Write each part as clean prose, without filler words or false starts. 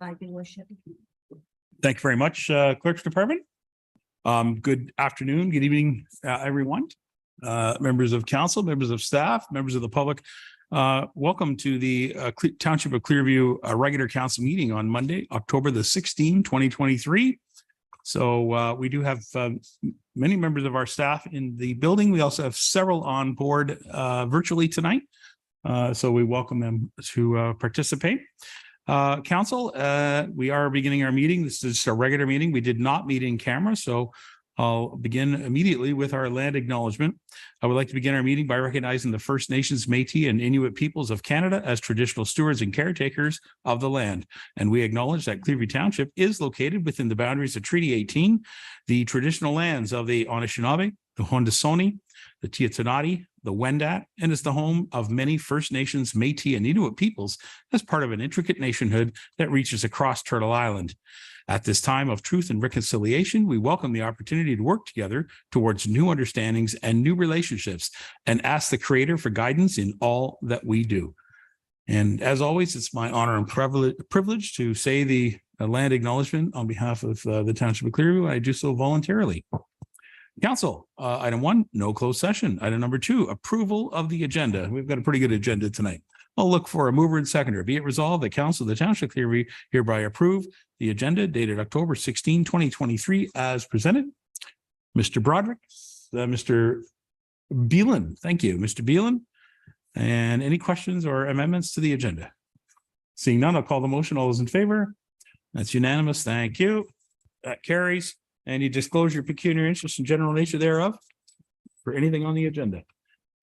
Your worship. Thank you very much, Clerk's Department. Good afternoon, good evening, everyone. Members of council, members of staff, members of the public. Welcome to the Township of Clearview regular council meeting on Monday, October the 16th, 2023. So we do have many members of our staff in the building. We also have several on board virtually tonight. So we welcome them to participate. Council, we are beginning our meeting. This is a regular meeting. We did not meet in camera, so I'll begin immediately with our land acknowledgement. I would like to begin our meeting by recognizing the First Nations, Métis, and Inuit peoples of Canada as traditional stewards and caretakers of the land. And we acknowledge that Clearview Township is located within the boundaries of Treaty 18, the traditional lands of the Anishinaabe, the Haudenosaunee, the Tietanati, the Wendat, and is the home of many First Nations, Métis, and Inuit peoples as part of an intricate nationhood that reaches across Turtle Island. At this time of truth and reconciliation, we welcome the opportunity to work together towards new understandings and new relationships and ask the Creator for guidance in all that we do. And as always, it's my honor and privilege to say the land acknowledgement on behalf of the Township of Clearview. I do so voluntarily. Council, item 1, no closed session. Item number 2, approval of the agenda. We've got a pretty good agenda tonight. I'll look for a mover and seconder. Be it resolved that Council of the Township of Clearview hereby approve the agenda dated October 16, 2023 as presented. Mr. Broderick, Mr. Beelan, thank you, Mr. Beelan. And any questions or amendments to the agenda? Seeing none, I'll call the motion. All those in favor? That's unanimous. Thank you. That carries. Any disclosure, pecuniary interest and general nature thereof for anything on the agenda?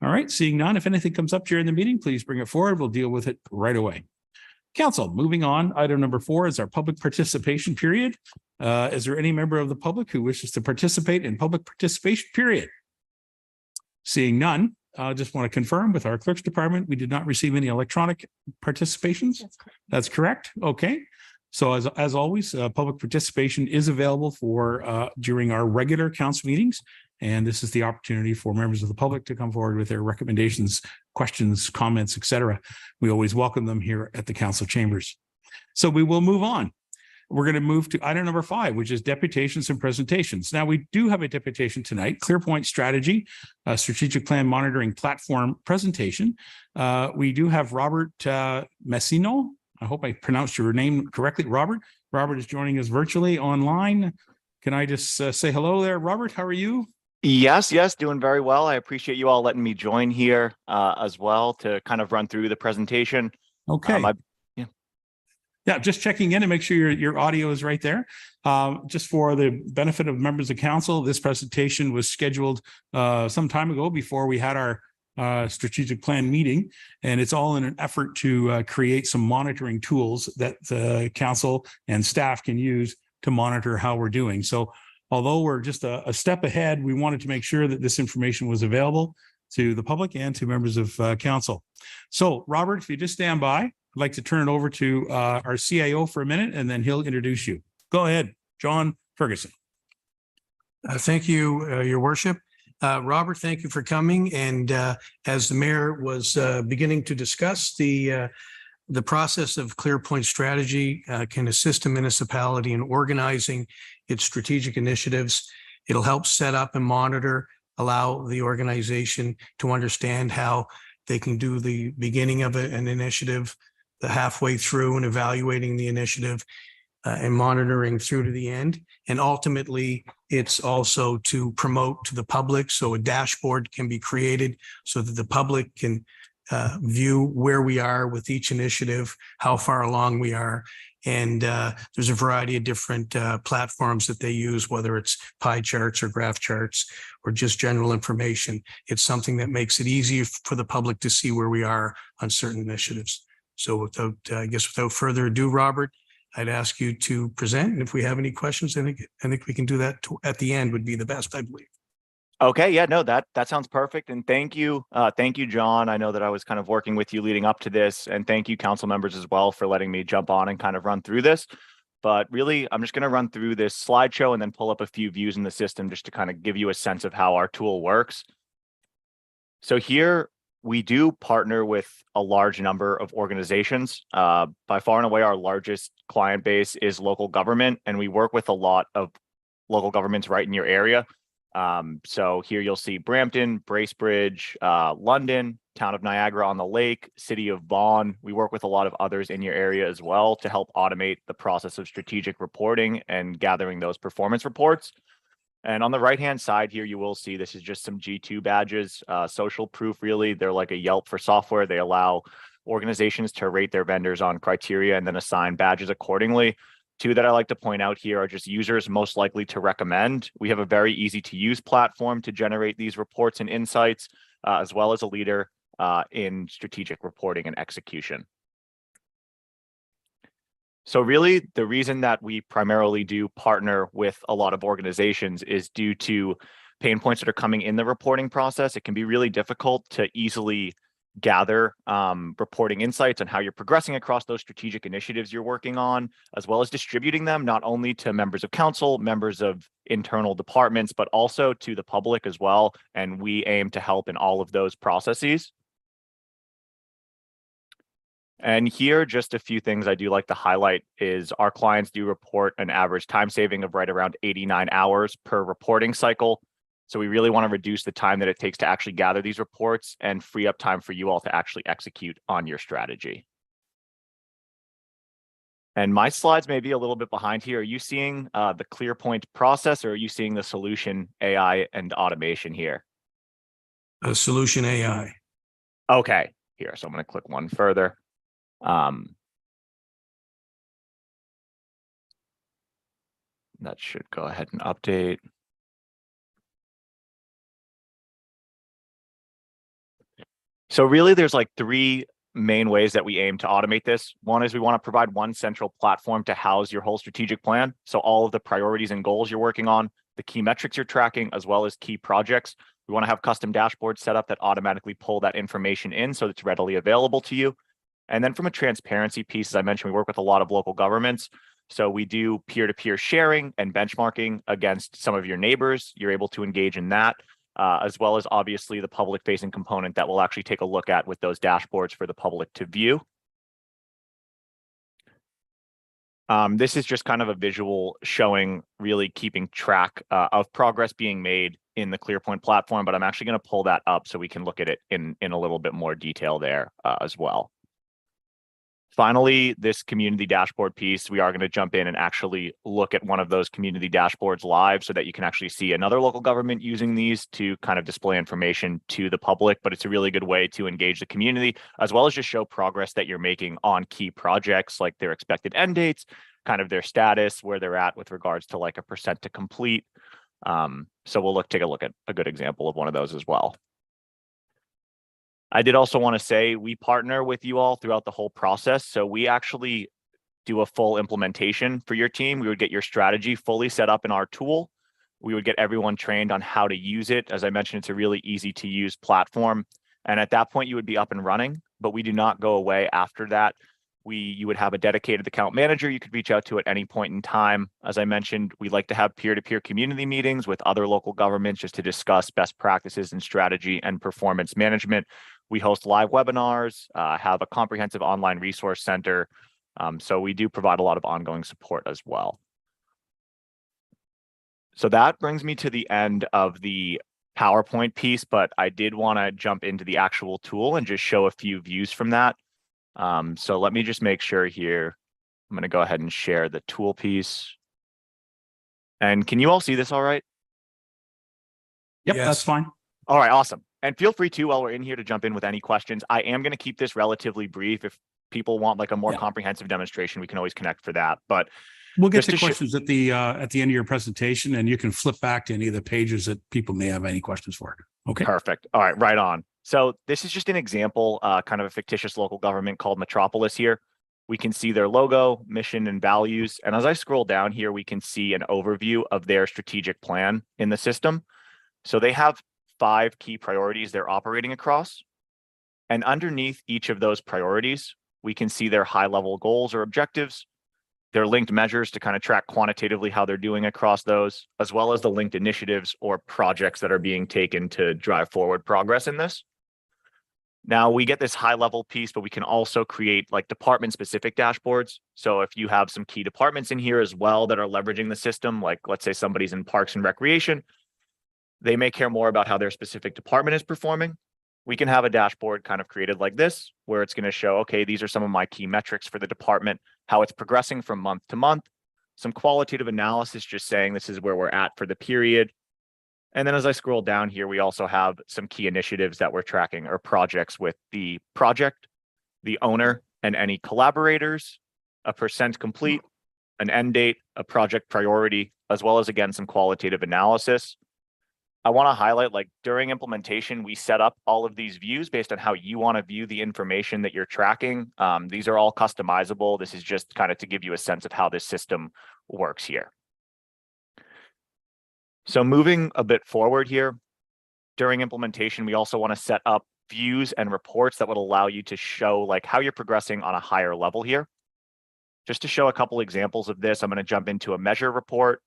All right, seeing none, if anything comes up during the meeting, please bring it forward. We'll deal with it right away. Council, moving on, item number 4 is our public participation period. Is there any member of the public who wishes to participate in public participation period? Seeing none, I just want to confirm with our clerk's department, we did not receive any electronic participations. That's correct. That's correct. Okay. So as always, public participation is available for during our regular council meetings. And this is the opportunity for members of the public to come forward with their recommendations, questions, comments, etc. We always welcome them here at the council chambers. So we will move on. We're going to move to item number 5, which is deputations and presentations. Now, we do have a deputation tonight, ClearPoint Strategy, Strategic Plan Monitoring Platform presentation. We do have Robert Messino. I hope I pronounced your name correctly, Robert. Robert is joining us virtually online. Can I just say hello there, Robert? How are you? Yes, doing very well. I appreciate you all letting me join here as well to kind of run through the presentation. Okay. Yeah, just checking in and make sure your audio is right there. Just for the benefit of members of council, this presentation was scheduled some time ago before we had our strategic plan meeting, and it's all in an effort to create some monitoring tools that the council and staff can use to monitor how we're doing. So although we're just a step ahead, we wanted to make sure that this information was available to the public and to members of council. So Robert, if you just stand by, I'd like to turn it over to our CIO for a minute, and then he'll introduce you. Go ahead, John Ferguson. Thank you, Your Worship. Robert, thank you for coming. And as the mayor was beginning to discuss, the process of ClearPoint Strategy can assist a municipality in organizing its strategic initiatives. It'll help set up and monitor, allow the organization to understand how they can do the beginning of an initiative, the halfway through, and evaluating the initiative and monitoring through to the end. And ultimately, it's also to promote to the public. So a dashboard can be created so that the public can view where we are with each initiative, how far along we are. And there's a variety of different platforms that they use, whether it's pie charts or graph charts or just general information. It's something that makes it easy for the public to see where we are on certain initiatives. So without further ado, Robert, I'd ask you to present. And if we have any questions, I think we can do that at the end would be the best, I believe. Okay, yeah, no, that sounds perfect. And thank you, John. I know that I was kind of working with you leading up to this, and thank you, council members, as well, for letting me jump on and kind of run through this. But really, I'm just going to run through this slideshow and then pull up a few views in the system just to kind of give you a sense of how our tool works. So here we do partner with a large number of organizations. By far and away, our largest client base is local government, and we work with a lot of local governments right in your area. So here you'll see Brampton, Bracebridge, London, Town of Niagara on the Lake, City of Vaughan. We work with a lot of others in your area as well to help automate the process of strategic reporting and gathering those performance reports. And on the right-hand side here, you will see this is just some G2 badges, social proof, really. They're like a Yelp for software. They allow organizations to rate their vendors on criteria and then assign badges accordingly. Two that I like to point out here are just users most likely to recommend. We have a very easy to use platform to generate these reports and insights, as well as a leader in strategic reporting and execution. So really, the reason that we primarily do partner with a lot of organizations is due to pain points that are coming in the reporting process. It can be really difficult to easily gather reporting insights on how you're progressing across those strategic initiatives you're working on, as well as distributing them not only to members of council, members of internal departments, but also to the public as well. And we aim to help in all of those processes. And here, just a few things I do like to highlight is our clients do report an average time saving of right around 89 hours per reporting cycle. So we really want to reduce the time that it takes to actually gather these reports and free up time for you all to actually execute on your strategy. And my slides may be a little bit behind here. Are you seeing the ClearPoint process, or are you seeing the solution AI and automation here? Solution AI. Okay, here. So I'm going to click one further. That should go ahead and update. So really, there's like three main ways that we aim to automate this. One is we want to provide one central platform to house your whole strategic plan. So all of the priorities and goals you're working on, the key metrics you're tracking, as well as key projects. We want to have custom dashboards set up that automatically pull that information in so it's readily available to you. And then from a transparency piece, as I mentioned, we work with a lot of local governments. So we do peer-to-peer sharing and benchmarking against some of your neighbors. You're able to engage in that, as well as obviously the public-facing component that we'll actually take a look at with those dashboards for the public to view. This is just kind of a visual showing really keeping track of progress being made in the ClearPoint platform, but I'm actually going to pull that up so we can look at it in a little bit more detail there as well. Finally, this community dashboard piece, we are going to jump in and actually look at one of those community dashboards live so that you can actually see another local government using these to kind of display information to the public. But it's a really good way to engage the community, as well as just show progress that you're making on key projects, like their expected end dates, kind of their status, where they're at with regards to like a % to complete. So we'll take a look at a good example of one of those as well. I did also want to say we partner with you all throughout the whole process. So we actually do a full implementation for your team. We would get your strategy fully set up in our tool. We would get everyone trained on how to use it. As I mentioned, it's a really easy to use platform. And at that point, you would be up and running, but we do not go away after that. You would have a dedicated account manager you could reach out to at any point in time. As I mentioned, we like to have peer-to-peer community meetings with other local governments just to discuss best practices in strategy and performance management. We host live webinars, have a comprehensive online resource center. So we do provide a lot of ongoing support as well. So that brings me to the end of the PowerPoint piece, but I did want to jump into the actual tool and just show a few views from that. So let me just make sure here. I'm going to go ahead and share the tool piece. And can you all see this all right? Yep, Yes. that's fine. All right, awesome. And feel free to, while we're in here, to jump in with any questions. I am going to keep this relatively brief. If people want like a more comprehensive demonstration, we can always connect for that. But We'll get just to to questions at the end of your presentation, and you can flip back to any of the pages that people may have any questions for. Okay. Perfect. All right, right on. So this is just an example, kind of a fictitious local government called Metropolis here. We can see their logo, mission, and values. And as I scroll down here, we can see an overview of their strategic plan in the system. So they have 5 key priorities they're operating across. And underneath each of those priorities, we can see their high-level goals or objectives, their linked measures to kind of track quantitatively how they're doing across those, as well as the linked initiatives or projects that are being taken to drive forward progress in this. Now we get this high level piece, but we can also create like department specific dashboards. So if you have some key departments in here as well that are leveraging the system, like let's say somebody's in Parks and Recreation, they may care more about how their specific department is performing. We can have a dashboard kind of created like this, where it's going to show, okay, these are some of my key metrics for the department, how it's progressing from month to month, some qualitative analysis just saying this is where we're at for the period. And then as I scroll down here, we also have some key initiatives that we're tracking or projects with the project, the owner, and any collaborators, a percent complete, an end date, a project priority, as well as, again, some qualitative analysis. I want to highlight, like during implementation, we set up all of these views based on how you want to view the information that you're tracking. These are all customizable. This is just kind of to give you a sense of how this system works here. So moving a bit forward here, during implementation, we also want to set up views and reports that would allow you to show like how you're progressing on a higher level here. Just to show a couple examples of this, I'm going to jump into a measure report.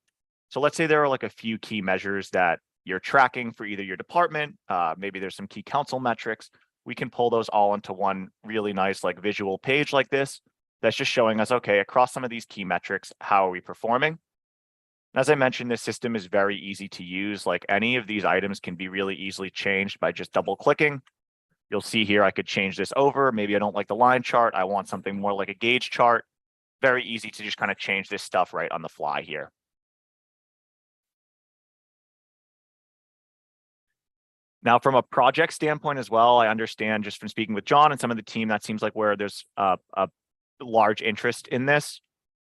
So let's say there are like a few key measures that you're tracking for either your department, maybe there's some key council metrics. We can pull those all into one really nice like visual page like this. That's just showing us, okay, across some of these key metrics, how are we performing? As I mentioned, this system is very easy to use. Like any of these items can be really easily changed by just double clicking. You'll see here, I could change this over. Maybe I don't like the line chart. I want something more like a gauge chart. Very easy to just kind of change this stuff right on the fly here. Now, from a project standpoint as well, I understand just from speaking with John and some of the team, that seems like where there's a large interest in this.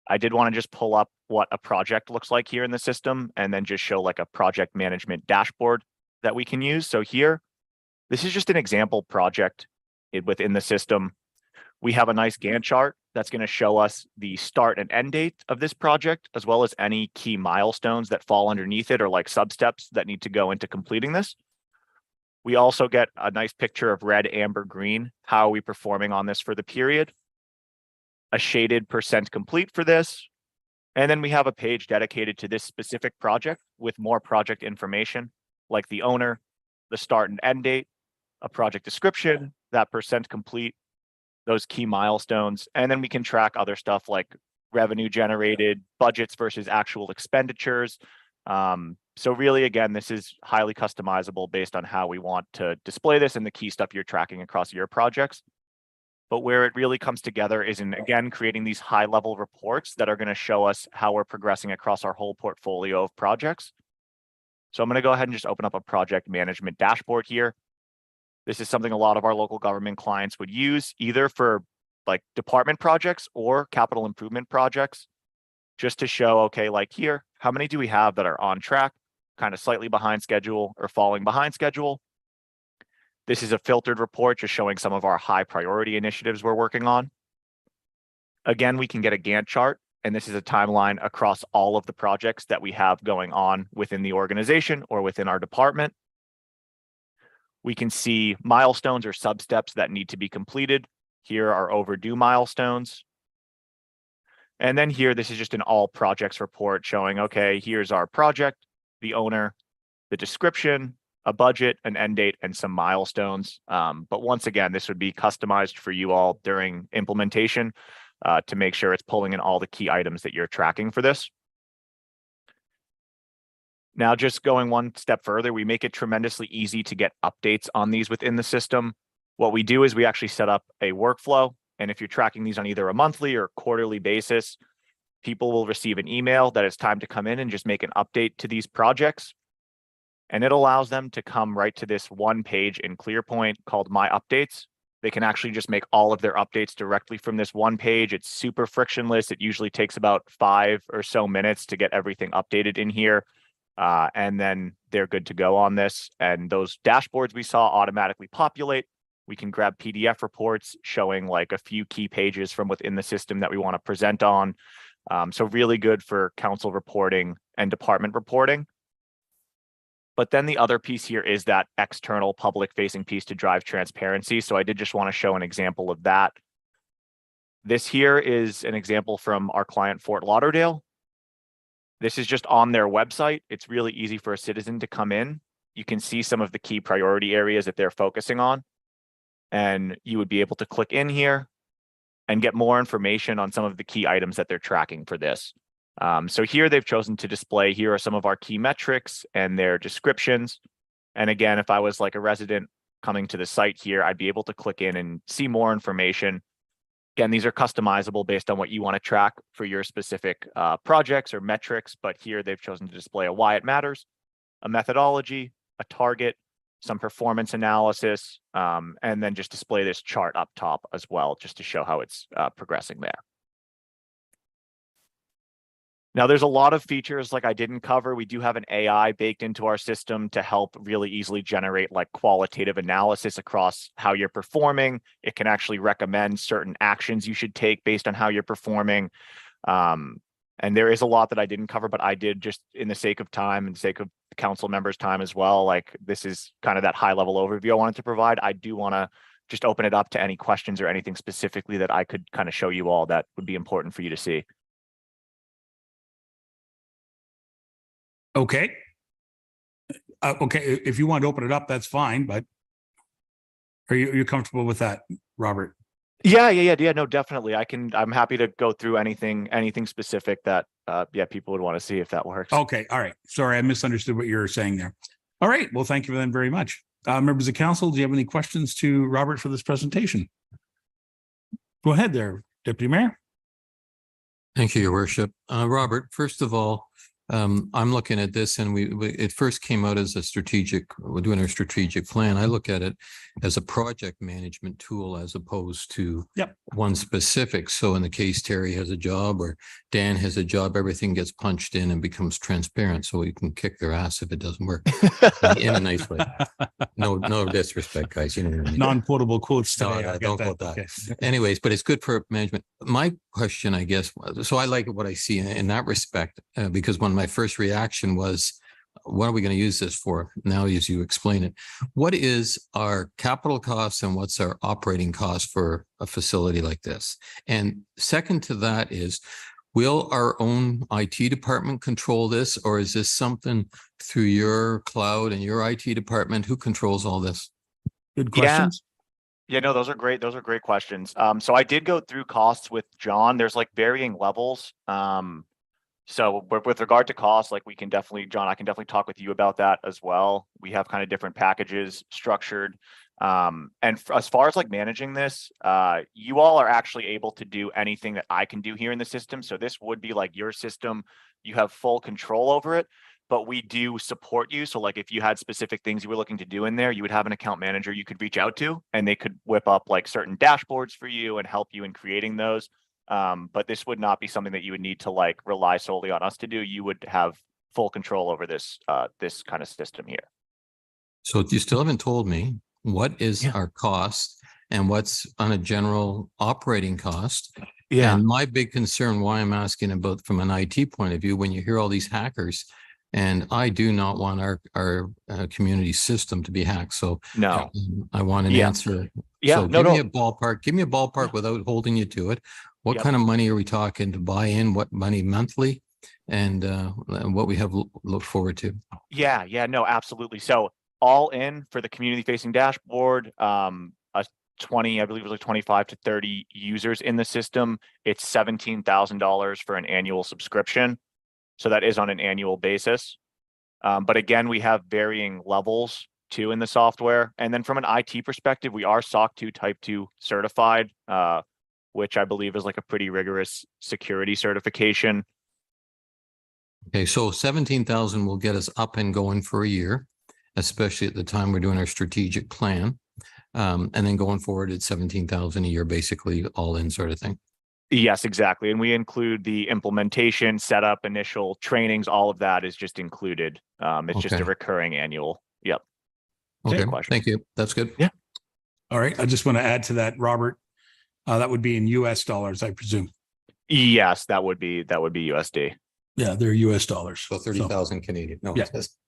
I did want to just pull up what a project looks like here in the system and then just show like a project management dashboard that we can use. So here, this is just an example project within the system. We have a nice Gantt chart that's going to show us the start and end date of this project, as well as any key milestones that fall underneath it or like sub-steps that need to go into completing this. We also get a nice picture of red, amber, green. How are we performing on this for the period? A shaded percent complete for this. And then we have a page dedicated to this specific project with more project information, like the owner, the start and end date, a project description, that percent complete, those key milestones. And then we can track other stuff like revenue generated, budgets versus actual expenditures. So really, again, this is highly customizable based on how we want to display this and the key stuff you're tracking across your projects. But where it really comes together is in, again, creating these high level reports that are going to show us how we're progressing across our whole portfolio of projects. So I'm going to go ahead and just open up a project management dashboard here. This is something a lot of our local government clients would use either for like department projects or capital improvement projects, just to show, okay, like here, how many do we have that are on track, kind of slightly behind schedule or falling behind schedule? This is a filtered report just showing some of our high priority initiatives we're working on. Again, we can get a Gantt chart, and this is a timeline across all of the projects that we have going on within the organization or within our department. We can see milestones or sub-steps that need to be completed. Here are overdue milestones. And then here, this is just an all projects report showing, okay, here's our project, the owner, the description, a budget, an end date, and some milestones. But once again, this would be customized for you all during implementation to make sure it's pulling in all the key items that you're tracking for this. Now, just going one step further, we make it tremendously easy to get updates on these within the system. What we do is we actually set up a workflow. And if you're tracking these on either a monthly or quarterly basis, people will receive an email that it's time to come in and just make an update to these projects. And it allows them to come right to this one page in ClearPoint called My Updates. They can actually just make all of their updates directly from this one page. It's super frictionless. It usually takes about 5 or so minutes to get everything updated in here. And then they're good to go on this. And those dashboards we saw automatically populate. We can grab PDF reports showing like a few key pages from within the system that we want to present on. So really good for council reporting and department reporting. But then the other piece here is that external public facing piece to drive transparency. So I did just want to show an example of that. This here is an example from our client, Fort Lauderdale. This is just on their website. It's really easy for a citizen to come in. You can see some of the key priority areas that they're focusing on. and you would be able to click in here and get more information on some of the key items that they're tracking for this. So here they've chosen to display, here are some of our key metrics and their descriptions. And again, if I was like a resident coming to the site here, I'd be able to click in and see more information. Again, these are customizable based on what you want to track for your specific projects or metrics, but here they've chosen to display a why it matters, a methodology, a target, some performance analysis, and then just display this chart up top as well, just to show how it's progressing there. Now, there's a lot of features like I didn't cover. We do have an AI baked into our system to help really easily generate like qualitative analysis across how you're performing. It can actually recommend certain actions you should take based on how you're performing. And there is a lot that I didn't cover, but I did, just in the sake of time and sake of council members' time as well. Like, this is kind of that high level overview I wanted to provide. I do want to just open it up to any questions or anything specifically that I could kind of show you all that would be important for you to see. Okay. Okay, if you want to open it up, that's fine, but are you comfortable with that, Robert? Yeah. No, definitely. I'm happy to go through anything specific that people would want to see if that works. Okay. All right. Sorry, I misunderstood what you were saying there. All right. Well, thank you then very much. Members of council, do you have any questions to Robert for this presentation? Go ahead there, Deputy Mayor. Thank you, Your Worship. Robert, first of all, I'm looking at this, and it first came out as we're doing our strategic plan. I look at it as a project management tool as opposed to one specific. So in the case Terry has a job or Dan has a job, everything gets punched in and becomes transparent, so we can kick their ass if it doesn't work in a nice way. No disrespect, guys. You know what I mean? Non-quotable quotes today. No, don't quote that. Okay. Anyways, but it's good for management. My question, I guess, so I like what I see in that respect, because my first reaction was, what are we going to use this for? Now, as you explain it, what is our capital costs and what's our operating cost for a facility like this? And second to that is, will our own IT department control this, or is this something through your cloud and your IT department? Who controls all this? Good questions. Yeah, no, those are great. Those are great questions. So I did go through costs with John. There's like varying levels. So with regard to costs, like John, I can definitely talk with you about that as well. We have kind of different packages structured. As far as like managing this, you all are actually able to do anything that I can do here in the system. So this would be like your system. You have full control over it, but we do support you. So like if you had specific things you were looking to do in there, you would have an account manager you could reach out to, and they could whip up like certain dashboards for you and help you in creating those. But this would not be something that you would need to like rely solely on us to do. You would have full control over this kind of system here. So you still haven't told me what is our cost and what's on a general operating cost. Yeah. And my big concern, why I'm asking about from an IT point of view, when you hear all these hackers, and I do not want our community system to be hacked. So no, I want an answer. Yeah. So give me a ballpark. Give me a ballpark without holding you to it. What kind of money are we talking to buy in? What money monthly, and what we have look forward to? Yeah, no, absolutely. So all in for the community facing dashboard, a 20, I believe it was like 25 to 30 users in the system. It's $17,000 for an annual subscription. So that is on an annual basis. But again, we have varying levels too in the software. And then from an IT perspective, we are SOC 2 Type 2 certified, which I believe is like a pretty rigorous security certification. Okay, so 17,000 will get us up and going for a year, especially at the time we're doing our strategic plan. And then going forward, it's 17,000 a year, basically all in sort of thing. Yes, exactly. And we include the implementation, setup, initial trainings, all of that is just included. It's just a recurring annual. Yep. Okay, thank you. That's good. Yeah. All right. I just want to add to that, Robert. That would be in US dollars, I presume. Yes, that would be USD. Yeah, they're US dollars. So 30,000 Canadian. No, yeah,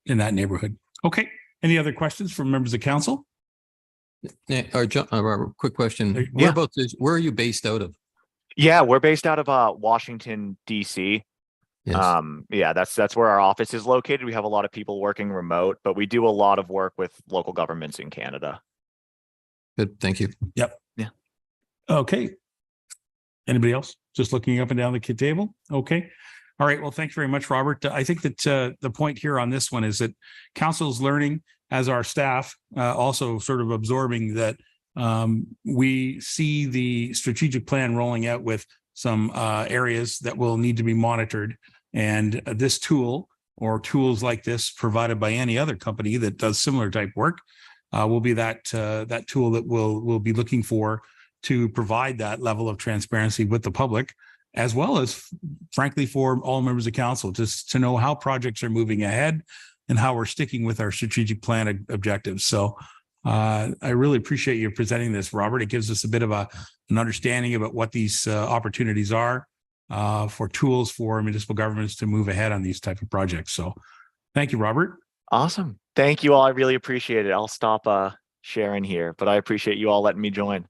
in that neighborhood. Okay. Any other questions from members of council? Robert, quick question. Where are you based out of? Yeah, we're based out of Washington, DC. Yes. Yeah, that's where our office is located. We have a lot of people working remote, but we do a lot of work with local governments in Canada. Good. Thank you. Okay. Anybody else? Just looking up and down the table? Okay. All right. Well, thanks very much, Robert. I think that the point here on this one is that council's learning, as our staff also sort of absorbing that we see the strategic plan rolling out with some areas that will need to be monitored. And this tool or tools like this provided by any other company that does similar type work will be that tool that we'll be looking for to provide that level of transparency with the public, as well as, frankly, for all members of council, just to know how projects are moving ahead and how we're sticking with our strategic plan objectives. So I really appreciate you presenting this, Robert. It gives us a bit of an understanding about what these opportunities are for tools for municipal governments to move ahead on these type of projects. So thank you, Robert. Awesome. Thank you all. I really appreciate it. I'll stop sharing here, but I appreciate you all letting me join.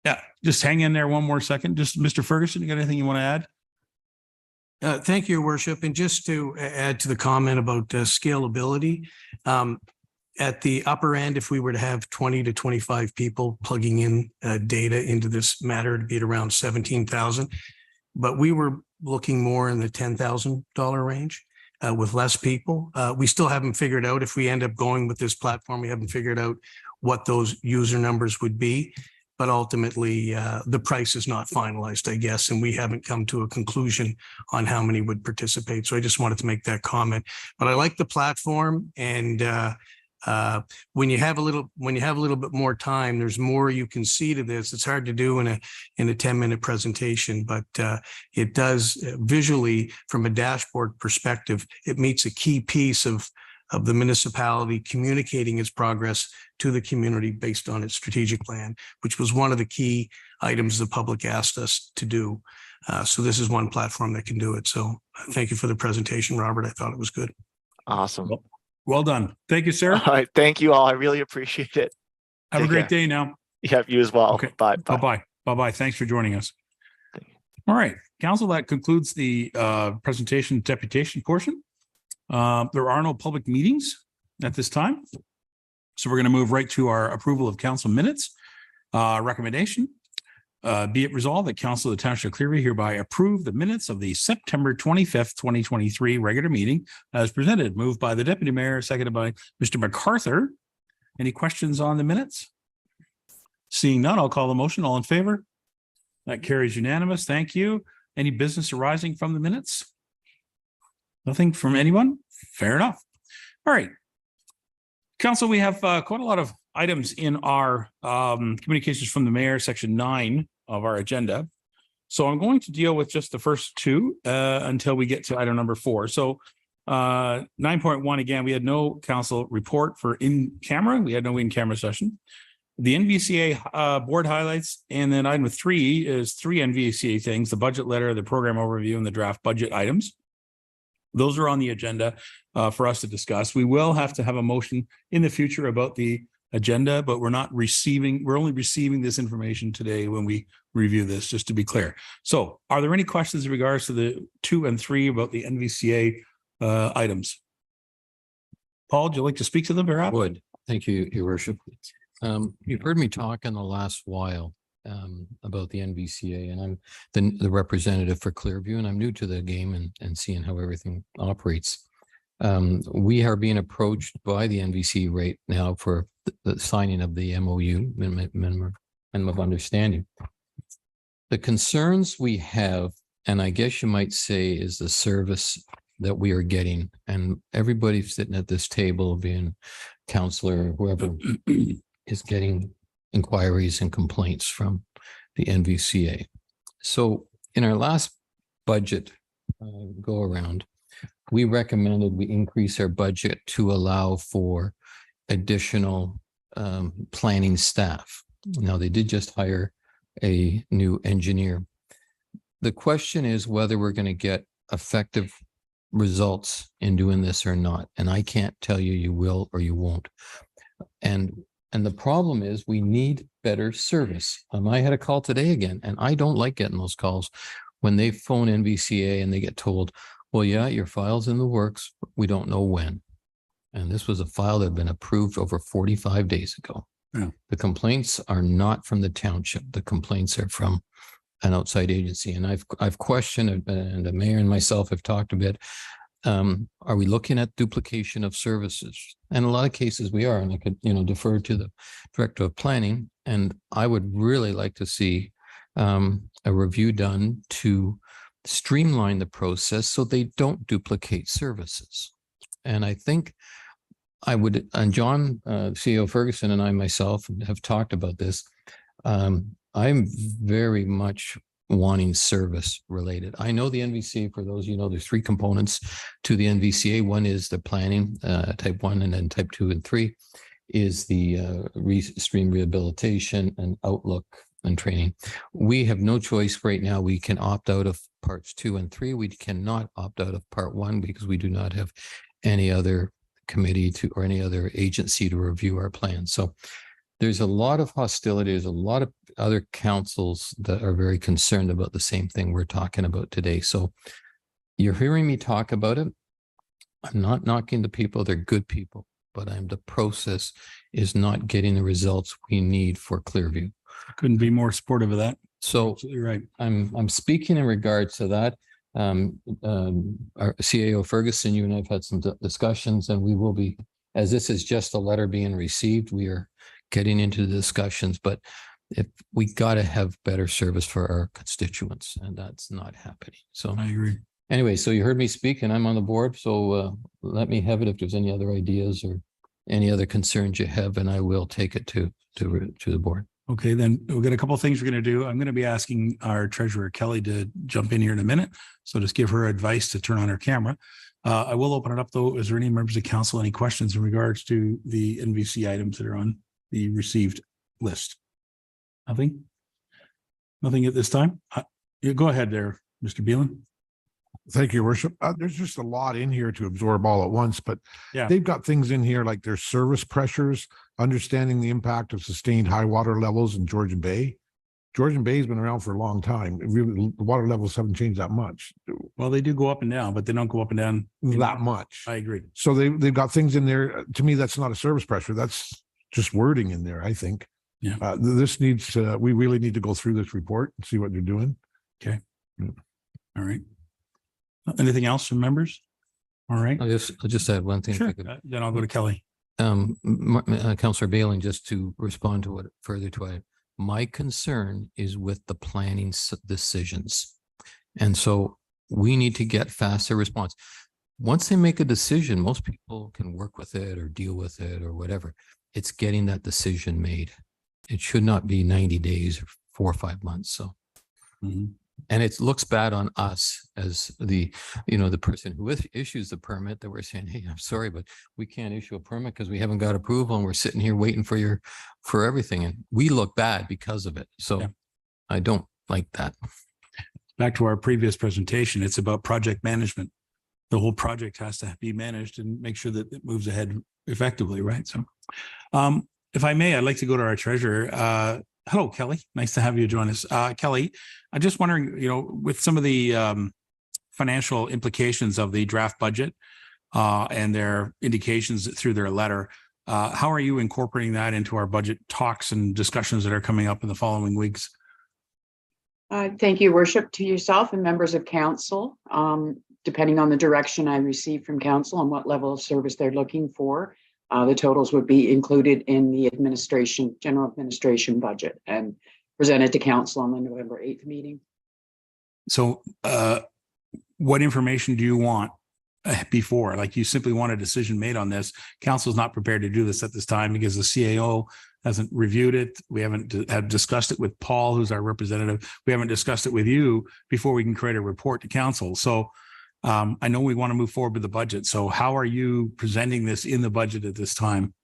Yeah, just hang in there one more second. Just Mr. Ferguson, you got anything you want to add? Thank you, Your Worship. And just to add to the comment about scalability, at the upper end, if we were to have 20 to 25 people plugging in data into this matter, it'd be at around 17,000. But we were looking more in the $10,000 range with less people. We still haven't figured out, if we end up going with this platform, we haven't figured out what those user numbers would be. But ultimately, the price is not finalized, I guess, and we haven't come to a conclusion on how many would participate. So I just wanted to make that comment. But I like the platform, and when you have a little bit more time, there's more you can see to this. It's hard to do in a 10-minute presentation, but it does visually, from a dashboard perspective, it meets a key piece of the municipality communicating its progress to the community based on its strategic plan, which was one of the key items the public asked us to do. So this is one platform that can do it. So thank you for the presentation, Robert. I thought it was good. Awesome. Well done. Thank you, sir. All right. Thank you all. I really appreciate it. Have a Take great care. day now. Yeah, you as well. Okay. Bye. Bye-bye. Bye-bye. Thanks for joining us. Thank you. All right, council, that concludes the presentation deputation portion. There are no public meetings at this time. So we're going to move right to our approval of council minutes. Recommendation. Be it resolved that council of the township of Clearview hereby approve the minutes of the September 25th, 2023 regular meeting as presented, moved by the deputy mayor, seconded by Mr. MacArthur. Any questions on the minutes? Seeing none, I'll call the motion. All in favor? That carries unanimous. Thank you. Any business arising from the minutes? Nothing from anyone? Fair enough. All right. Council, we have quite a lot of items in our communications from the mayor, section 9 of our agenda. So I'm going to deal with just the first two until we get to item number 4. So 9.1, again, we had no council report for in camera. We had no in camera session. The NVCA board highlights, and then item 3 is 3 NVCA things: the budget letter, the program overview, and the draft budget items. Those are on the agenda for us to discuss. We will have to have a motion in the future about the agenda, but we're only receiving this information today when we review this, just to be clear. So are there any questions in regards to the 2 and 3 about the NVCA items? Paul, would you like to speak to them, perhaps? Would. Thank you, Your Worship. You've heard me talk in the last while about the NVCA, and I'm the representative for Clearview, and I'm new to the game and seeing how everything operates. We are being approached by the NVC right now for the signing of the MOU, minimum of understanding. The concerns we have, and I guess you might say, is the service that we are getting, and everybody sitting at this table, being counselor, whoever, is getting inquiries and complaints from the NVCA. So in our last budget go around, we recommended we increase our budget to allow for additional planning staff. Now, they did just hire a new engineer. The question is whether we're going to get effective results in doing this or not. And I can't tell you you will or you won't. And the problem is we need better service. I had a call today again, and I don't like getting those calls when they phone NVCA and they get told, well, yeah, your file's in the works, but we don't know when. And this was a file that had been approved over 45 days ago. Yeah. The complaints are not from the township. The complaints are from an outside agency. And I've questioned it, and the mayor and myself have talked a bit. Are we looking at duplication of services? And in a lot of cases we are, and I could, defer to the director of planning. And I would really like to see a review done to streamline the process so they don't duplicate services. And I think I would, and John, CEO Ferguson, and I myself have talked about this. I'm very much wanting service related. I know the NVCA, for those, there's three components to the NVCA. One is the planning, type 1, and then type 2 and 3 is the stream rehabilitation and outlook and training. We have no choice right now. We can opt out of parts 2 and 3. We cannot opt out of part 1 because we do not have any other committee or any other agency to review our plan. So there's a lot of hostility. There's a lot of other councils that are very concerned about the same thing we're talking about today. So you're hearing me talk about it. I'm not knocking the people. They're good people, but the process is not getting the results we need for Clearview. Couldn't be more supportive of that. So Absolutely right. I'm speaking in regards to that. Our CAO Ferguson, you and I've had some discussions, and we will be, as this is just a letter being received, we are getting into the discussions, but if we got to have better service for our constituents, and that's not happening. So I agree. Anyway, so you heard me speak, and I'm on the board. So let me have it if there's any other ideas or any other concerns you have, and I will take it to the board. Okay, then we've got a couple of things we're going to do. I'm going to be asking our treasurer, Kelly, to jump in here in a minute. So just give her advice to turn on her camera. I will open it up, though. Is there any members of council, any questions in regards to the NVC items that are on the received list? Nothing? Nothing at this time? You go ahead there, Mr. Beelan. Thank you, Your Worship. There's just a lot in here to absorb all at once, but Yeah. they've got things in here like their service pressures, understanding the impact of sustained high water levels in Georgian Bay. Georgian Bay has been around for a long time. Really, the water levels haven't changed that much. Well, they do go up and down, but they don't go up and down That much. I agree. So they've got things in there. To me, that's not a service pressure. That's just wording in there, I think. Yeah. This needs, we really need to go through this report and see what they're doing. Okay. All right. Anything else from members? All right. I'll just add one thing. if I Sure. could. Then I'll go to Kelly. Councillor Bailing, just to respond to it, my concern is with the planning decisions. And so we need to get faster response. Once they make a decision, most people can work with it or deal with it or whatever. It's getting that decision made. It should not be 90 days or 4 or 5 months. So, and it looks bad on us as the person who issues the permit, that we're saying, hey, I'm sorry, but we can't issue a permit because we haven't got approval and we're sitting here waiting for everything. And we look bad because of it. So yeah. I don't like that. Back to our previous presentation, it's about project management. The whole project has to be managed and make sure that it moves ahead effectively, right? So if I may, I'd like to go to our treasurer. Hello, Kelly. Nice to have you join us. Kelly, I'm just wondering, with some of the financial implications of the draft budget and their indications through their letter, how are you incorporating that into our budget talks and discussions that are coming up in the following weeks? Thank you, Worship, to yourself and members of council. Depending on the direction I receive from council and what level of service they're looking for, the totals would be included in the general administration budget and presented to council on the November 8th meeting. So what information do you want before? Like, you simply want a decision made on this. Council's not prepared to do this at this time because the CAO hasn't reviewed it. We haven't have discussed it with Paul, who's our representative. We haven't discussed it with you before we can create a report to council. So I know we want to move forward with the budget. So how are you presenting this in the budget at this time?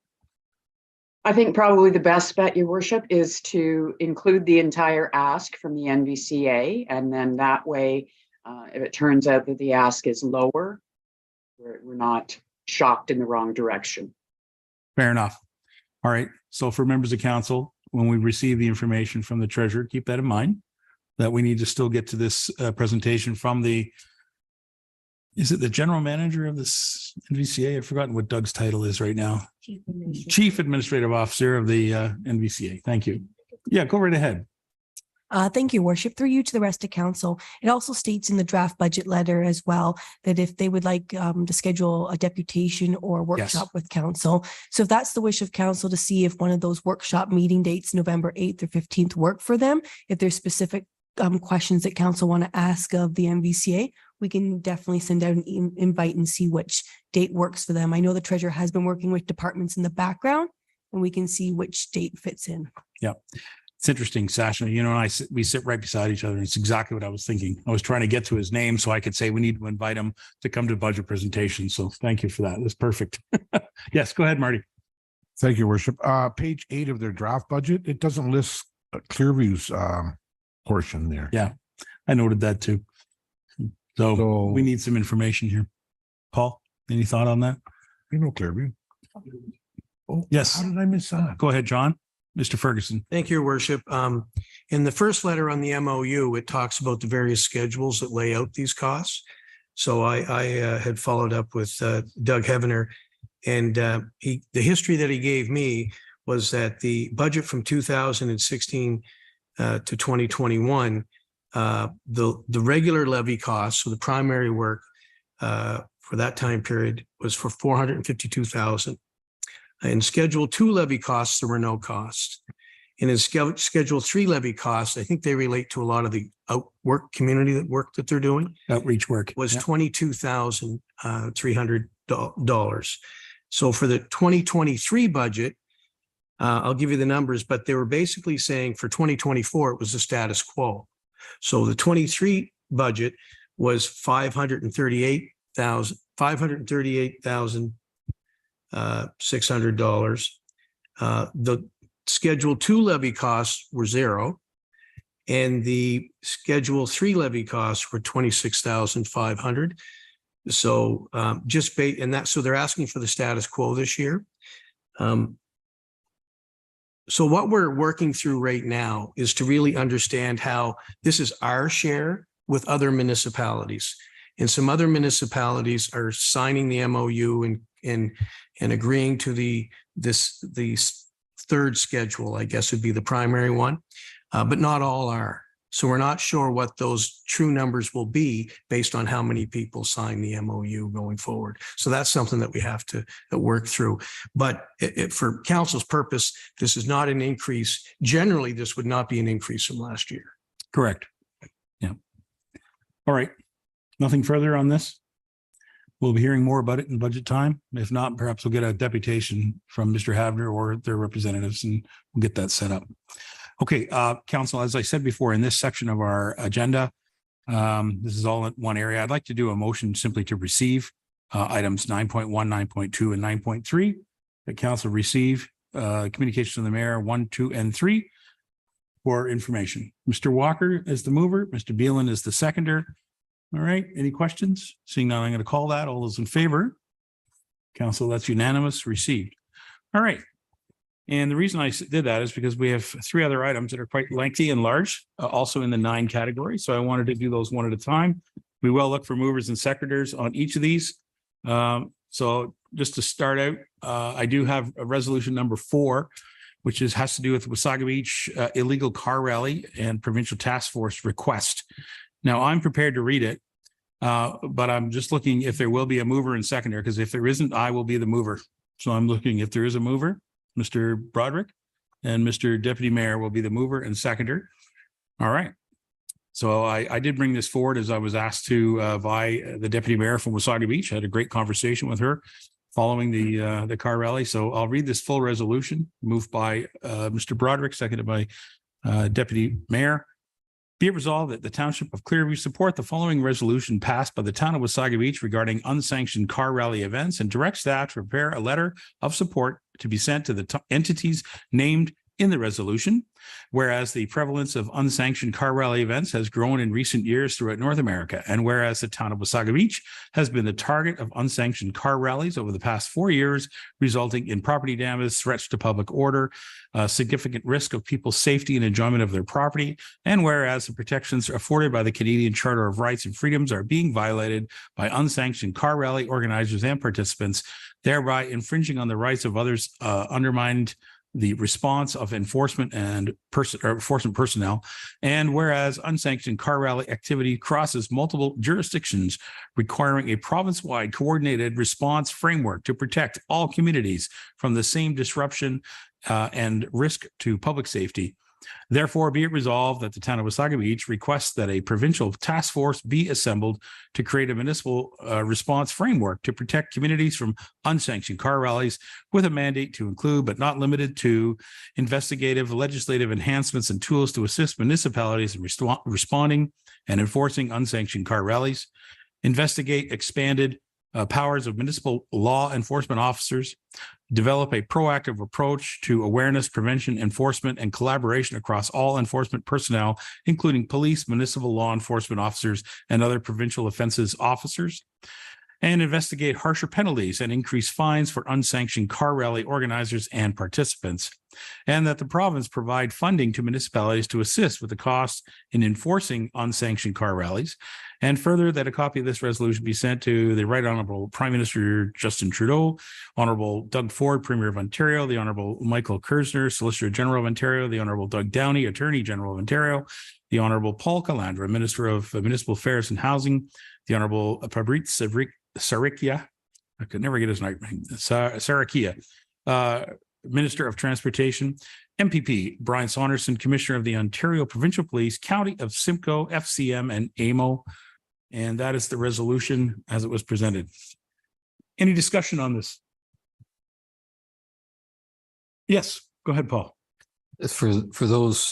I think probably the best bet, Your Worship, is to include the entire ask from the NVCA. And then that way, if it turns out that the ask is lower, we're not shocked in the wrong direction. Fair enough. All right. So for members of council, when we receive the information from the treasurer, keep that in mind, that we need to still get to this presentation from the Is it the general manager of this NVCA? I've forgotten what Doug's title is right now. Chief Administrative Officer of the NVCA. Thank you. Yeah, go right ahead. Thank you, Worship. Through you to the rest of council. It also states in the draft budget letter as well that if they would like to schedule a deputation or workshop with council. So if that's the wish of council, to see if one of those workshop meeting dates, November 8th or 15th, work for them. If there's specific questions that council want to ask of the MVCA, we can definitely send out an invite and see which date works for them. I know the treasurer has been working with departments in the background, and we can see which date fits in. Yeah. It's interesting, Sasha. You know, we sit right beside each other. And it's exactly what I was thinking. I was trying to get to his name so I could say we need to invite him to come to budget presentation. So thank you for that. That's perfect. Yes, go ahead, Marty. Thank you, Worship. Page 8 of their draft budget, it doesn't list Clearview's portion there. Yeah, I noted that too. So we need some information here. Paul, any thought on that? You know Clearview. Oh, yes. How did I miss that? Go ahead, John. Mr. Ferguson. Thank you, Your Worship. In the first letter on the MOU, it talks about the various schedules that lay out these costs. So I had followed up with Doug Hevener, and the history that he gave me was that the budget from 2016 to 2021, the regular levy costs, so the primary work for that time period, was for $452,000. In Schedule 2 levy costs, there were no costs. And in Schedule 3 levy costs, I think they relate to a lot of the outwork community work that they're doing. Outreach work. Was $22,300. So for the 2023 budget, I'll give you the numbers, but they were basically saying for 2024, it was the status quo. So the 23 budget was $538,600. The Schedule 2 levy costs were $0, and the Schedule 3 levy costs were $26,500. So so they're asking for the status quo this year. So what we're working through right now is to really understand how this is our share with other municipalities. And some other municipalities are signing the MOU and agreeing to the third schedule, I guess would be the primary one, but not all are. So we're not sure what those true numbers will be based on how many people sign the MOU going forward. So that's something that we have to work through. But for council's purpose, this is not an increase. Generally, this would not be an increase from last year. Correct. Yeah. All right. Nothing further on this? We'll be hearing more about it in budget time. If not, perhaps we'll get a deputation from Mr. Havner or their representatives, and we'll get that set up. Okay, council, as I said before, in this section of our agenda, this is all in one area. I'd like to do a motion simply to receive items 9.1, 9.2, and 9.3. That council receive communications from the mayor 1, 2, and 3 for information. Mr. Walker is the mover. Mr. Beelan is the seconder. All right. Any questions? Seeing none, I'm going to call that. All those in favor? Council, that's unanimous. Received. All right. And the reason I did that is because we have 3 other items that are quite lengthy and large, also in the 9 category. So I wanted to do those one at a time. We will look for movers and seconders on each of these. So just to start out, I do have a resolution number 4, which has to do with Wasaga Beach illegal car rally and provincial task force request. Now, I'm prepared to read it, but I'm just looking if there will be a mover and seconder, because if there isn't, I will be the mover. So I'm looking if there is a mover, Mr. Broderick and Mr. Deputy Mayor will be the mover and seconder. All right. So I did bring this forward as I was asked to by the Deputy Mayor from Wasaga Beach. I had a great conversation with her following the car rally. So I'll read this full resolution moved by Mr. Broderick, seconded by Deputy Mayor. Be it resolved that the Township of Clearview support the following resolution passed by the town of Wasaga Beach regarding unsanctioned car rally events and direct staff to prepare a letter of support to be sent to the entities named in the resolution. Whereas the prevalence of unsanctioned car rally events has grown in recent years throughout North America, and whereas the town of Wasaga Beach has been the target of unsanctioned car rallies over the past 4 years, resulting in property damage, threats to public order, significant risk of people's safety and enjoyment of their property, and whereas the protections afforded by the Canadian Charter of Rights and Freedoms are being violated by unsanctioned car rally organizers and participants, thereby infringing on the rights of others, undermined the response of enforcement personnel, and whereas unsanctioned car rally activity crosses multiple jurisdictions, requiring a province-wide coordinated response framework to protect all communities from the same disruption and risk to public safety. Therefore, be it resolved that the town of Wasaga Beach requests that a provincial task force be assembled to create a municipal response framework to protect communities from unsanctioned car rallies, with a mandate to include, but not limited to, investigative, legislative enhancements and tools to assist municipalities in responding and enforcing unsanctioned car rallies, investigate expanded powers of municipal law enforcement officers, develop a proactive approach to awareness, prevention, enforcement, and collaboration across all enforcement personnel, including police, municipal law enforcement officers, and other provincial offenses officers, and investigate harsher penalties and increase fines for unsanctioned car rally organizers and participants, and that the province provide funding to municipalities to assist with the costs in enforcing unsanctioned car rallies. And further, that a copy of this resolution be sent to the Right Honorable Prime Minister Justin Trudeau, Honorable Doug Ford, Premier of Ontario, the Honorable Michael Kersner, Solicitor General of Ontario, the Honorable Doug Downey, Attorney General of Ontario, the Honorable Paul Calandra, Minister of Municipal Affairs and Housing, the Honorable Pabrit Sarikia, I could never get his name, Sarakia, Minister of Transportation, MPP Brian Saunderson, Commissioner of the Ontario Provincial Police, County of Simcoe, FCM, and AMO. And that is the resolution as it was presented. Any discussion on this? Yes, go ahead, Paul. For those,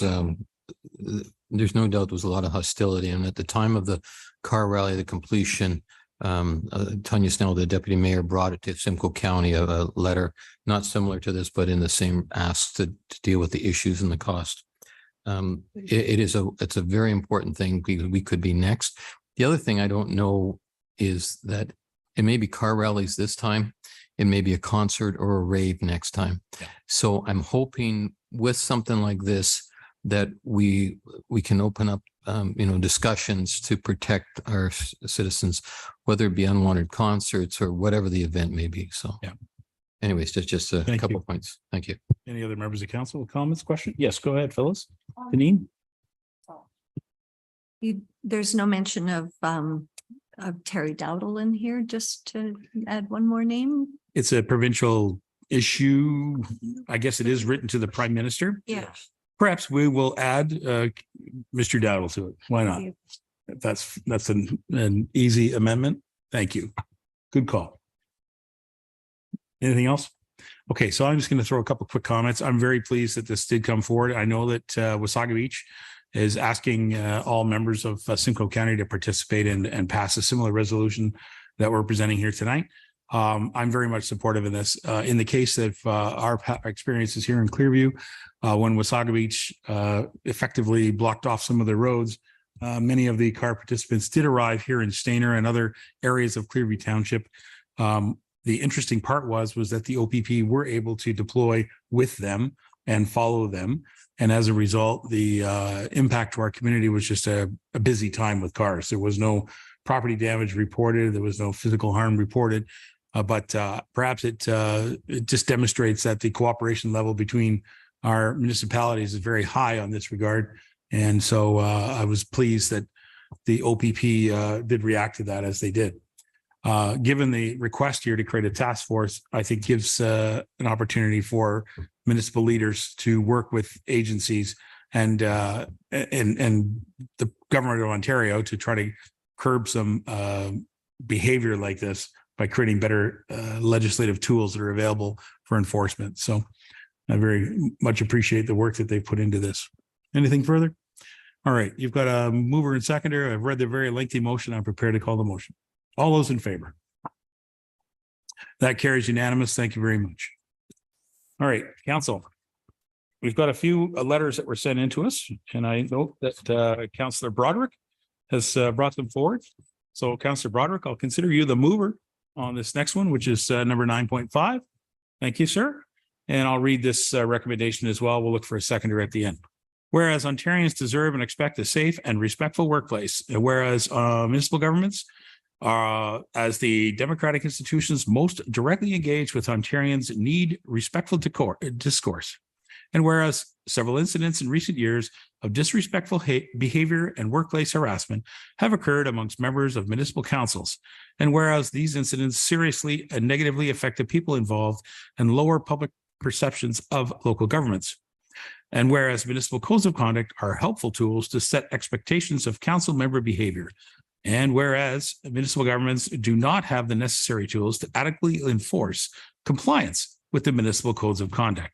there's no doubt there was a lot of hostility. And at the time of the car rally, the completion, Tanya Snell, the deputy mayor, brought it to Simcoe County, a letter not similar to this, but in the same ask to deal with the issues and the cost. It's a very important thing because we could be next. The other thing I don't know is that it may be car rallies this time. It may be a concert or a rave next time. Yeah. So I'm hoping with something like this that we can open up discussions to protect our citizens, whether it be unwanted concerts or whatever the event may be. So yeah. Anyways, just a Thank couple you. points. Thank you. Any other members of council with comments, question? Yes, go ahead, Phyllis. Deneen? There's no mention of Terry Dowdle in here, just to add one more name. It's a provincial issue. I guess it is written to the Prime Minister. Yeah. Perhaps we will add Mr. Dowdle to it. Why not? That's an easy amendment. Thank you. Good call. Anything else? Okay, so I'm just going to throw a couple quick comments. I'm very pleased that this did come forward. I know that Wasaga Beach is asking all members of Simcoe County to participate and pass a similar resolution that we're presenting here tonight. I'm very much supportive of this. In the case of our experiences here in Clearview, when Wasaga Beach effectively blocked off some of the roads, many of the car participants did arrive here in Stayner and other areas of Clearview Township. The interesting part was that the OPP were able to deploy with them and follow them. And as a result, the impact to our community was just a busy time with cars. There was no property damage reported. There was no physical harm reported. But perhaps it just demonstrates that the cooperation level between our municipalities is very high on this regard. And so I was pleased that the OPP did react to that as they did. Given the request here to create a task force, I think gives an opportunity for municipal leaders to work with agencies and the government of Ontario to try to curb some behavior like this by creating better legislative tools that are available for enforcement. So I very much appreciate the work that they've put into this. Anything further? All right, you've got a mover and seconder. I've read the very lengthy motion. I'm prepared to call the motion. All those in favor? That carries unanimous. Thank you very much. All right, council. we've got a few letters that were sent in to us, and I note that Councillor Broderick has brought them forward. So Councillor Broderick, I'll consider you the mover on this next one, which is number 9.5. Thank you, sir. And I'll read this recommendation as well. We'll look for a seconder at the end. Whereas Ontarians deserve and expect a safe and respectful workplace, and whereas municipal governments as the democratic institutions most directly engaged with Ontarians need respectful discourse. And whereas several incidents in recent years of disrespectful behavior and workplace harassment have occurred amongst members of municipal councils, and whereas these incidents seriously and negatively affect the people involved and lower public perceptions of local governments. And whereas municipal codes of conduct are helpful tools to set expectations of council member behavior, and whereas municipal governments do not have the necessary tools to adequately enforce compliance with the municipal codes of conduct.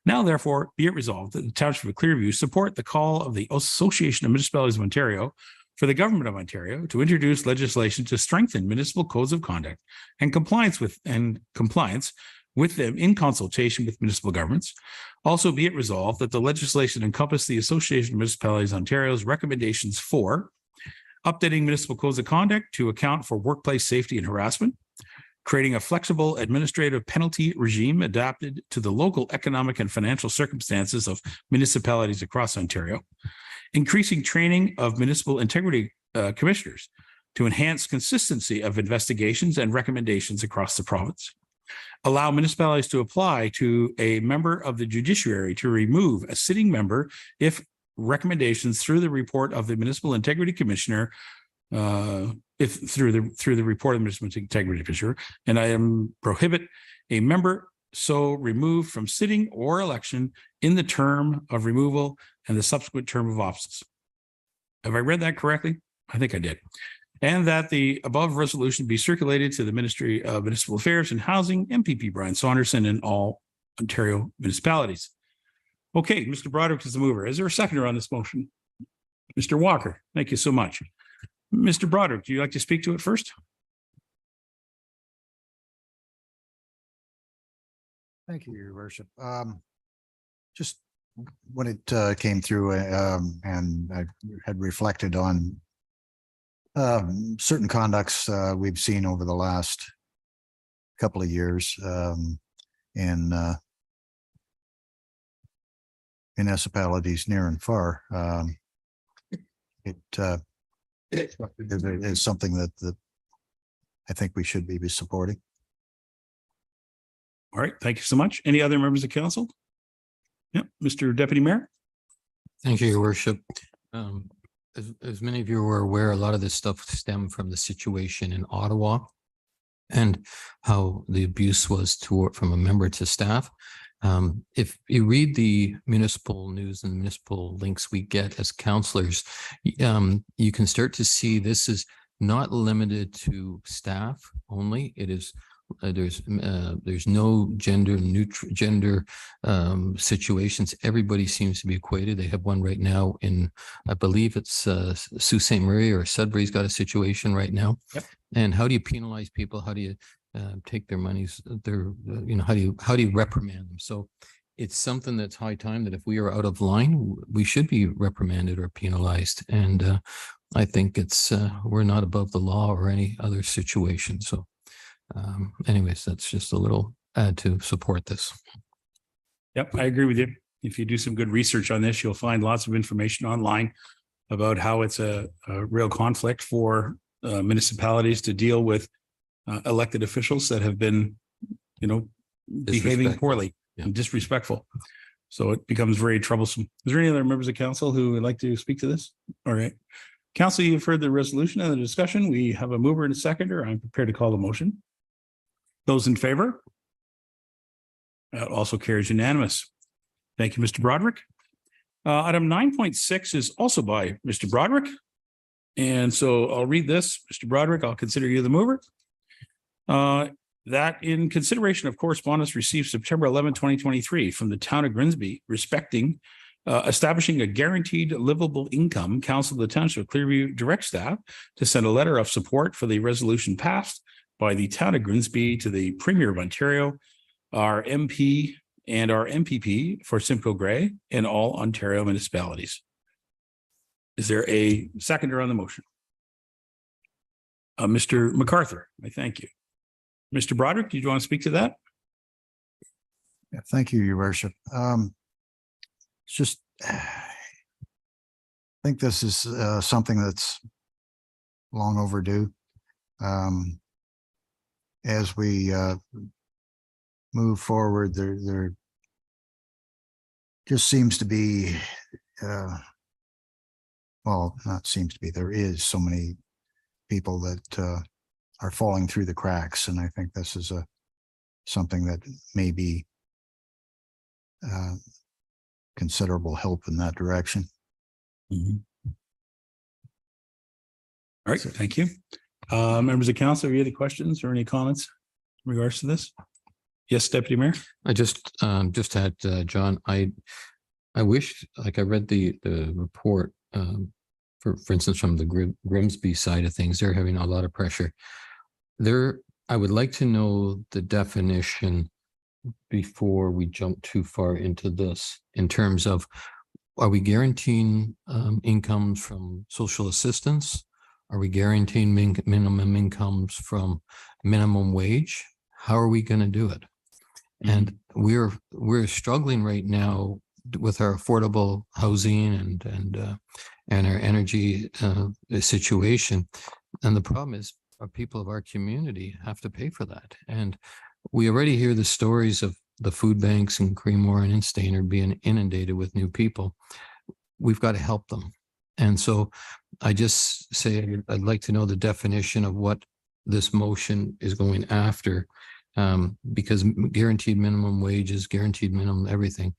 Now, therefore, be it resolved that the Township of Clearview support the call of the Association of Municipalities of Ontario for the Government of Ontario to introduce legislation to strengthen municipal codes of conduct and compliance with them in consultation with municipal governments. Also, be it resolved that the legislation encompass the Association of Municipalities of Ontario's recommendations for updating municipal codes of conduct to account for workplace safety and harassment, creating a flexible administrative penalty regime adapted to the local economic and financial circumstances of municipalities across Ontario, increasing training of municipal integrity commissioners to enhance consistency of investigations and recommendations across the province, allow municipalities to apply to a member of the judiciary to remove a sitting member if recommendations through the report of the municipal integrity commissioner if through the report of the municipal integrity commissioner, and I am prohibit a member so removed from sitting or election in the term of removal and the subsequent term of office. Have I read that correctly? I think I did. And that the above resolution be circulated to the Ministry of Municipal Affairs and Housing, MPP Brian Saunderson, and all Ontario municipalities. Okay, Mr. Broderick is the mover. Is there a seconder on this motion? Mr. Walker, thank you so much. Mr. Broderick, do you like to speak to it first? Thank you, Your Worship. Just when it came through and I had reflected on certain conducts we've seen over the last couple of years in municipalities near and far. It is something that I think we should be supporting. All right, thank you so much. Any other members of council? Yep, Mr. Deputy Mayor. Thank you, Your Worship. As many of you are aware, a lot of this stuff stemmed from the situation in Ottawa and how the abuse was from a member to staff. If you read the municipal news and municipal links we get as councillors, you can start to see this is not limited to staff only. It is there's no gender situations. Everybody seems to be equated. They have one right now in, I believe it's Sault Ste. Marie or Sudbury's got a situation right now. Yep. And how do you penalize people? How do you take their monies? How do you reprimand them? So it's something that's high time that if we are out of line, we should be reprimanded or penalized. And I think it's we're not above the law or any other situation. So anyways, that's just a little add to support this. Yep, I agree with you. If you do some good research on this, you'll find lots of information online about how it's a real conflict for municipalities to deal with elected officials that have been, behaving poorly and disrespectful. So it becomes very troublesome. Is there any other members of council who would like to speak to this? All right. Council, you've heard the resolution and the discussion. We have a mover and a seconder. I'm prepared to call the motion. Those in favor? That also carries unanimous. Thank you, Mr. Broderick. Item 9.6 is also by Mr. Broderick. And so I'll read this. Mr. Broderick, I'll consider you the mover. That in consideration of correspondence received September 11, 2023 from the town of Grimsby respecting establishing a guaranteed livable income, Council of the Township of Clearview direct staff to send a letter of support for the resolution passed by the town of Grimsby to the Premier of Ontario, our MP and our MPP for Simcoe Grey in all Ontario municipalities. Is there a seconder on the motion? Mr. MacArthur, I thank you. Mr. Broderick, do you want to speak to that? Yeah, thank you, Your Worship. It's just, I think this is something that's long overdue. As we move forward, there just seems to be, well, not seems to be, there is so many people that are falling through the cracks, and I think this is something that may be considerable help in that direction. Mm-hmm. All right, thank you. Members of council, have you any questions or any comments in regards to this? Yes, Deputy Mayor. I just had, John, I wish, like, I read the report, for instance, from the Grimsby side of things, they're having a lot of pressure there. I would like to know the definition before we jump too far into this, in terms of, are we guaranteeing incomes from social assistance? Are we guaranteeing minimum incomes from minimum wage? How are we going to do it? And we're struggling right now with our affordable housing and our energy situation. And the problem is, our people of our community have to pay for that. And we already hear the stories of the food banks in Creemore and in Stayner being inundated with new people. We've got to help them. And so I just say, I'd like to know the definition of what this motion is going after, because guaranteed minimum wages, guaranteed minimum everything,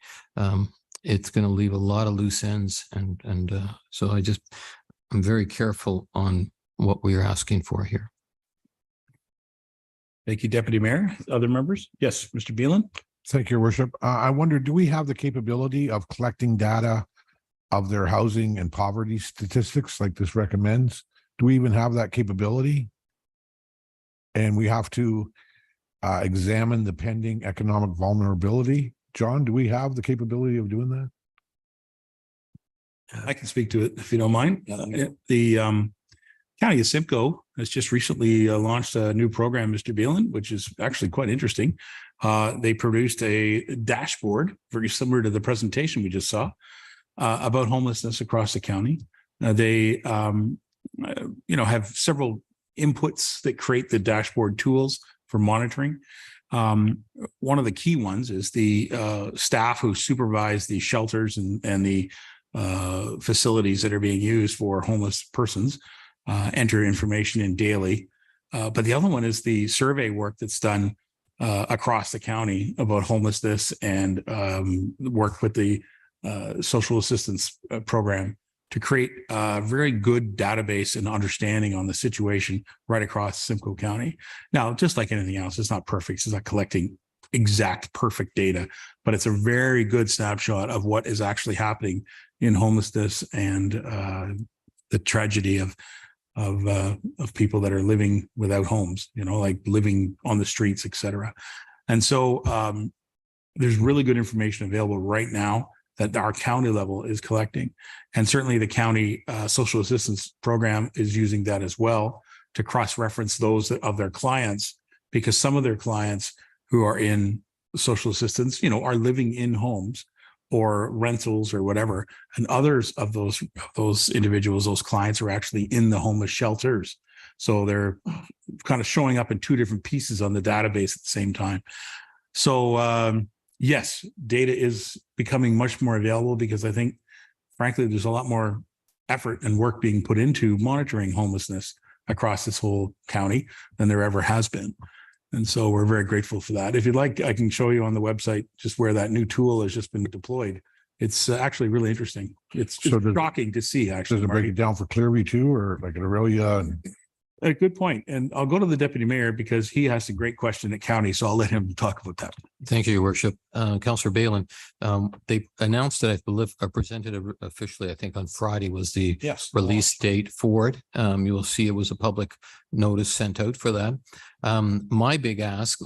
it's going to leave a lot of loose ends. And so I'm very careful on what we are asking for here. Thank you, Deputy Mayor. Other members? Yes, Mr. Beelan. Thank you, Your Worship. I wonder, do we have the capability of collecting data of their housing and poverty statistics like this recommends? Do we even have that capability? And we have to examine the pending economic vulnerability. John, do we have the capability of doing that? I can speak to it if you don't mind. The County of Simcoe has just recently launched a new program, Mr. Beelan, which is actually quite interesting. They produced a dashboard very similar to the presentation we just saw about homelessness across the county. They have several inputs that create the dashboard tools for monitoring. One of the key ones is the staff who supervise the shelters and the facilities that are being used for homeless persons enter information in daily. But the other one is the survey work that's done across the county about homelessness, and work with the social assistance program to create a very good database and understanding on the situation right across Simcoe County. Now, just like anything else, it's not perfect. It's not collecting exact perfect data, but it's a very good snapshot of what is actually happening in homelessness and the tragedy of people that are living without homes, like living on the streets, et cetera. And so there's really good information available right now that our county level is collecting. And certainly the county social assistance program is using that as well to cross-reference those of their clients, because some of their clients who are in social assistance, are living in homes or rentals or whatever. And others of those individuals, those clients, are actually in the homeless shelters. So they're kind of showing up in two different pieces on the database at the same time. So yes, data is becoming much more available, because I think, frankly, there's a lot more effort and work being put into monitoring homelessness across this whole county than there ever has been. And so we're very grateful for that. If you'd like, I can show you on the website just where that new tool has just been deployed. It's actually really interesting. It's shocking to see, actually. Does it break it down for Clearview too, or like an Aurelia? A good point. And I'll go to the deputy mayor because he has a great question at county. So I'll let him talk about that. Thank you, Your Worship. Councillor Balin, they announced that, I believe, presented officially, I think on Friday was the release date for it. You will see it was a public notice sent out for that. My big ask,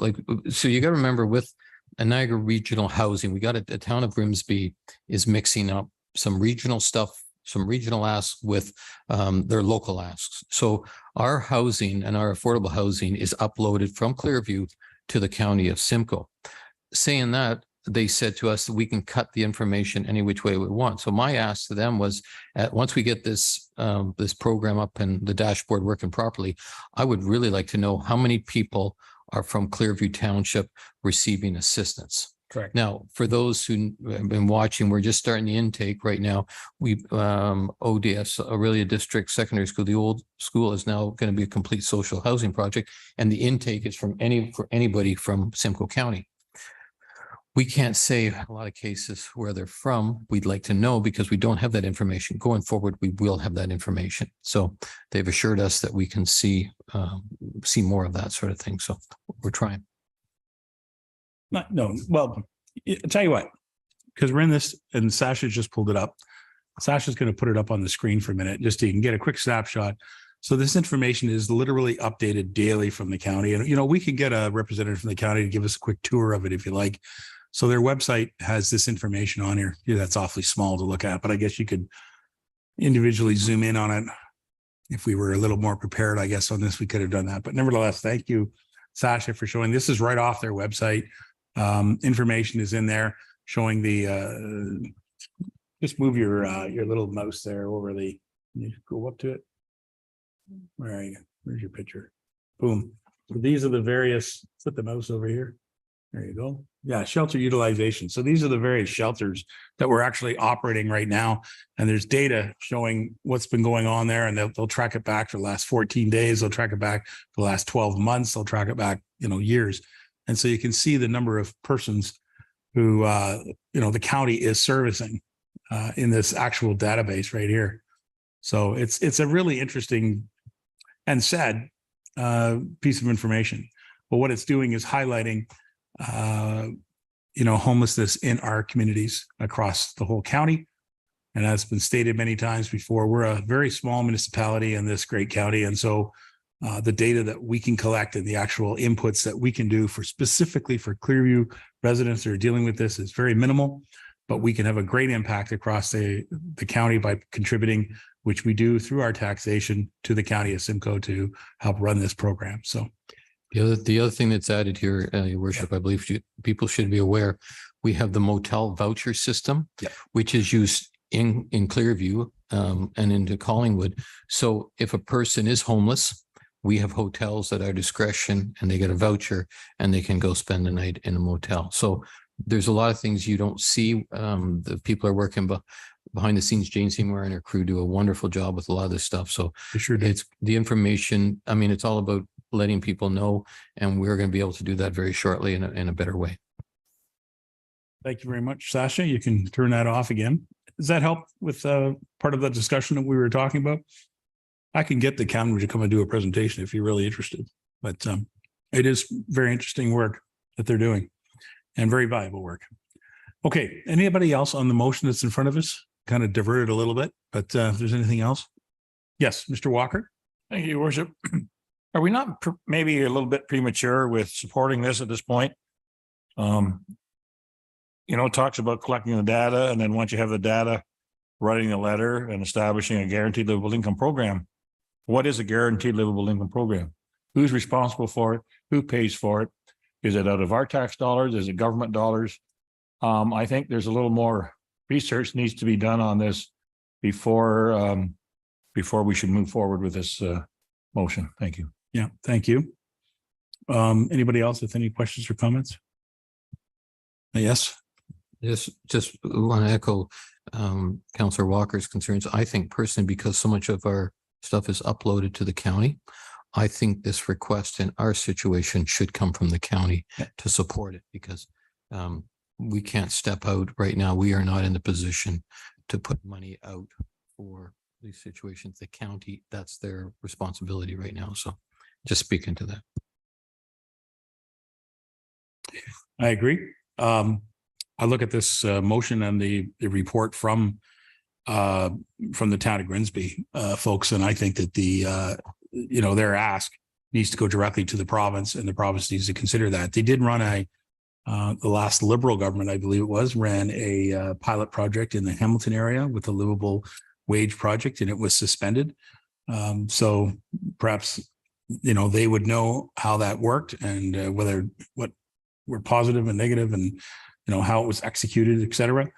so you got to remember with Niagara Regional Housing. We got the town of Grimsby is mixing up some regional stuff, some regional asks with their local asks. So our housing and our affordable housing is uploaded from Clearview to the county of Simcoe. Saying that, they said to us that we can cut the information any which way we want. So my ask to them was, once we get this this program up and the dashboard working properly, I would really like to know how many people are from Clearview Township receiving assistance. Correct. Now, for those who have been watching, we're just starting the intake right now. We ODS, Aurelia District Secondary School, the old school is now going to be a complete social housing project, and the intake is for anybody from Simcoe County. We can't say a lot of cases where they're from. We'd like to know because we don't have that information. Going forward, we will have that information. So they've assured us that we can see more of that sort of thing. So we're trying. No, well, I'll tell you what, because we're in this and Sasha just pulled it up. Sasha's going to put it up on the screen for a minute, just so you can get a quick snapshot. So this information is literally updated daily from the county. And, we can get a representative from the county to give us a quick tour of it if you like. So their website has this information on here. Yeah, that's awfully small to look at, but I guess you could individually zoom in on it. If we were a little more prepared, I guess on this, we could have done that. But nevertheless, thank you, Sasha, for showing. This is right off their website. Information is in there showing the, just move your little mouse there over the, you go up to it. Where are you? Where's your picture? Boom. So these are the various, put the mouse over here. There you go. Yeah, shelter utilization. So these are the various shelters that we're actually operating right now. And there's data showing what's been going on there. And they'll track it back for the last 14 days. They'll track it back for the last 12 months. They'll track it back, years. And so you can see the number of persons who, the county is servicing in this actual database right here. So it's a really interesting and sad piece of information. But what it's doing is highlighting homelessness in our communities across the whole county. And as been stated many times before, we're a very small municipality in this great county. And so the data that we can collect and the actual inputs that we can do specifically for Clearview residents that are dealing with this is very minimal, but we can have a great impact across the county by contributing, which we do through our taxation to the county of Simcoe to help run this program. So the other thing that's added here, Your Worship, I believe people should be aware, we have the motel voucher system, which is used in Clearview and into Collingwood. So if a person is homeless, we have hotels at our discretion and they get a voucher and they can go spend the night in a motel. So there's a lot of things you don't see. The people are working behind the scenes. Jane Seymour and her crew do a wonderful job with a lot of this stuff. So it's the information. I mean, it's all about letting people know, and we're going to be able to do that very shortly in a better way. Thank you very much, Sasha. You can turn that off again. Does that help with part of the discussion that we were talking about? I can get the county to come and do a presentation if you're really interested, but it is very interesting work that they're doing and very valuable work. Okay. Anybody else on the motion that's in front of us? Kind of diverted a little bit, but if there's anything else. Yes, Mr. Walker. Thank you, Your Worship. Are we not maybe a little bit premature with supporting this at this point? It talks about collecting the data, and then once you have the data, writing a letter and establishing a guaranteed livable income program. What is a guaranteed livable income program? Who's responsible for it? Who pays for it? Is it out of our tax dollars? Is it government dollars? I think there's a little more research needs to be done on this before we should move forward with this motion. Thank you. Yeah, thank you. Anybody else with any questions or comments? Yes. Yes, just want to echo Councillor Walker's concerns. I think personally, because so much of our stuff is uploaded to the county, I think this request in our situation should come from the county to support it, because we can't step out right now. We are not in the position to put money out for these situations. The county, that's their responsibility right now. So just speaking to that. I agree. I look at this motion and the report from the town of Grimsby folks, and I think that their ask needs to go directly to the province, and the province needs to consider that. They did run the last Liberal government, I believe it was, ran a pilot project in the Hamilton area with a livable wage project, and it was suspended. So perhaps, they would know how that worked and what were positive and negative and, how it was executed, et cetera.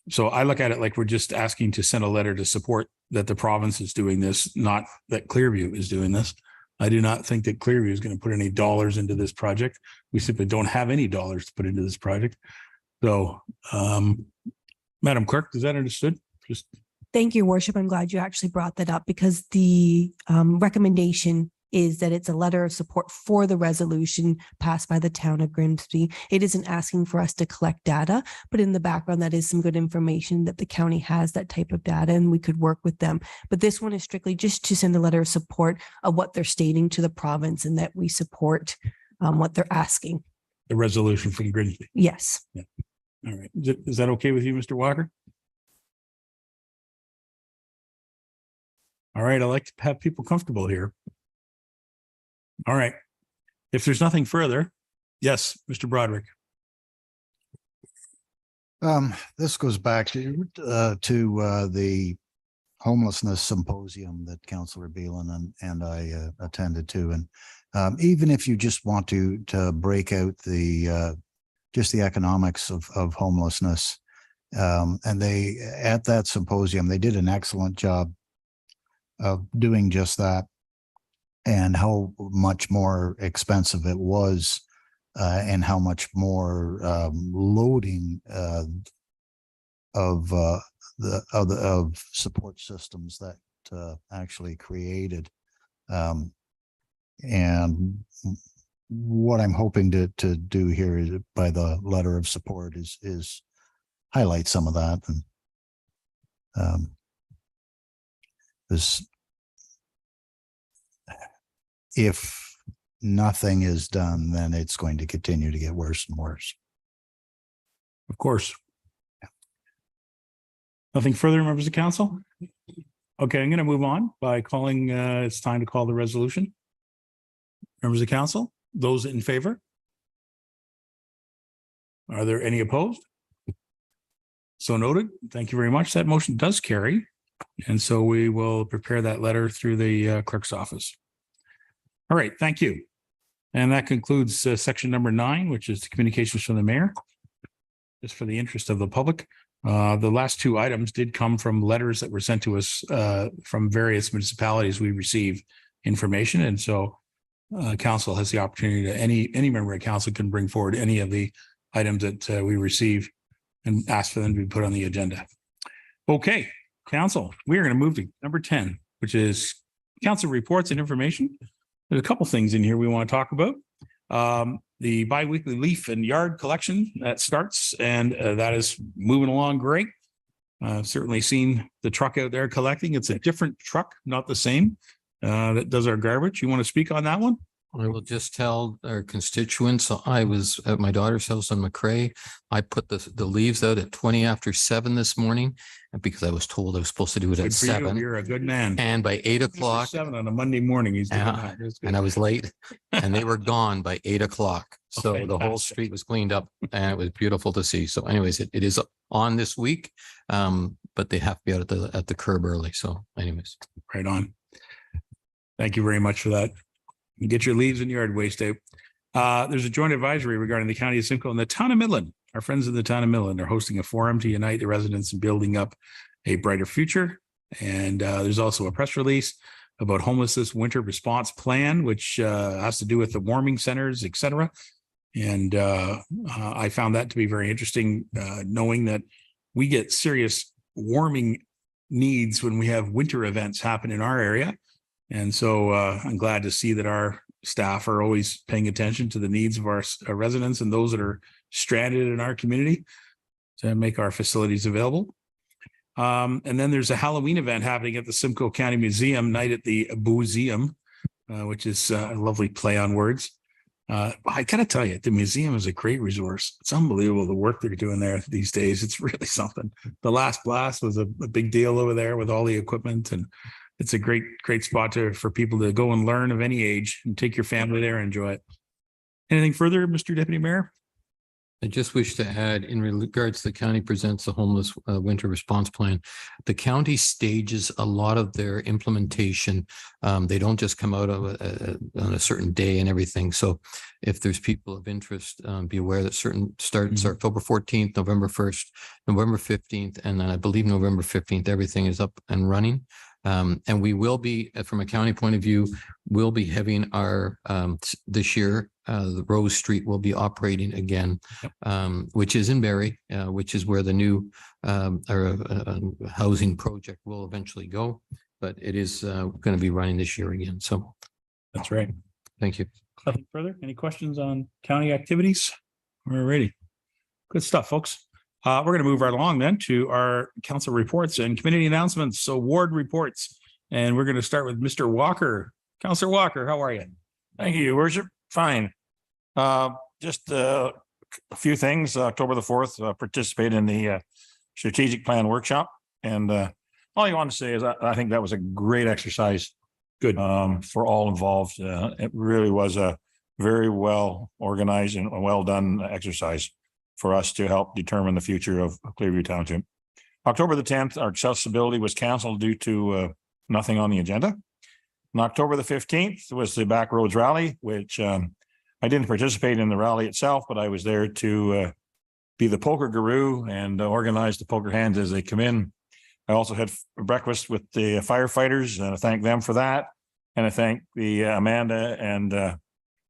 So I look at it like we're just asking to send a letter to support that the province is doing this, not that Clearview is doing this. I do not think that Clearview is going to put any dollars into this project. We simply don't have any dollars to put into this project. So, Madam Clerk, is that understood? Thank you, Worship. I'm glad you actually brought that up because the recommendation is that it's a letter of support for the resolution passed by the town of Grimsby. It isn't asking for us to collect data, but in the background, that is some good information that the county has that type of data and we could work with them. But this one is strictly just to send a letter of support of what they're stating to the province and that we support what they're asking. The resolution from Grimsby. Yes. Yeah. All right. Is that okay with you, Mr. Walker? All right. I like to have people comfortable here. All right. If there's nothing further, yes, Mr. Broderick. This goes back to the homelessness symposium that Councillor Beelan and I attended to. And even if you just want to break out just the economics of homelessness, and they, at that symposium, they did an excellent job of doing just that, and how much more expensive it was, and how much more loading of support systems that actually created. And what I'm hoping to do here is, by the letter of support, is highlight some of that. And this, if nothing is done, then it's going to continue to get worse and worse. Of course. Nothing further, members of council? Okay, I'm going to move on by calling, it's time to call the resolution. Members of council, those in favor? Are there any opposed? So noted. Thank you very much. That motion does carry. And so we will prepare that letter through the clerk's office. All right, thank you. And that concludes section number 9, which is the communications from the mayor. Just for the interest of the public, the last 2 items did come from letters that were sent to us from various municipalities. We received information, and so council has the opportunity to, any member of council can bring forward any of the items that we receive and ask for them to be put on the agenda. Okay, council, we are going to move to number 10, which is council reports and information. There's a couple things in here we want to talk about. The biweekly leaf and yard collection that starts, and that is moving along great. I've certainly seen the truck out there collecting. It's a different truck, not the same, that does our garbage. You want to speak on that one? I will just tell our constituents, I was at my daughter's house on McRae. I put the leaves out at 20 after 7 this morning, and because I was told I was supposed to do it at 7. You're a good man. And by 8 o'clock, 7 on a Monday morning, he's doing that. and I was late, and they were gone by 8 o'clock. So the whole fantastic. street was cleaned up, and it was beautiful to see. So anyways, it is on this week, but they have to be out at the curb early. So anyways. Right on. Thank you very much for that. You get your leaves and yard waste out. There's a joint advisory regarding the county of Simcoe and the town of Midland. Our friends in the town of Midland are hosting a forum to unite the residents in building up a brighter future. And there's also a press release about homelessness winter response plan, which has to do with the warming centers, et cetera. And I found that to be very interesting, knowing that we get serious warming needs when we have winter events happen in our area. And so I'm glad to see that our staff are always paying attention to the needs of our residents and those that are stranded in our community to make our facilities available. And then there's a Halloween event happening at the Simcoe County Museum, Night at the Museum, which is a lovely play on words. I gotta tell you, the museum is a great resource. It's unbelievable the work they're doing there these days. It's really something. The Last Blast was a big deal over there with all the equipment, and it's a great spot for people to go and learn of any age and take your family there and enjoy it. Anything further, Mr. Deputy Mayor? I just wish to add, in regards to the county presents a homeless winter response plan. The county stages a lot of their implementation. They don't just come out on a certain day and everything. So if there's people of interest, be aware that certain starts October 14th, November 1st, November 15th, and then I believe November 15th, everything is up and running. And we will be, from a county point of view, we'll be having our, this year, the Rose Street will be operating again, which is in Barrie, which is where the new housing project will eventually go. But it is going to be running this year again. So that's right. Thank you. Nothing further? Any questions on county activities? We're ready. Good stuff, folks. We're going to move right along then to our council reports and committee announcements. So ward reports. And we're going to start with Mr. Walker. Councillor Walker, how are you? Thank you, Your Worship. Fine. Just a few things. October the 4th, participate in the strategic plan workshop. And all you want to say is I think that was a great exercise. Good. For all involved. It really was a very well organized and well done exercise for us to help determine the future of Clearview Township. October the 10th, our accessibility was canceled due to nothing on the agenda. On October the 15th was the Backroads Rally, which I didn't participate in the rally itself, but I was there to be the poker guru and organize the poker hands as they come in. I also had breakfast with the firefighters, and I thank them for that. And I thank the Amanda and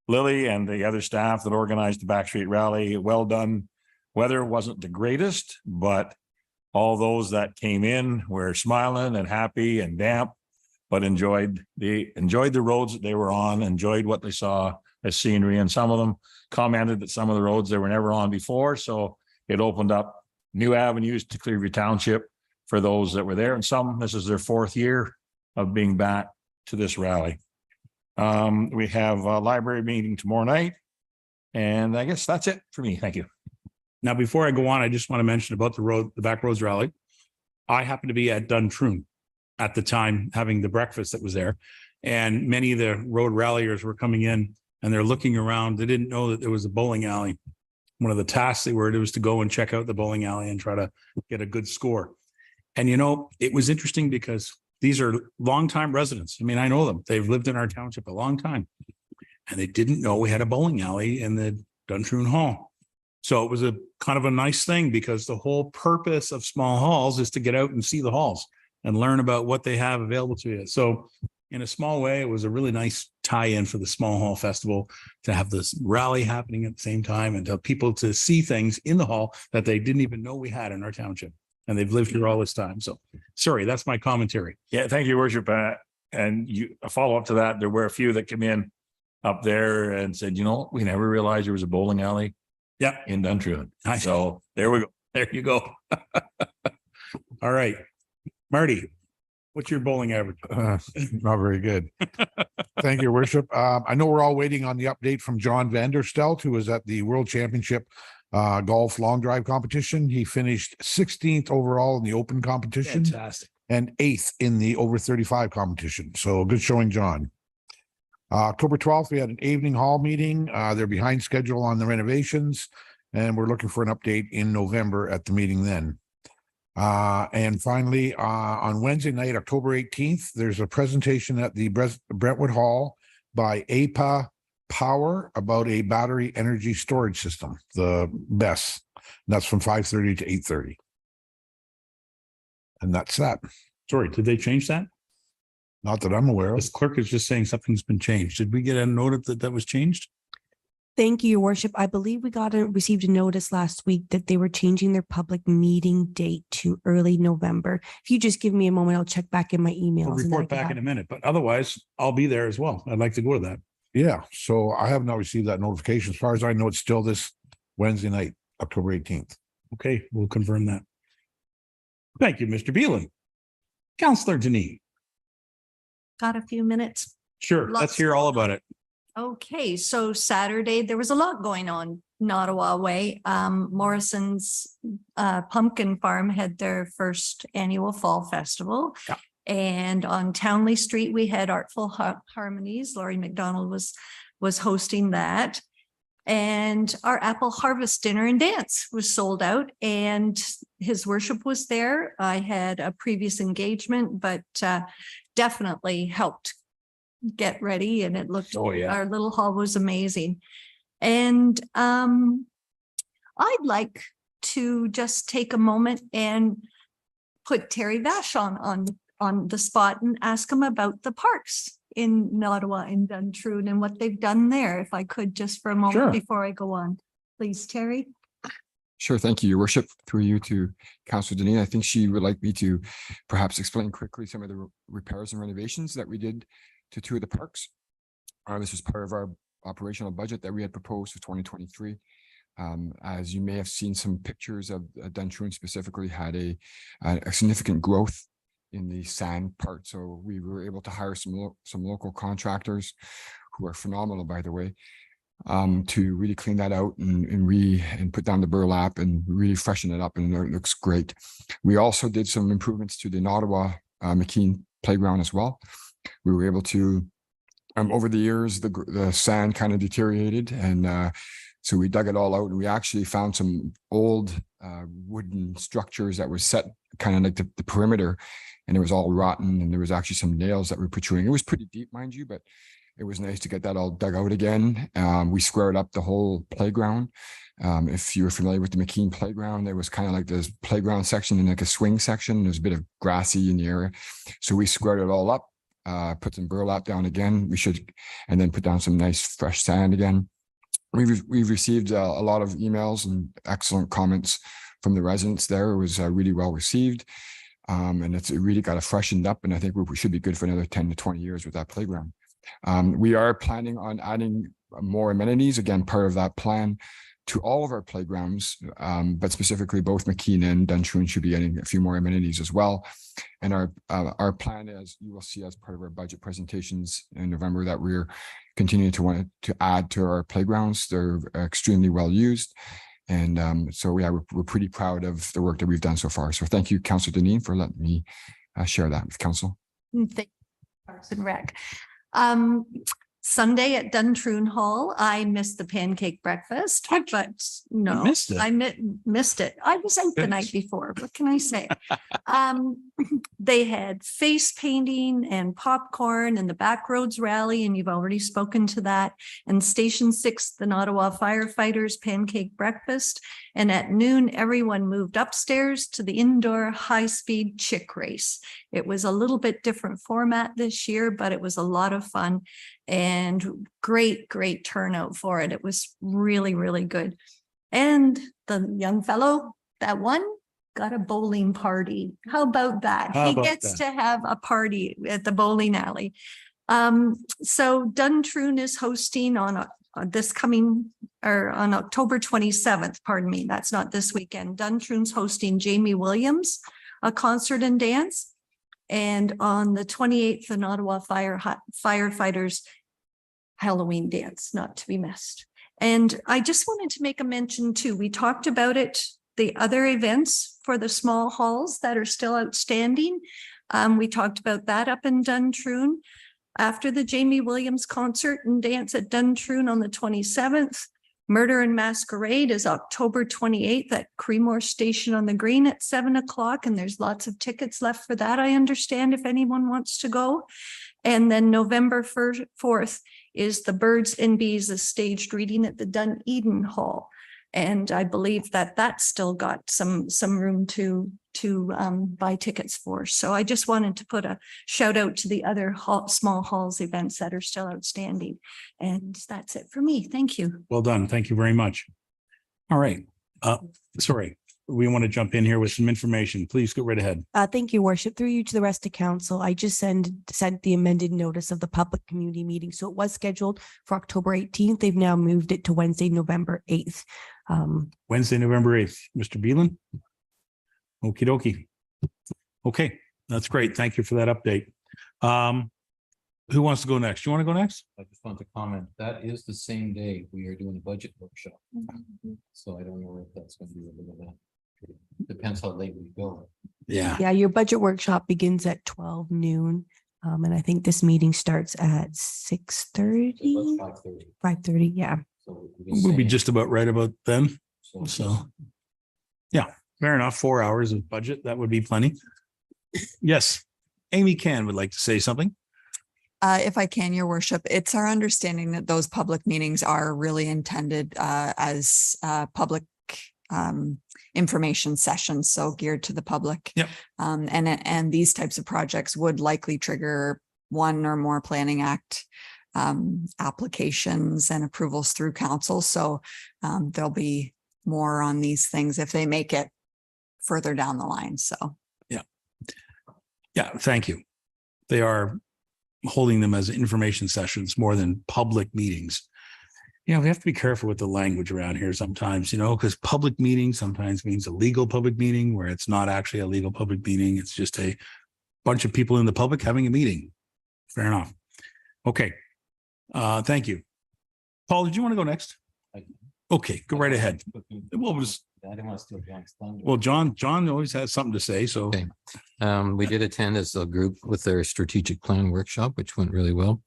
Lily and the other staff that organized the Backstreet Rally. Well done. Weather wasn't the greatest, but all those that came in were smiling and happy and damp, but enjoyed the roads that they were on, enjoyed what they saw as scenery. And some of them commented that some of the roads they were never on before. So it opened up new avenues to Clearview Township for those that were there. And some, this is their 4th year of being back to this rally. We have a library meeting tomorrow night. And I guess that's it for me. Thank you. Now, before I go on, I just want to mention about the Backroads Rally. I happened to be at Duntroon at the time having the breakfast that was there. And many of the road ralliers were coming in and they're looking around. They didn't know that there was a bowling alley. One of the tasks they were, it was to go and check out the bowling alley and try to get a good score. And, it was interesting because these are longtime residents. I mean, I know them. They've lived in our township a long time. And they didn't know we had a bowling alley in the Duntroon Hall. So it was a kind of a nice thing because the whole purpose of small halls is to get out and see the halls and learn about what they have available to you. So in a small way, it was a really nice tie-in for the Small Hall Festival to have this rally happening at the same time and to people to see things in the hall that they didn't even know we had in our township. And they've lived here all this time. So sorry, that's my commentary. Yeah, thank you, Your Worship. And a follow up to that, there were a few that came in up there and said, we never realized there was a bowling alley. Yeah, in Duntroon. So there we go. There you go. All right, Marty, what's your bowling average? Not very good. Thank you, Your Worship. I know we're all waiting on the update from John Vanderstelt, who was at the World Championship golf long drive competition. He finished 16th overall in the open competition. Fantastic. And 8th in the over 35 competition. So good showing, John. October 12th, we had an evening hall meeting. They're behind schedule on the renovations, and we're looking for an update in November at the meeting then. And finally, on Wednesday night, October 18th, there's a presentation at the Brentwood Hall by APA Power about a battery energy storage system, the BESS. That's from 5:30 to 8:30. And that's that. Sorry, did they change that? Not that I'm aware of. This clerk is just saying something's been changed. Did we get a note that was changed? Thank you, Your Worship. I believe we received a notice last week that they were changing their public meeting date to early November. If you just give me a moment, I'll check back in my emails. I'll report back in a minute, but otherwise I'll be there as well. I'd like to go to that. Yeah, so I have not received that notification. As far as I know, it's still this Wednesday night, October 18th. Okay, we'll confirm that. Thank you, Mr. Beelan. Councillor Denis. Got a few minutes? Sure, let's hear all about it. Okay, so Saturday, there was a lot going on Ottawa Way. Morrison's Pumpkin Farm had their first annual fall festival. Yeah. And on Townley Street, we had Artful Harmonies. Laurie McDonald was hosting that. And our apple harvest dinner and dance was sold out, and his worship was there. I had a previous engagement, but definitely helped get ready, and it looked, Oh, yeah. our little hall was amazing. And I'd like to just take a moment and put Terry Vash on the spot and ask him about the parks in Ottawa and Duntroon and what they've done there. If I could, just for a moment Sure. before I go on, please, Terry. Sure. Thank you, Your Worship. Through you to Councillor Deneen. I think she would like me to perhaps explain quickly some of the repairs and renovations that we did to two of the parks. This was part of our operational budget that we had proposed for 2023. As you may have seen, some pictures of Duntroon specifically had a significant growth in the sand part. So we were able to hire some local contractors who are phenomenal, by the way, to really clean that out and put down the burlap and really freshen it up, and it looks great. We also did some improvements to the Ottawa McKean playground as well. We were able to, over the years, the sand kind of deteriorated, and so we dug it all out, and we actually found some old wooden structures that were set kind of like the perimeter, and it was all rotten, and there was actually some nails that were protruding. It was pretty deep, mind you, but it was nice to get that all dug out again. We squared up the whole playground. If you're familiar with the McKean playground, there was kind of like this playground section and like a swing section. There's a bit of grassy in the area. So we squared it all up, put some burlap down again. And then put down some nice fresh sand again. We've received a lot of emails and excellent comments from the residents there. It was really well received. And it really got it freshened up. And I think we should be good for another 10 to 20 years with that playground. We are planning on adding more amenities, again, part of that plan, to all of our playgrounds, but specifically both McKean and Duntroon should be getting a few more amenities as well. And our plan, as you will see as part of our budget presentations in November, that we're continuing to want to add to our playgrounds. They're extremely well used. And so yeah, we're pretty proud of the work that we've done so far. So thank you, Councillor Deneen, for letting me share that with Council. Thank you, Parks and Rec. Sunday at Duntroon Hall, I missed the pancake breakfast, but no, missed it. I missed it. I was out the Goodness. night before. What can I say? They had face painting and popcorn and the Backroads Rally, and you've already spoken to that. And Station 6, the Ottawa firefighters pancake breakfast. And at noon, everyone moved upstairs to the indoor high-speed chick race. It was a little bit different format this year, but it was a lot of fun and great turnout for it. It was really, really good. And the young fellow that won got a bowling party. How about that? How He about gets that? to have a party at the bowling alley. So Duntroon is hosting on October 27th, pardon me, that's not this weekend. Duntroon's hosting Jamie Williams, a concert and dance. And on the 28th, the Ottawa firefighters Halloween dance, not to be missed. And I just wanted to make a mention too. We talked about it, the other events for the small halls that are still outstanding. We talked about that up in Duntroon. After the Jamie Williams concert and dance at Duntroon on the 27th, Murder and Masquerade is October 28th at Creemore Station on the Green at 7 o'clock. And there's lots of tickets left for that, I understand, if anyone wants to go. And then November 4th is the Birds and Bees, a staged reading at the Dunedin Hall. And I believe that that's still got some room to buy tickets for. So I just wanted to put a shout out to the other small halls events that are still outstanding. And that's it for me. Thank you. Well done. Thank you very much. All right. Sorry, we want to jump in here with some information. Please go right ahead. Thank you, Worship. Through you to the rest of council, I just sent the amended notice of the public community meeting. So it was scheduled for October 18th. They've now moved it to Wednesday, November 8th. Wednesday, November 8th. Mr. Beelan? Okie dokie. Okay, that's great. Thank you for that update. Who wants to go next? You want to go next? I just want to comment, that is the same day we are doing a budget workshop. So I don't know if that's going to be a little bit. Depends how late we go. Yeah, your budget workshop begins at 12 noon. And I think this meeting starts at 6:30, 5:30. Yeah. We'll be just about right about then. So, yeah, fair enough. 4 hours of budget, that would be plenty. Yes, Amy Can would like to say something. If I can, your worship, it's our understanding that those public meetings are really intended as public information sessions, so geared to the public. Yep. And these types of projects would likely trigger one or more planning act applications and approvals through council. So there'll be more on these things if they make it further down the line. So yeah, thank you. They are holding them as information sessions more than public meetings. Yeah, we have to be careful with the language around here sometimes, because public meeting sometimes means a legal public meeting where it's not actually a legal public meeting. It's just a bunch of people in the public having a meeting. Fair enough. Okay. Thank you. Paul, did you want to go next? Okay, go right ahead. Well, John always has something to say, so. Okay. We did attend as a group with their strategic plan workshop, which went really well.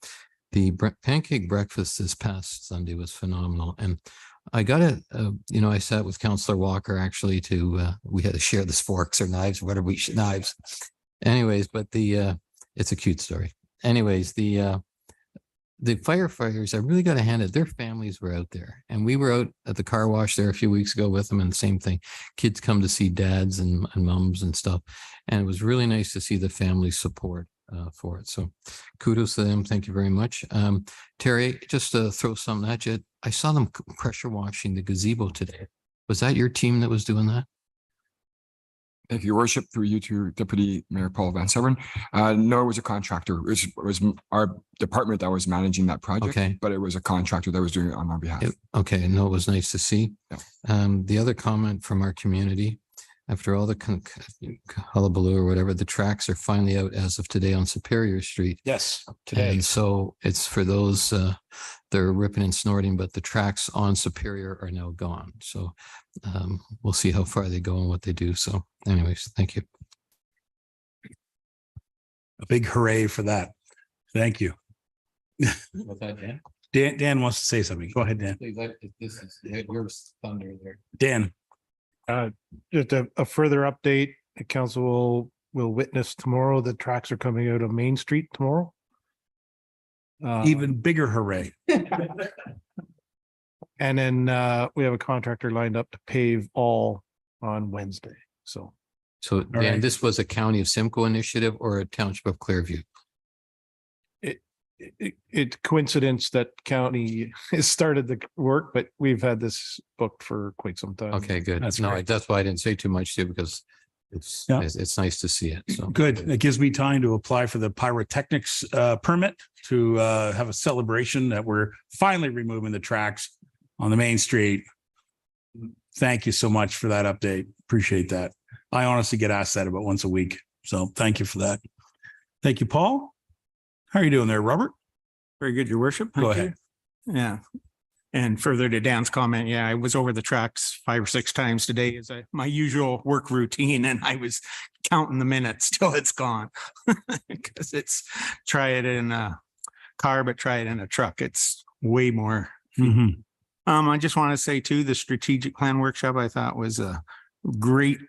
The pancake breakfast this past Sunday was phenomenal. And I got it, I sat with Councillor Walker actually we had to share the forks or knives, whatever knives. Anyways, but it's a cute story. Anyways, the firefighters, I really got to hand it. Their families were out there, and we were out at the car wash there a few weeks ago with them, and the same thing. Kids come to see dads and moms and stuff, and it was really nice to see the family support for it. So, kudos to them. Thank you very much, Terry. Just to throw something at you, I saw them pressure washing the gazebo today. Was that your team that was doing that? Thank you, your worship, through you to Deputy Mayor Paul Van Severn. No, it was a contractor. It was our department that was managing that project, Okay. But it was a contractor that was doing it on our behalf. Okay, no, it was nice to see. Yeah. The other comment from our community, after all the hullabaloo or whatever, the tracks are finally out as of today on Superior Street. Yes, today. And so it's for those they're ripping and snorting, but the tracks on Superior are now gone. So we'll see how far they go and what they do. So anyways, thank you. A big hooray for that. Thank you. What's that, Dan? Dan wants to say something. Go ahead, Dan. This is your thunder there. Dan. Just a further update, the council will witness tomorrow, the tracks are coming out of Main Street tomorrow. Even bigger hooray. And then we have a contractor lined up to pave all on Wednesday. So So Dan, right. this was a County of Simcoe initiative or a Township of Clearview? it's coincidence that county has started the work, but we've had this booked for quite some time. Okay, good. That's No, great. that's why I didn't say too much too, because Yeah. it's nice to see it. So Good. It gives me time to apply for the pyrotechnics permit to have a celebration that we're finally removing the tracks on the main street. Thank you so much for that update. Appreciate that. I honestly get asked that about once a week. So thank you for that. Thank you, Paul. How are you doing there, Robert? Very good, your worship. Go Thank you. ahead. Yeah. And further to Dan's comment, yeah, I was over the tracks 5 or 6 times today as my usual work routine, and I was counting the minutes till it's gone. Because it's try it in a car, but try it in a truck. It's way more. Mhm. I just want to say too, the strategic plan workshop I thought was a great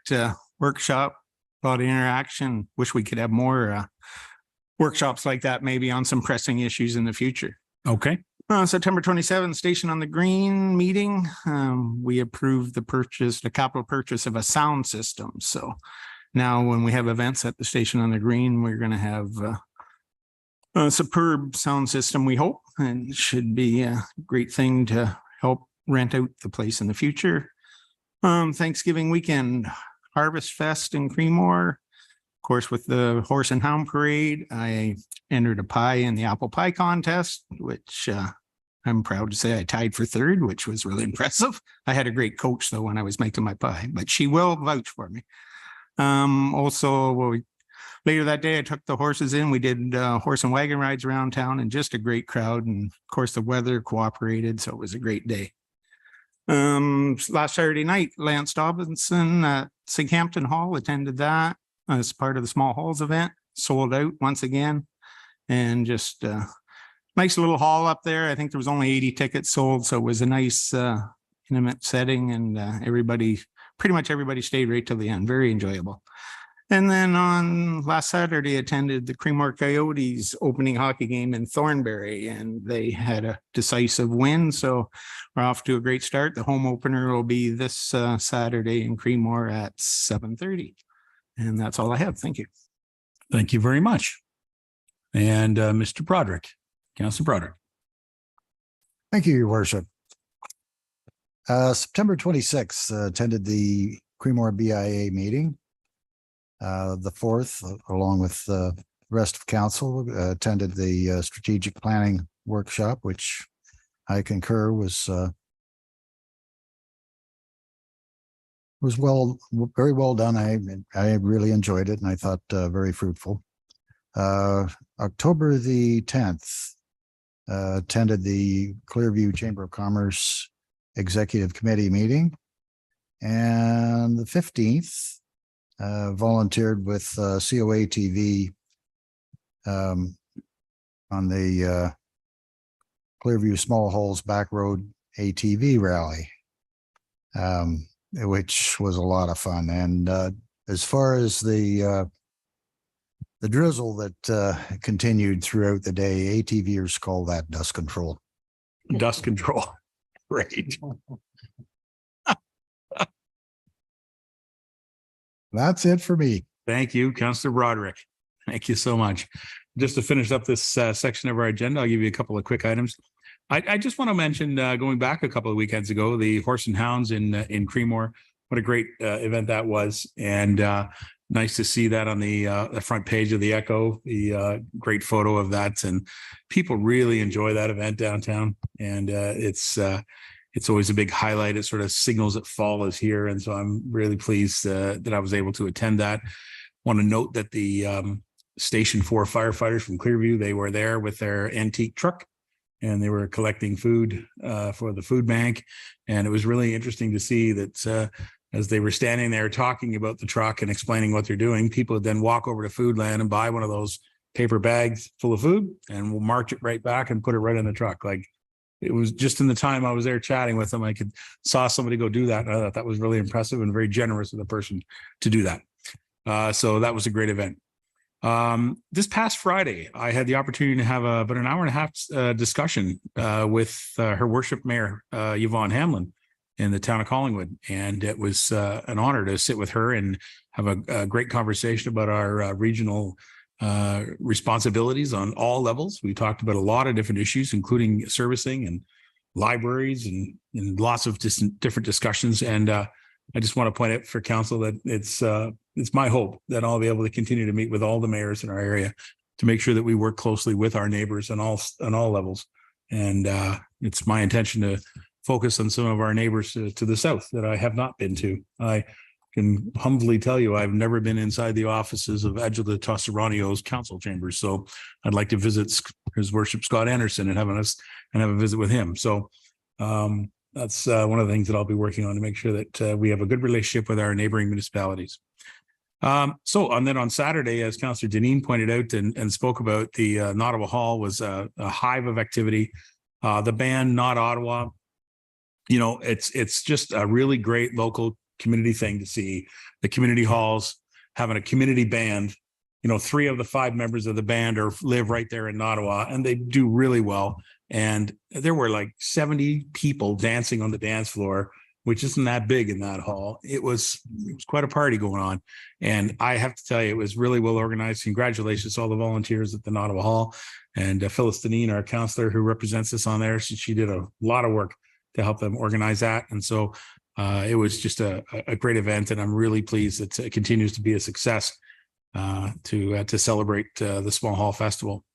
workshop, a lot of interaction. Wish we could have more workshops like that, maybe on some pressing issues in the future. Okay. September 27th, Station on the Green meeting. We approved the capital purchase of a sound system. So now when we have events at the Station on the Green, we're going to have a superb sound system, we hope, and it should be a great thing to help rent out the place in the future. Thanksgiving weekend, Harvest Fest in Creemore. Of course, with the Horse and Hound Parade, I entered a pie in the apple pie contest, which I'm proud to say I tied for 3rd, which was really impressive. I had a great coach though when I was making my pie, but she will vouch for me. Later that day, I took the horses in. We did horse and wagon rides around town, and just a great crowd. And of course, the weather cooperated, so it was a great day. Last Saturday night, Lance Dobinson at St. Hampton Hall attended that as part of the Small Halls event. Sold out once again, and just nice little hall up there. I think there was only 80 tickets sold, so it was a nice intimate setting, and pretty much everybody stayed right till the end. Very enjoyable. And then on last Saturday, attended the Creemore Coyotes opening hockey game in Thornbury, and they had a decisive win. So we're off to a great start. The home opener will be this Saturday in Creemore at 7:30. And that's all I have. Thank you. Thank you very much. And Mr. Broderick, Councilor Broderick. Thank you, Your Worship. September 26th, attended the Creemore BIA meeting. The 4th, along with the rest of council, attended the strategic planning workshop, which I concur was very well done. I really enjoyed it, and I thought very fruitful. October the 10th, attended the Clearview Chamber of Commerce Executive Committee meeting, and the 15th, volunteered with COA TV on the Clearview Small Holes Back Road ATV rally, which was a lot of fun. And as far as the drizzle that continued throughout the day, ATVers call that dust control. Dust control. Great. That's it for me. Thank you, Councilor Broderick. Thank you so much. Just to finish up this section of our agenda, I'll give you a couple of quick items. I just want to mention, going back a couple of weekends ago, the Horse and Hounds in Creemore. What a great event that was. And nice to see that on the front page of the Echo, the great photo of that. And people really enjoy that event downtown. And it's always a big highlight. It sort of signals that fall is here. And so I'm really pleased that I was able to attend that. Want to note that the Station 4 firefighters from Clearview, they were there with their antique truck, and they were collecting food for the food bank. And it was really interesting to see that as they were standing there talking about the truck and explaining what they're doing, people would then walk over to Foodland and buy one of those paper bags full of food, and we'll march it right back and put it right in the truck. Like, it was just in the time I was there chatting with them, I saw somebody go do that. And I thought that was really impressive and very generous of the person to do that. So that was a great event. This past Friday, I had the opportunity to have about an hour and a half discussion with Her Worship Mayor Yvonne Hamlin in the town of Collingwood. And it was an honor to sit with her and have a great conversation about our regional responsibilities on all levels. We talked about a lot of different issues, including servicing and libraries and lots of different discussions. And I just want to point out for council that it's my hope that I'll be able to continue to meet with all the mayors in our area to make sure that we work closely with our neighbors on all levels. And it's my intention to focus on some of our neighbors to the south that I have not been to. I can humbly tell you I've never been inside the offices of Angela Tosseranio's council chambers. So I'd like to visit His Worship Scott Anderson and have a visit with him. So that's one of the things that I'll be working on to make sure that we have a good relationship with our neighboring municipalities. And then on Saturday, as Councillor Deneen pointed out and spoke about, the Nottawa Hall was a hive of activity. The band Not Ottawa, it's just a really great local community thing to see. The community halls having a community band. 3 of the 5 members of the band live right there in Ottawa, and they do really well. And there were like 70 people dancing on the dance floor, which isn't that big in that hall. It was quite a party going on. And I have to tell you, it was really well organized. Congratulations to all the volunteers at the Ottawa Hall. And Phyllis Deneen, our counselor who represents us on there, she did a lot of work to help them organize that. And so it was just a great event. And I'm really pleased that it continues to be a success to celebrate the Small Hall Festival.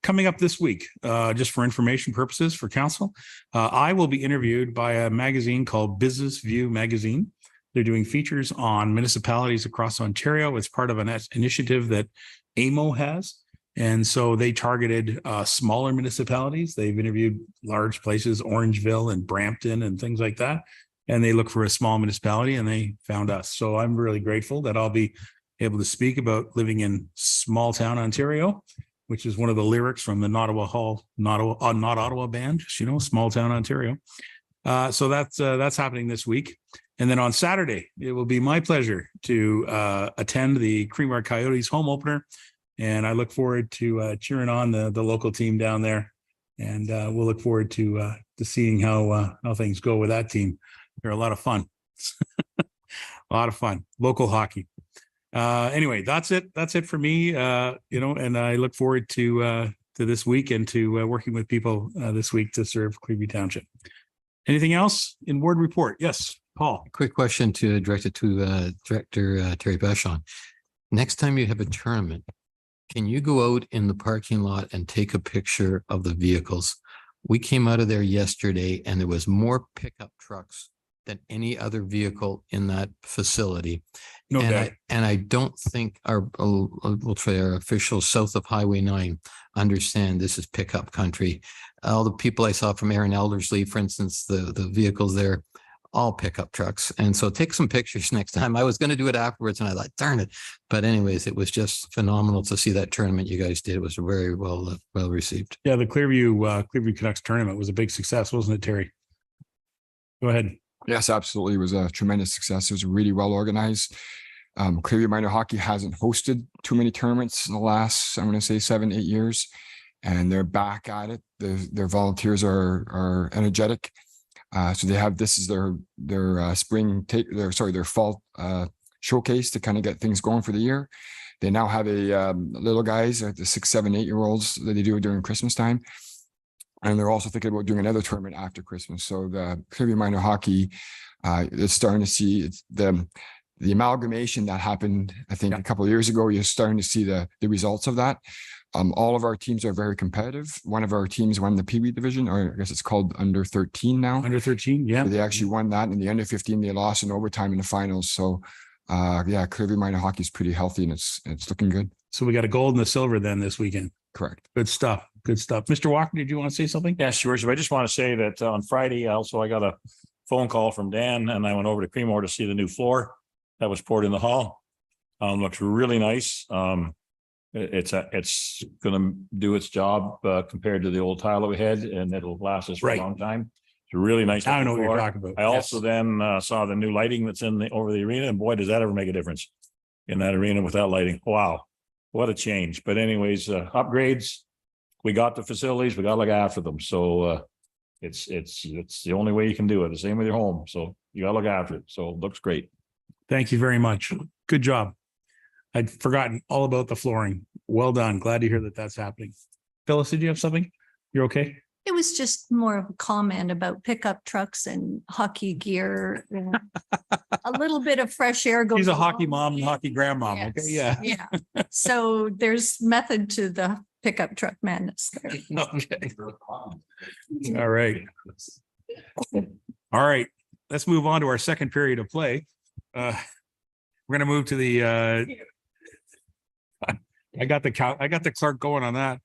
Coming up this week, just for information purposes for council, I will be interviewed by a magazine called Business View Magazine. They're doing features on municipalities across Ontario. It's part of an initiative that AMO has. And so they targeted smaller municipalities. They've interviewed large places, Orangeville and Brampton and things like that. And they look for a small municipality, and they found us. So I'm really grateful that I'll be able to speak about living in small town Ontario which is one of the lyrics from the Nottawa Hall, not Ottawa band, just, you know, small town Ontario. So that's happening this week. And then on Saturday, it will be my pleasure to attend the Creamar Coyotes home opener. And I look forward to cheering on the local team down there. And we'll look forward to seeing how things go with that team. They're a lot of fun. A lot of fun. Local hockey. Anyway, that's it. That's it for me. You know, and I look forward to this week and to working with people this week to serve Clearview Township. Anything else in ward report? Yes, Paul. Quick question directed to Director Terry Bashon. Next time you have a tournament, can you go out in the parking lot and take a picture of the vehicles? We came out of there yesterday and there was more pickup trucks than any other vehicle in that facility. No doubt. And I don't think we'll try our officials south of Highway 9 understand this is pickup country. All the people I saw from Aaron Elderslie, for instance, the vehicles there, all pickup trucks. And so take some pictures next time. I was going to do it afterwards and I thought, darn it. But anyways, it was just phenomenal to see that tournament you guys did. It was very well received. Yeah, the Clearview Canucks tournament was a big success, wasn't it, Terry? Go ahead. Yes, absolutely. It was a tremendous success. It was really well organized. Clearview Minor Hockey hasn't hosted too many tournaments in the last, I'm going to say 7-8 years, and they're back at it. Their volunteers are energetic. So they have, this is their fall showcase to kind of get things going for the year. They now have a little guys, the 6, 7, 8-year-olds that they do during Christmas time. And they're also thinking about doing another tournament after Christmas. So the Clearview Minor Hockey is starting to see the amalgamation that happened, I think, a couple of years ago. You're starting to see the results of that. All of our teams are very competitive. One of our teams won the Pee Wee division, or I guess it's called under 13 now. Under 13, yeah. So they actually won that. And the under 15, they lost in overtime in the finals. So yeah, Clearview Minor Hockey is pretty healthy and it's looking good. So we got a gold and a silver then this weekend. Correct. Good stuff. Good stuff. Mr. Walker, did you want to say something? Yes, Your Worship. I just want to say that on Friday, I got a phone call from Dan and I went over to Creamore to see the new floor that was poured in the hall. Looks really nice. It's going to do its job compared to the old tile that we had, and it'll last us for a long time. It's really nice. I know what you're talking about. I also then saw the new lighting that's over the arena, and boy, does that ever make a difference in that arena with that lighting. Wow, what a change. But anyways, upgrades. We got the facilities. We got to look after them. So it's the only way you can do it. The same with your home. So you got to look after it. So it looks great. Thank you very much. Good job. I'd forgotten all about the flooring. Well done. Glad to hear that that's happening. Phyllis, did you have something? You're okay? It was just more of a comment about pickup trucks and hockey gear. And a little bit of fresh air goes. She's a hockey along. mom and hockey grandmom. Yes. Okay. Yeah. Yeah. So there's method to the pickup truck madness there. Okay. All right. All right. Let's move on to our second period of play. We're going to move to the I got the clerk going on that.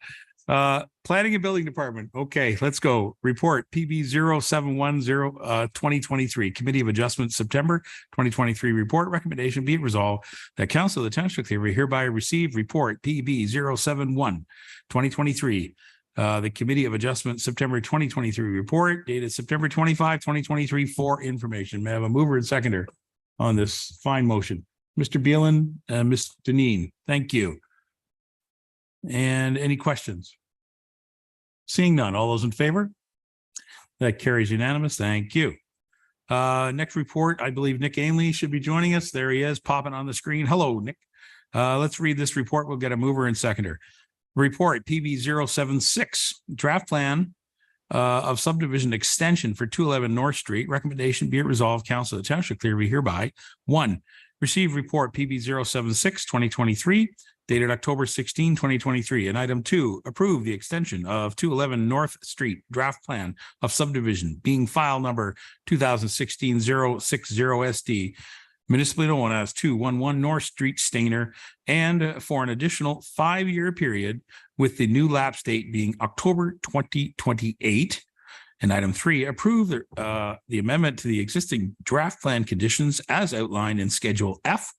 Planning and Building Department. Okay, let's go. Report PB 0710 2023 Committee of Adjustment September 2023 report. Recommendation be it resolved that Council of the Township of Clearview hereby receive report PB 071 2023. The Committee of Adjustment September 2023 report dated September 25, 2023 for information. May I have a mover and seconder on this fine motion? Mr. Beelan and Ms. Deneen, thank you. And any questions? Seeing none, all those in favor? That carries unanimous. Thank you. Next report, I believe Nick Ainley should be joining us. There he is, popping on the screen. Hello, Nick. Let's read this report. We'll get a mover and seconder. Report PB 076, draft plan of subdivision extension for 211 North Street. Recommendation be it resolved, Council of the Township of Clearview hereby. 1, receive report PB 076 2023 dated October 16, 2023. And item 2, approve the extension of 211 North Street draft plan of subdivision being file number 2016-060 SD, municipally known as 211 North Street Stainer, and for an additional 5-year period with the new lapse date being October 2028. And item 3, approve the amendment to the existing draft plan conditions as outlined in Schedule F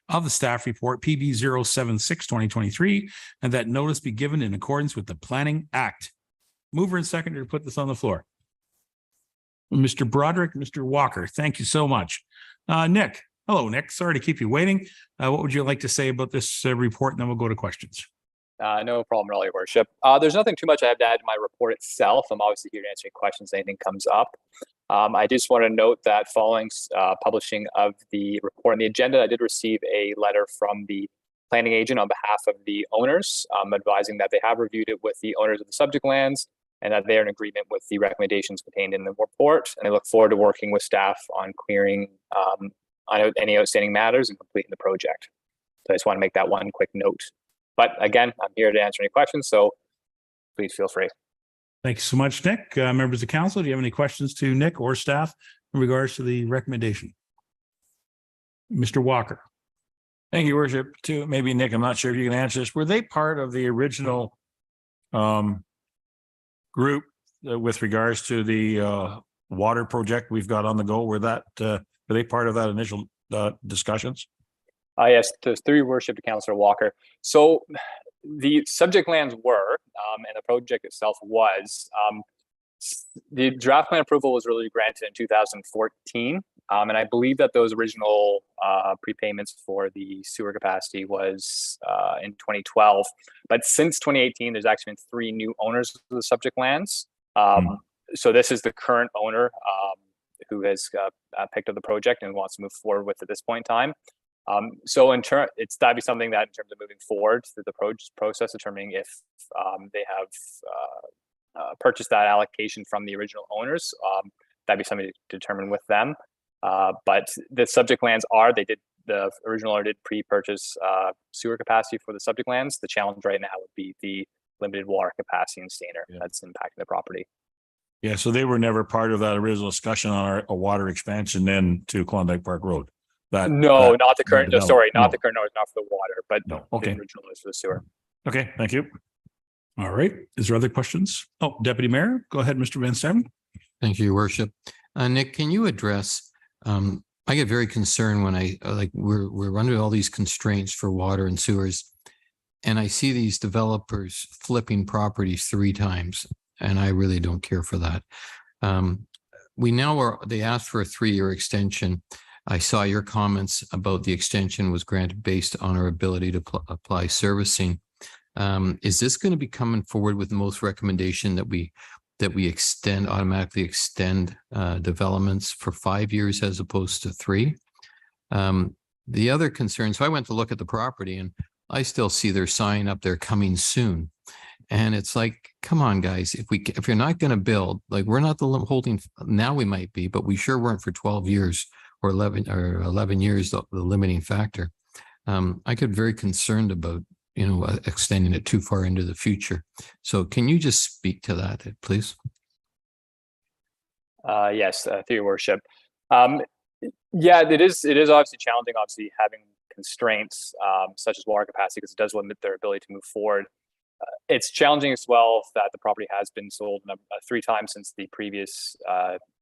of the staff report PB 076/2023, and that notice be given in accordance with the Planning Act. Mover and seconder to put this on the floor. Mr. Broderick, Mr. Walker, thank you so much. Nick, hello, Nick. Sorry to keep you waiting. What would you like to say about this report? And then we'll go to questions. No problem at all, Your Worship. There's nothing too much I have to add to my report itself. I'm obviously here to answer any questions, anything comes up. I just want to note that following publishing of the report and the agenda, I did receive a letter from the planning agent on behalf of the owners, advising that they have reviewed it with the owners of the subject lands and that they are in agreement with the recommendations contained in the report. And I look forward to working with staff on clearing on any outstanding matters and completing the project. So I just want to make that one quick note. But again, I'm here to answer any questions, so please feel free. Thank you so much, Nick. Members of council, do you have any questions to Nick or staff in regards to the recommendation? Mr. Walker. Thank you, Worship. To maybe Nick, I'm not sure if you can answer this. Were they part of the original group with regards to the water project we've got on the go? Were they part of that initial discussions? Yes, through your worship to Councillor Walker. So the subject lands were, and the project itself was, the draft plan approval was really granted in 2014. And I believe that those original prepayments for the sewer capacity was in 2012. But since 2018, there's actually been 3 new owners of the subject lands. So this is the current owner who has picked up the project and wants to move forward with at this point in time. So that'd be something that in terms of moving forward through the process, determining if they have purchased that allocation from the original owners, that'd be something to determine with them. But the subject lands the original owner did pre-purchase sewer capacity for the subject lands. The challenge right now would be the limited water capacity in Stainer that's impacting the property. Yeah, so they were never part of that original discussion on a water expansion then to Klondike Park Road. Not the current. The current owner, not for the water, but the original is for the sewer. Okay, thank you. All right. Is there other questions? Oh, Deputy Mayor, go ahead, Mr. Van Staven. Thank you, Your Worship. Nick, can you address? I get very concerned when we're under all these constraints for water and sewers, and I see these developers flipping properties 3 times, and I really don't care for that. They asked for a 3-year extension. I saw your comments about the extension was granted based on our ability to apply servicing. Is this going to be coming forward with the most recommendation that we automatically extend developments for 5 years as opposed to 3? The other concern, so I went to look at the property and I still see their sign up there, coming soon. And it's like, come on, guys, if you're not going to build, we're not the holding, now we might be, but we sure weren't for 12 years. Or 11 years, the limiting factor. I get very concerned about, extending it too far into the future. So can you just speak to that, please? Yes, through your worship. It is obviously challenging, obviously having constraints such as water capacity, because it does limit their ability to move forward. It's challenging as well that the property has been sold 3 times since the previous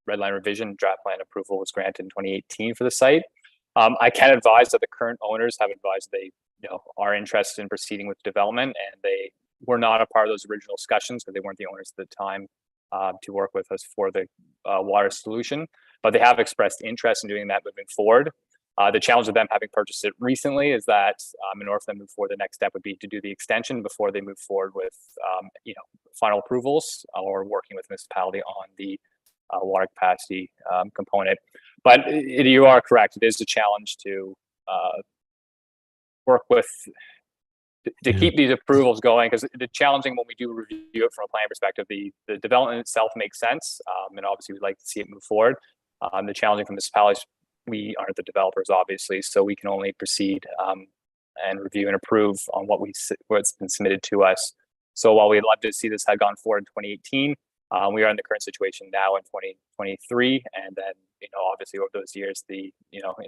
red line revision draft plan approval was granted in 2018 for the site. I can advise that the current owners have advised they are interested in proceeding with development, and they were not a part of those original discussions because they weren't the owners at the time to work with us for the water solution, but they have expressed interest in doing that moving forward. The challenge of them having purchased it recently is that in order for them to move forward, the next step would be to do the extension before they move forward with final approvals or working with the municipality on the water capacity component. But you are correct. It is a challenge to work with to keep these approvals going, because the challenging when we do review it from a plan perspective, the development itself makes sense, and obviously we'd like to see it move forward. The challenging from municipalities, we aren't the developers, obviously, so we can only proceed and review and approve on what's been submitted to us. So while we'd love to see this had gone forward in 2018, we are in the current situation now in 2023, and then obviously over those years, in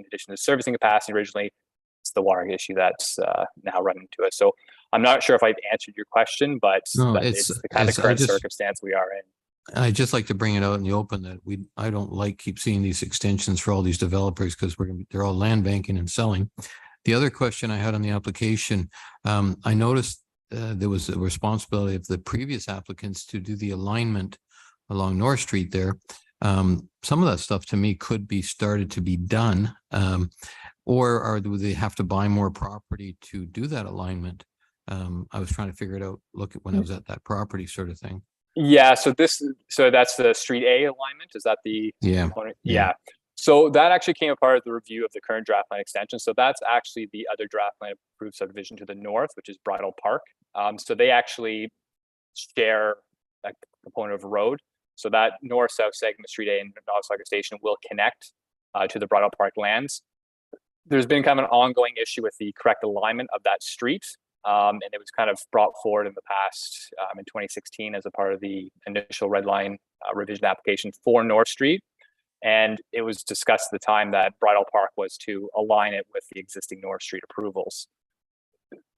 addition to servicing capacity originally, it's the water issue that's now running to us. So I'm not sure if I've answered your question, but it's the kind of current circumstance we are in. I just like to bring it out in the open that I don't keep seeing these extensions for all these developers, because they're all land banking and selling. The other question I had on the application, I noticed there was a responsibility of the previous applicants to do the alignment along North Street there. Some of that stuff to me could be started to be done, or do they have to buy more property to do that alignment? I was trying to figure it out, look at when I was at that property sort of thing. Yeah, so that's the Street A alignment. Is that the component? Yeah. So that actually came apart of the review of the current draft plan extension. So that's actually the other draft plan approved subdivision to the north, which is Bridle Park. So they actually share a component of road. So that north-south segment, Street A and Nossauga Station, will connect to the Bridle Park lands. There's been kind of an ongoing issue with the correct alignment of that street. And it was kind of brought forward in the past in 2016 as a part of the initial red line revision application for North Street. And it was discussed at the time that Bridle Park was to align it with the existing North Street approvals.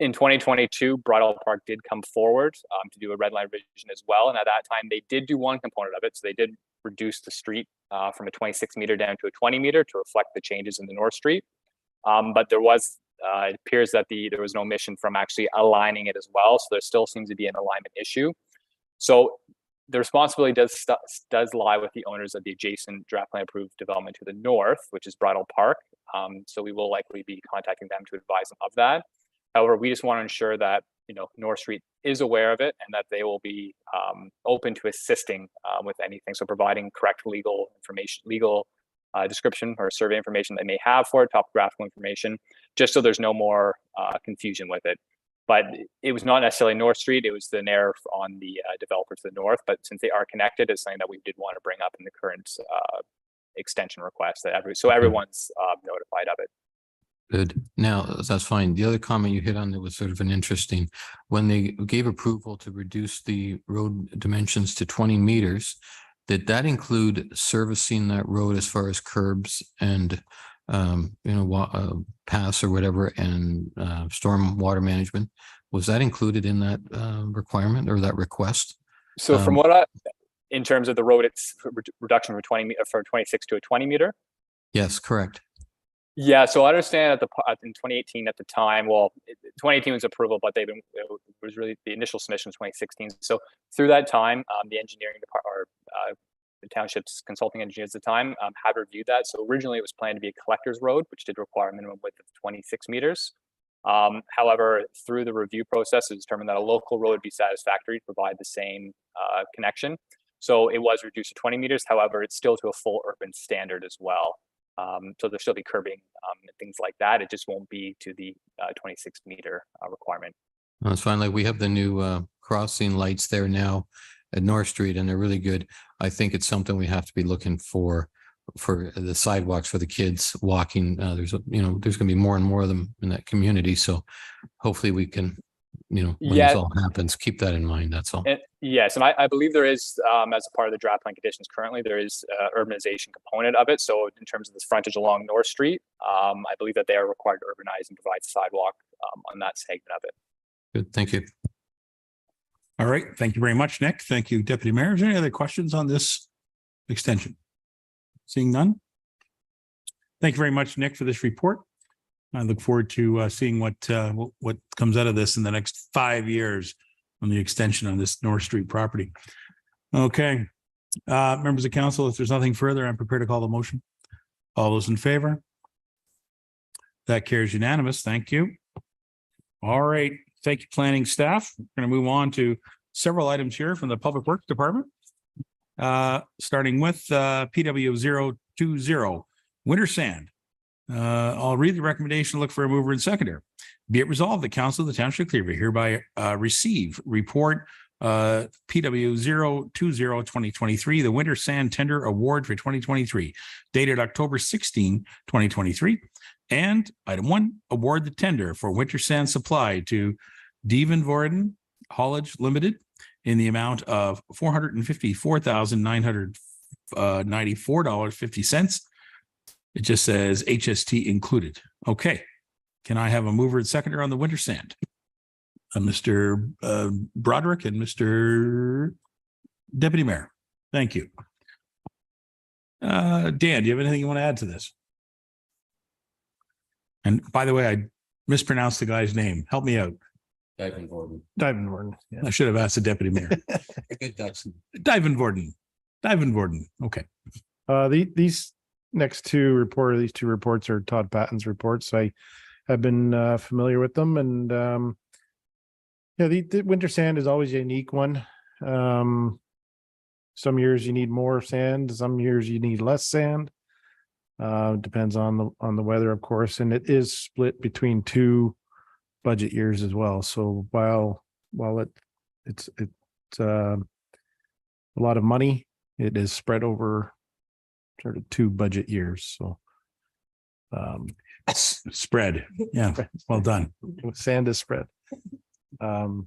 In 2022, Bridle Park did come forward to do a red line revision as well. And at that time, they did do one component of it. So they did reduce the street from a 26 meter down to a 20 meter to reflect the changes in the North Street. But there was, it appears that there was no omission from actually aligning it as well. So there still seems to be an alignment issue. So the responsibility does lie with the owners of the adjacent draft plan approved development to the north, which is Bridle Park. So we will likely be contacting them to advise them of that. However, we just want to ensure that North Street is aware of it and that they will be open to assisting with anything. So providing correct legal information, description or survey information they may have for it, topographical information, just so there's no more confusion with it. But it was not necessarily North Street, it was the error on the developer to the north. But since they are connected, it's something that we did want to bring up in the current extension request, that so everyone's notified of it. Good. Now, that's fine. The other comment you hit on that was sort of an interesting, when they gave approval to reduce the road dimensions to 20 meters, did that include servicing that road as far as curbs and, paths or whatever, and storm water management? Was that included in that requirement or that request? So from what in terms of the road, it's reduction from 26 to a 20 meter? Yes, correct. Yeah, so I understand in 2018 at the time, 2018 was approval, but it was really the initial submission was 2016. So through that time, the engineering department, or the township's consulting engineers at the time, had reviewed that. So originally it was planned to be a collector's road, which did require a minimum width of 26 meters. However, through the review process, it was determined that a local road would be satisfactory to provide the same connection. So it was reduced to 20 meters. However, it's still to a full urban standard as well. So there'll still be curbing and things like that. It just won't be to the 26 meter requirement. That's fine. Like we have the new crossing lights there now at North Street, and they're really good. I think it's something we have to be looking for the sidewalks for the kids walking. There's going to be more and more of them in that community. So hopefully we can, when this all happens, keep that in mind. That's all. Yes, and I believe there is, as a part of the draft plan conditions currently, there is urbanization component of it. So in terms of this frontage along North Street, I believe that they are required to urbanize and provide sidewalk on that segment of it. Good, thank you. All right, thank you very much, Nick. Thank you, Deputy Mayor. Is there any other questions on this extension? Seeing none. Thank you very much, Nick, for this report. I look forward to seeing what comes out of this in the next 5 years on the extension on this North Street property. Okay, members of council, if there's nothing further, I'm prepared to call the motion. All those in favor? That carries unanimous. Thank you. All right. Thank you, planning staff. We're going to move on to several items here from the Public Works Department. Starting with PW 020, winter sand. I'll read the recommendation, look for a mover and seconder. Be it resolved, the Council of the Township of Clearview hereby receive report PW 020-2023, the winter sand tender award for 2023, dated October 16, 2023. And item 1, award the tender for winter sand supply to Devon Vorden Haulage Limited in the amount of $454,994.50. It just says HST included. Okay. Can I have a mover and seconder on the winter sand? Mr. Broderick and Mr. Deputy Mayor. Thank you. Dan, do you have anything you want to add to this? And by the way, mispronounced the guy's name. Help me out. Dyvenvorden. Dyvenvorden. Yeah, I should have asked the deputy mayor. A good Dutchman. Dyvenvorden. Dyvenvorden. Okay. These two reports are Todd Patton's reports. I have been familiar with them, and yeah, the winter sand is always a unique one. Some years you need more sand, some years you need less sand. Depends on the weather, of course, and it is split between 2 budget years as well. So while it's a lot of money, it is spread over sort of 2 budget years. So spread. Yeah. Well done. Sand is spread. So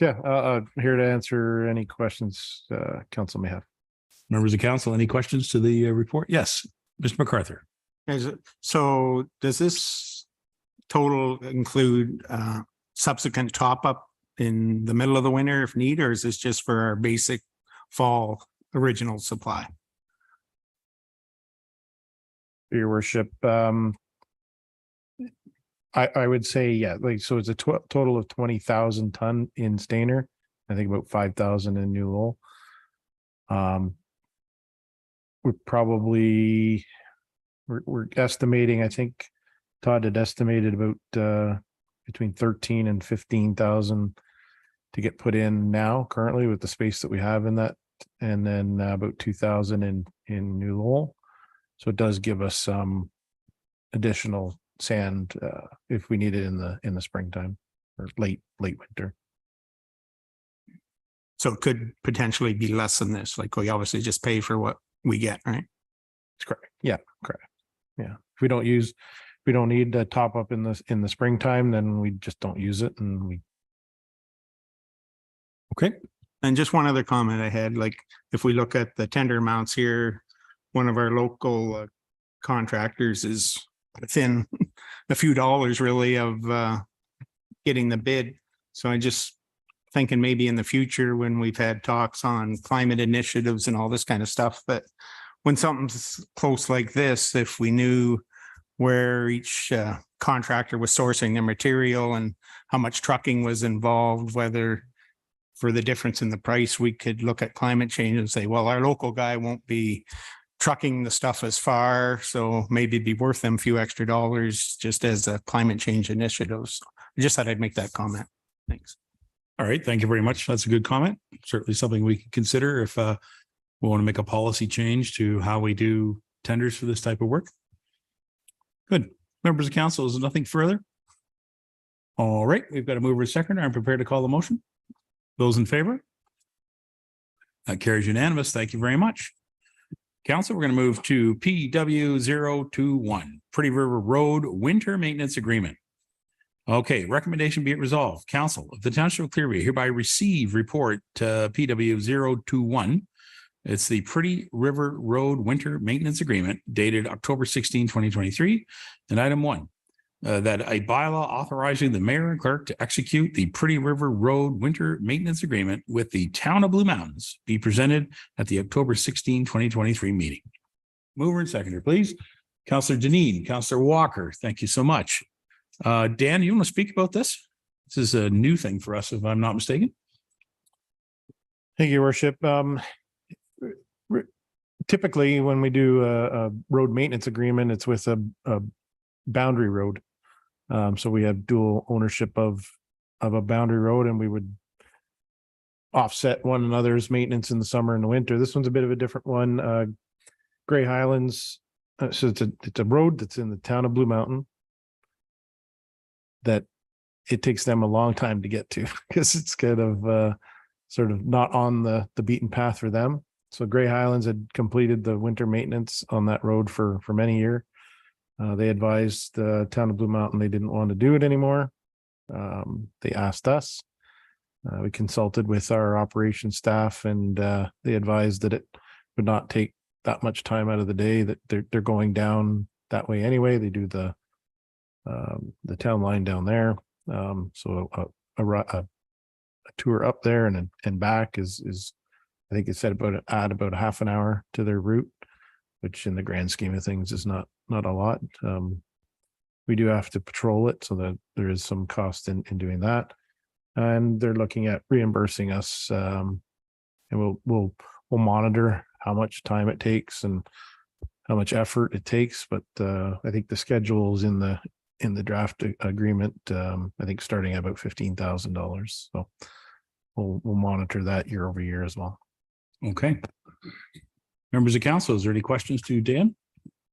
yeah, I'm here to answer any questions council may have. Members of council, any questions to the report? Yes, Mr. MacArthur. So does this total include subsequent top up in the middle of the winter if need, or is this just for our basic fall original supply? Your worship, I would say, yeah, like, so it's a total of 20,000 ton in Stainer. I think about 5,000 in New Lowell. We're estimating, I think Todd had estimated about between 13 and 15,000 to get put in now currently with the space that we have in that, and then about 2,000 in New Lowell. So it does give us some additional sand if we need it in the springtime or late winter. So it could potentially be less than this. Like, we obviously just pay for what we get, right? That's correct. Yeah, correct. Yeah. If we don't need to top up in the springtime, then we just don't use it, and we. Okay. And just one other comment I had, like, if we look at the tender amounts here, one of our local contractors is within a few dollars really of getting the bid. So I just thinking maybe in the future, when we've had talks on climate initiatives and all this kind of stuff, but when something's close like this, if we knew where each contractor was sourcing their material and how much trucking was involved, whether for the difference in the price, we could look at climate change and say, well, our local guy won't be trucking the stuff as far, so maybe it'd be worth them a few extra dollars just as a climate change initiative. So I just thought I'd make that comment. Thanks. All right. Thank you very much. That's a good comment. Certainly something we can consider if we want to make a policy change to how we do tenders for this type of work. Good. Members of council, is there nothing further? All right. We've got a mover and seconder. I'm prepared to call the motion. Those in favor? That carries unanimous. Thank you very much. Council, we're going to move to PW 021, Pretty River Road Winter Maintenance Agreement. Okay, recommendation be it resolved. Council of the Township of Clearview hereby receive report PW 021. It's the Pretty River Road Winter Maintenance Agreement dated October 16, 2023. And item 1, that a bylaw authorizing the mayor and clerk to execute the Pretty River Road Winter Maintenance Agreement with the town of Blue Mountains be presented at the October 16, 2023 meeting. Mover and seconder, please. Councillor Deneen, Councillor Walker, thank you so much. Dan, you want to speak about this? This is a new thing for us, if I'm not mistaken. Thank you, Worship. Typically, when we do a road maintenance agreement, it's with a boundary road. So we have dual ownership of a boundary road, and we would offset one another's maintenance in the summer and the winter. This one's a bit of a different one. Grey Highlands. So it's a road that's in the town of Blue Mountain that it takes them a long time to get to because it's kind of sort of not on the beaten path for them. So Grey Highlands had completed the winter maintenance on that road for many years. They advised the town of Blue Mountain they didn't want to do it anymore. They asked us. We consulted with our operations staff, and they advised that it would not take that much time out of the day, that they're going down that way anyway. They do the town line down there. So a tour up there and back is I think it said add about a half an hour to their route, which in the grand scheme of things is not a lot. we do have to patrol it, so that there is some cost in doing that. And they're looking at reimbursing us, and we'll monitor how much time it takes and how much effort it takes. But I think the schedule is in the draft agreement. I think starting at about $15,000. So we'll monitor that year over year as well. Okay. Members of council, is there any questions to Dan?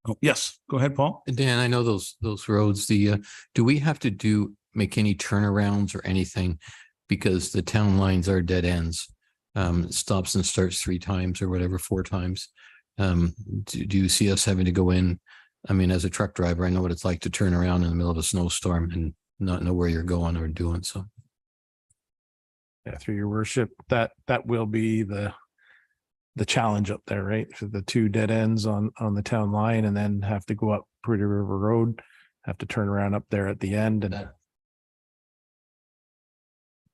Oh, yes, go ahead, Paul. Dan, I know those roads, do we have to make any turnarounds or anything? Because the town lines are dead ends. Stops and starts 3 times or whatever, 4 times. Do you see us having to go in? I mean, as a truck driver, I know what it's like to turn around in the middle of a snowstorm and not know where you're going or doing so. Yeah, through your worship, that will be the challenge up there, right? For the 2 dead ends on the town line, and then have to go up Pretty River Road, have to turn around up there at the end, and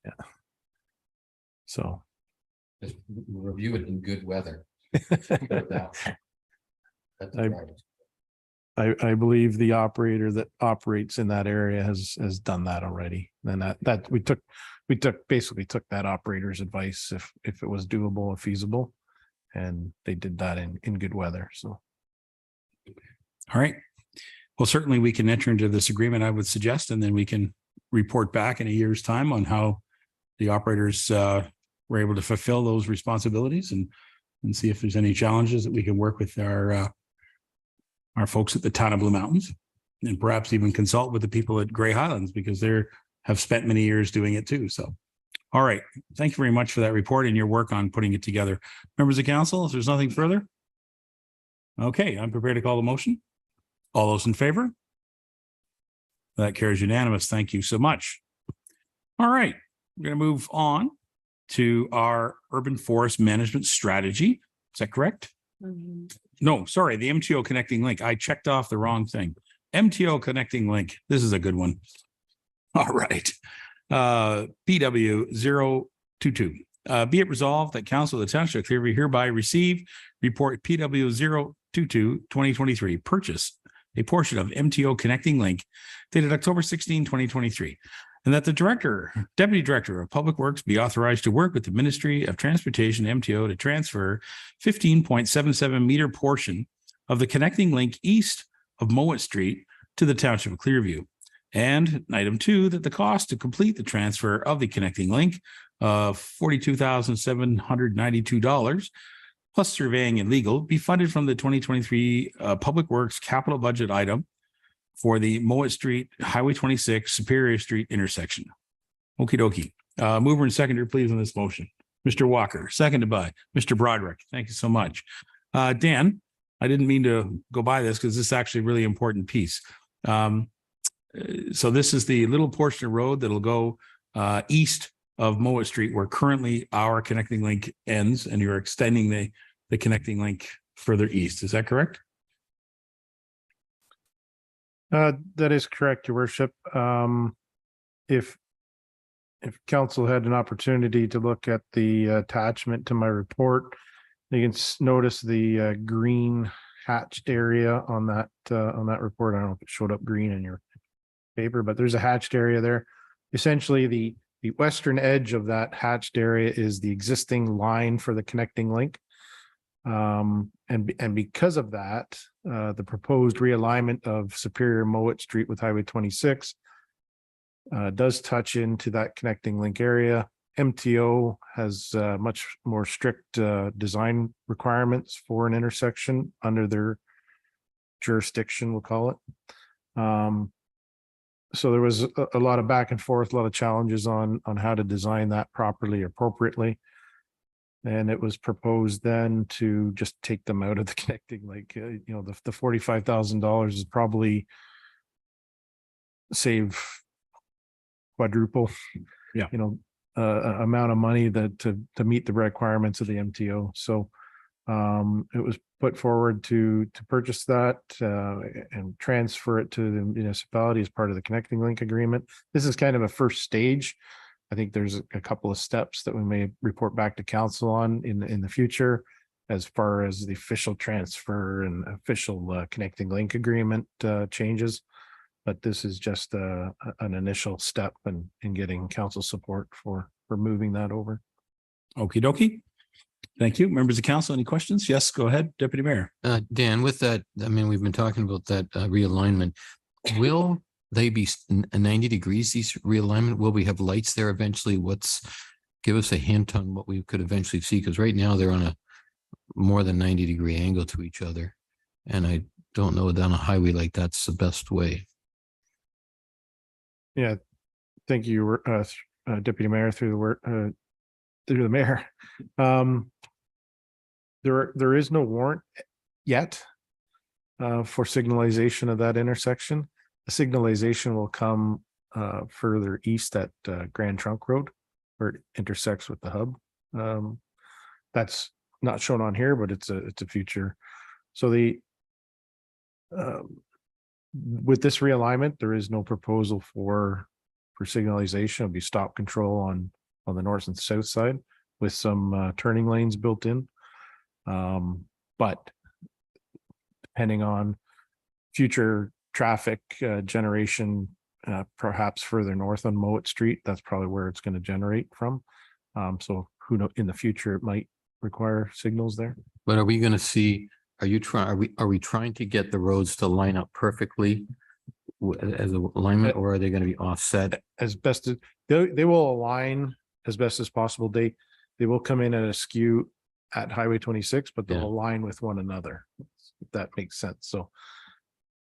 yeah. So just review it in good weather. I believe the operator that operates in that area has done that already. And that we basically took that operator's advice if it was doable and feasible, and they did that in good weather. So all right. Well, certainly we can enter into this agreement, I would suggest, and then we can report back in a year's time on how the operators were able to fulfill those responsibilities, and see if there's any challenges that we can work with our folks at the town of Blue Mountains, and perhaps even consult with the people at Grey Highlands, because they have spent many years doing it too. So, all right. Thank you very much for that report and your work on putting it together. Members of council, if there's nothing further. Okay, I'm prepared to call the motion. All those in favor? That carries unanimous. Thank you so much. All right, we're going to move on to our urban forest management strategy. Is that correct? No, sorry, the MTO connecting link. I checked off the wrong thing. MTO connecting link. This is a good one. All right. PW 022. Be it resolved that Council of the Township of Clearview hereby receive report PW 022 2023 purchase a portion of MTO connecting link dated October 16, 2023. And that the Deputy Director of Public Works be authorized to work with the Ministry of Transportation, MTO, to transfer 15.77 meter portion of the connecting link east of Mowat Street to the Township of Clearview. And item 2, that the cost to complete the transfer of the connecting link of $42,792 plus surveying and legal be funded from the 2023 Public Works capital budget item for the Mowat Street, Highway 26, Superior Street intersection. Okie dokie. Mover and seconder, please, on this motion. Mr. Walker, seconded by Mr. Broderick. Thank you so much. Dan, I didn't mean to go by this because this is actually a really important piece. So this is the little portion of road that'll go east of Mowat Street, where currently our connecting link ends, and you're extending the connecting link further east. Is that correct? That is correct, Your Worship. If council had an opportunity to look at the attachment to my report, you can notice the green hatched area on that report. I don't know if it showed up green in your paper, but there's a hatched area there. Essentially, the western edge of that hatched area is the existing line for the connecting link. And because of that, the proposed realignment of Superior Mowat Street with Highway 26 does touch into that connecting link area. MTO has much more strict design requirements for an intersection under their jurisdiction, we'll call it. So there was a lot of back and forth, a lot of challenges on how to design that properly, appropriately. And it was proposed then to just take them out of the connecting link. The $45,000 is probably save quadruple, amount of money that to meet the requirements of the MTO. So it was put forward to purchase that and transfer it to the municipality as part of the connecting link agreement. This is kind of a first stage. I think there's a couple of steps that we may report back to council on in the future, as far as the official transfer and official connecting link agreement changes. But this is just an initial step in getting council support for moving that over. Okie dokie. Thank you. Members of council, any questions? Yes, go ahead, Deputy Mayor. Dan, with that, I mean, we've been talking about that realignment. Will they be 90 degrees, these realignment? Will we have lights there eventually? Give us a hint on what we could eventually see, because right now they're on a more than 90-degree angle to each other. And I don't know down a highway like that's the best way. Yeah, thank you, Deputy Mayor, through the mayor. There is no warrant yet for signalization of that intersection. The signalization will come further east at Grand Trunk Road, where it intersects with the hub. That's not shown on here, but it's a feature. So with this realignment, there is no proposal for signalization. It'll be stop control on the north and south side with some turning lanes built in. But depending on future traffic generation, perhaps further north on Mowat Street, that's probably where it's going to generate from. So who knows, in the future, it might require signals there. But are we going to see, are we trying to get the roads to line up perfectly as a alignment, or are they going to be offset? As best as they will align as best as possible. They will come in at a skew at Highway 26, but they'll align with one another, if that makes sense. So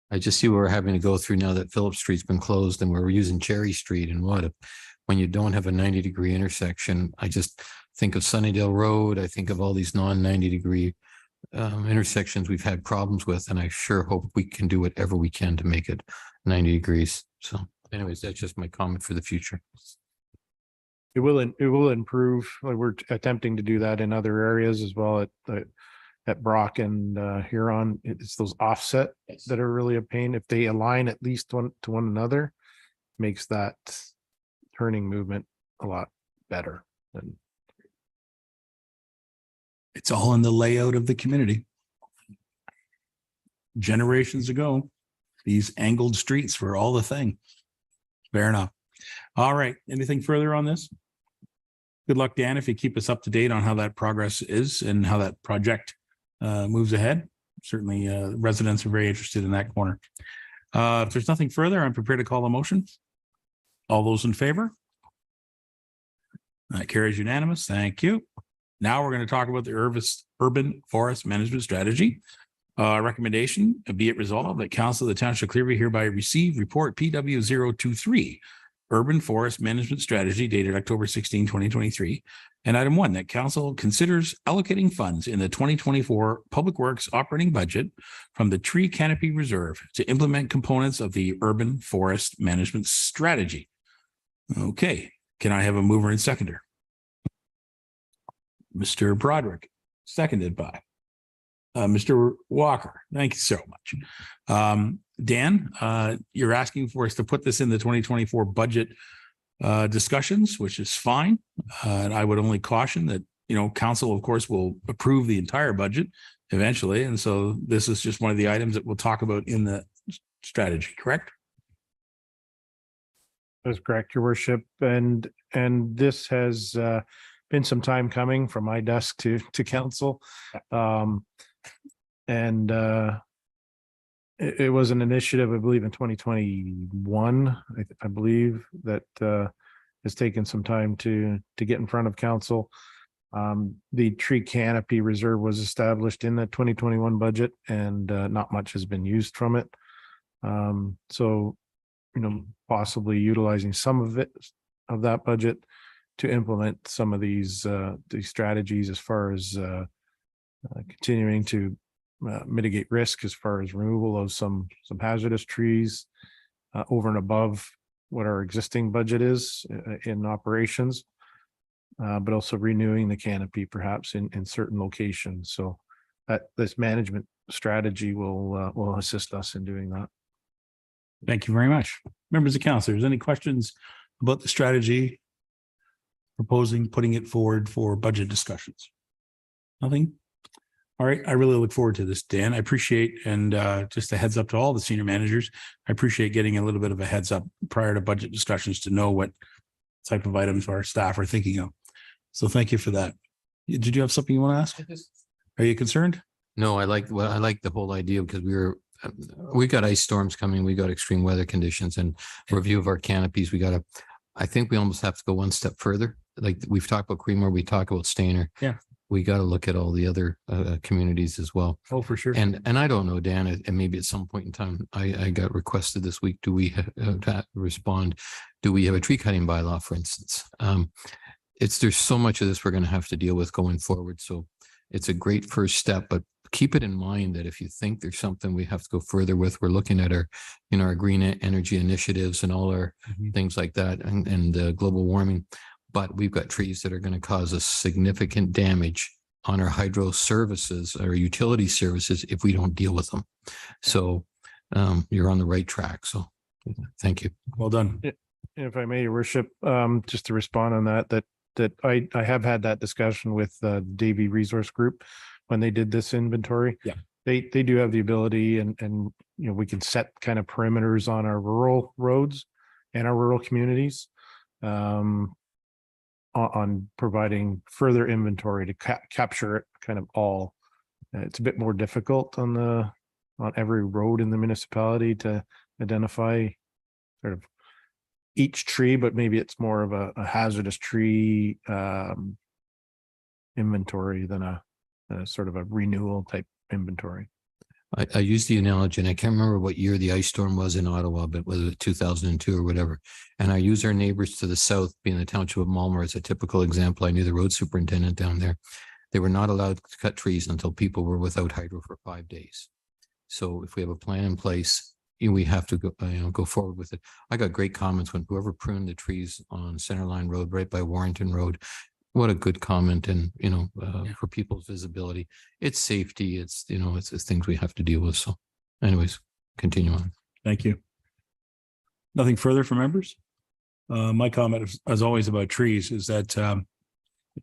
I just see what we're having to go through now that Phillips Street's been closed and we're using Cherry Street, and when you don't have a 90-degree intersection. I just think of Sunnydale Road. I think of all these non-90-degree intersections we've had problems with, and I sure hope we can do whatever we can to make it 90 degrees. So anyways, that's just my comment for the future. it will improve. We're attempting to do that in other areas as well at Brock and Huron. It's those offset that are really a pain. If they align at least one to one another, makes that turning movement a lot better. And it's all in the layout of the community. Generations ago, these angled streets were all the thing. Fair enough. All right. Anything further on this? Good luck, Dan, if you keep us up to date on how that progress is and how that project moves ahead. Certainly residents are very interested in that corner. If there's nothing further, I'm prepared to call a motion. All those in favor? That carries unanimous. Thank you. Now we're going to talk about the urban forest management strategy. Recommendation, be it resolved that Council of the Township of Clearview hereby receive report PW023, Urban Forest Management Strategy dated October 16, 2023. And item 1, that Council considers allocating funds in the 2024 Public Works operating budget from the Tree Canopy Reserve to implement components of the Urban Forest Management Strategy. Okay, can I have a mover and seconder? Mr. Broderick, seconded by Mr. Walker. Thank you so much. Dan, you're asking for us to put this in the 2024 budget discussions, which is fine. And I would only caution that, council, of course, will approve the entire budget eventually. And so this is just one of the items that we'll talk about in the strategy, correct? That's correct, Your Worship. And this has been some time coming from my desk to council. It was an initiative, I believe, in 2021, I believe, that has taken some time to get in front of council. The tree canopy reserve was established in the 2021 budget, and not much has been used from it. So, possibly utilizing some of that budget to implement some of these strategies as far as continuing to mitigate risk as far as removal of some hazardous trees over and above what our existing budget is in operations, but also renewing the canopy perhaps in certain locations. So that this management strategy will assist us in doing that. Thank you very much. Members of council, any questions about the strategy, proposing putting it forward for budget discussions? Nothing? All right. I really look forward to this, Dan. I appreciate, and just a heads up to all the senior managers. I appreciate getting a little bit of a heads up prior to budget discussions to know what type of items our staff are thinking of. So thank you for that. Did you have something you want to ask? Are you concerned? No, I like the whole idea because we got ice storms coming. We got extreme weather conditions and review of our canopies. I think we almost have to go one step further. Like we've talked about Creemore, we talk about Stainer. Yeah. We got to look at all the other communities as well. Oh, for sure. And I don't know, Dan, and maybe at some point in time, I got requested this week, do we have to respond? Do we have a tree cutting bylaw, for instance? There's so much of this we're going to have to deal with going forward. So it's a great first step, but keep it in mind that if you think there's something we have to go further with, we're looking at our green energy initiatives and all our things like that and global warming. But we've got trees that are going to cause us significant damage on our hydro services, our utility services, if we don't deal with them. So you're on the right track. So thank you. Well done. If I may, Your Worship, just to respond on that I have had that discussion with the Davy Resource Group when they did this inventory. Yeah. They do have the ability and we can set kind of perimeters on our rural roads and our rural communities. On providing further inventory to capture it kind of all. It's a bit more difficult on every road in the municipality to identify sort of each tree, but maybe it's more of a hazardous tree inventory than a sort of a renewal type inventory. I used the analogy, and I can't remember what year the ice storm was in Ottawa, but whether it was 2002 or whatever. And I use our neighbors to the south, being the township of Malmer, as a typical example. I knew the road superintendent down there. They were not allowed to cut trees until people were without hydro for 5 days. So if we have a plan in place, we have to go forward with it. I got great comments when whoever pruned the trees on Centerline Road, right by Warrington Road. What a good comment, and for people's visibility, it's safety, it's things we have to deal with. So anyways, continue on. Thank you. Nothing further from members? My comment, as always, about trees is that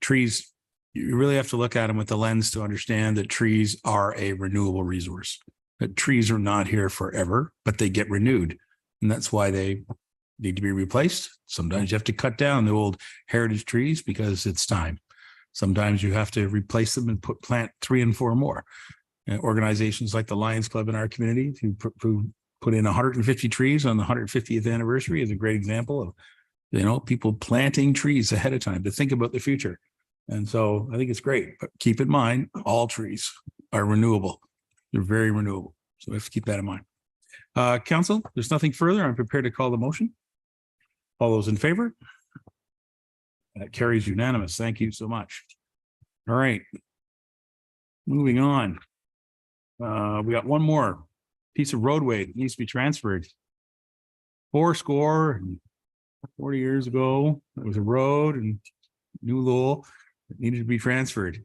trees, you really have to look at them with the lens to understand that trees are a renewable resource. That trees are not here forever, but they get renewed. And that's why they need to be replaced. Sometimes you have to cut down the old heritage trees because it's time. Sometimes you have to replace them and plant 3 and 4 more. And organizations like the Lions Club in our community who put in 150 trees on the 150th anniversary is a great example of people planting trees ahead of time to think about the future. And so I think it's great, but keep in mind, all trees are renewable. They're very renewable. So we have to keep that in mind. Council, there's nothing further. I'm prepared to call the motion. All those in favor? That carries unanimous. Thank you so much. All right. Moving on. We got one more piece of roadway that needs to be transferred. 40 years ago, there was a road in New Lowell that needed to be transferred.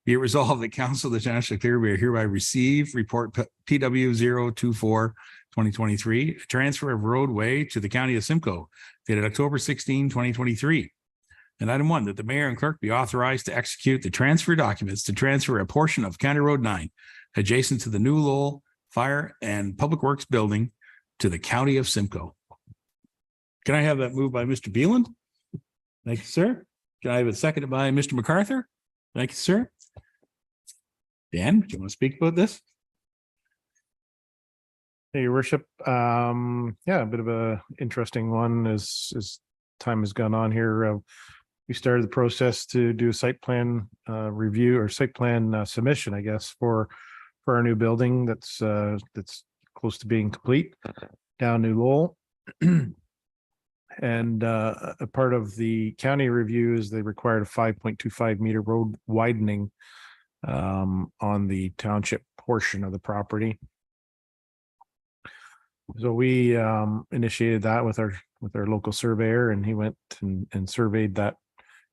Be it resolved that Council of the Township of Clearview hereby receive report PW 024/2023, transfer of roadway to the County of Simcoe, dated October 16, 2023. And item 1, that the mayor and clerk be authorized to execute the transfer documents to transfer a portion of County Road 9 adjacent to the New Lowell Fire and Public Works Building to the County of Simcoe. Can I have that moved by Mr. Beeland? Thank you, sir. Can I have it seconded by Mr. MacArthur? Thank you, sir. Dan, do you want to speak about this? Hey, Your Worship. A bit of a interesting one as time has gone on here. We started the process to do a site plan review or site plan submission, I guess, for our new building that's close to being complete down New Lowell. And a part of the county review is they required a 5.25 meter road widening on the township portion of the property. So we initiated that with our local surveyor, and he went and surveyed that,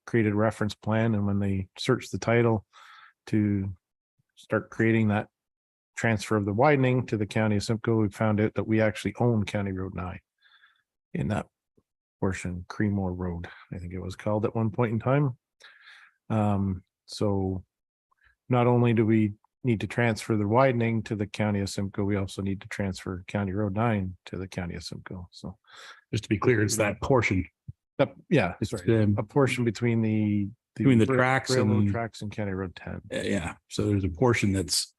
created a reference plan. And when they searched the title to start creating that transfer of the widening to the County of Simcoe, we found out that we actually own County Road 9 in that portion, Creemore Road, I think it was called at one point in time. So not only do we need to transfer the widening to the County of Simcoe, we also need to transfer County Road 9 to the County of Simcoe. So Just to be clear, it's that portion yeah, It's, sorry, a portion between between the tracks railroad and tracks and County Road 10. yeah. So there's a portion that's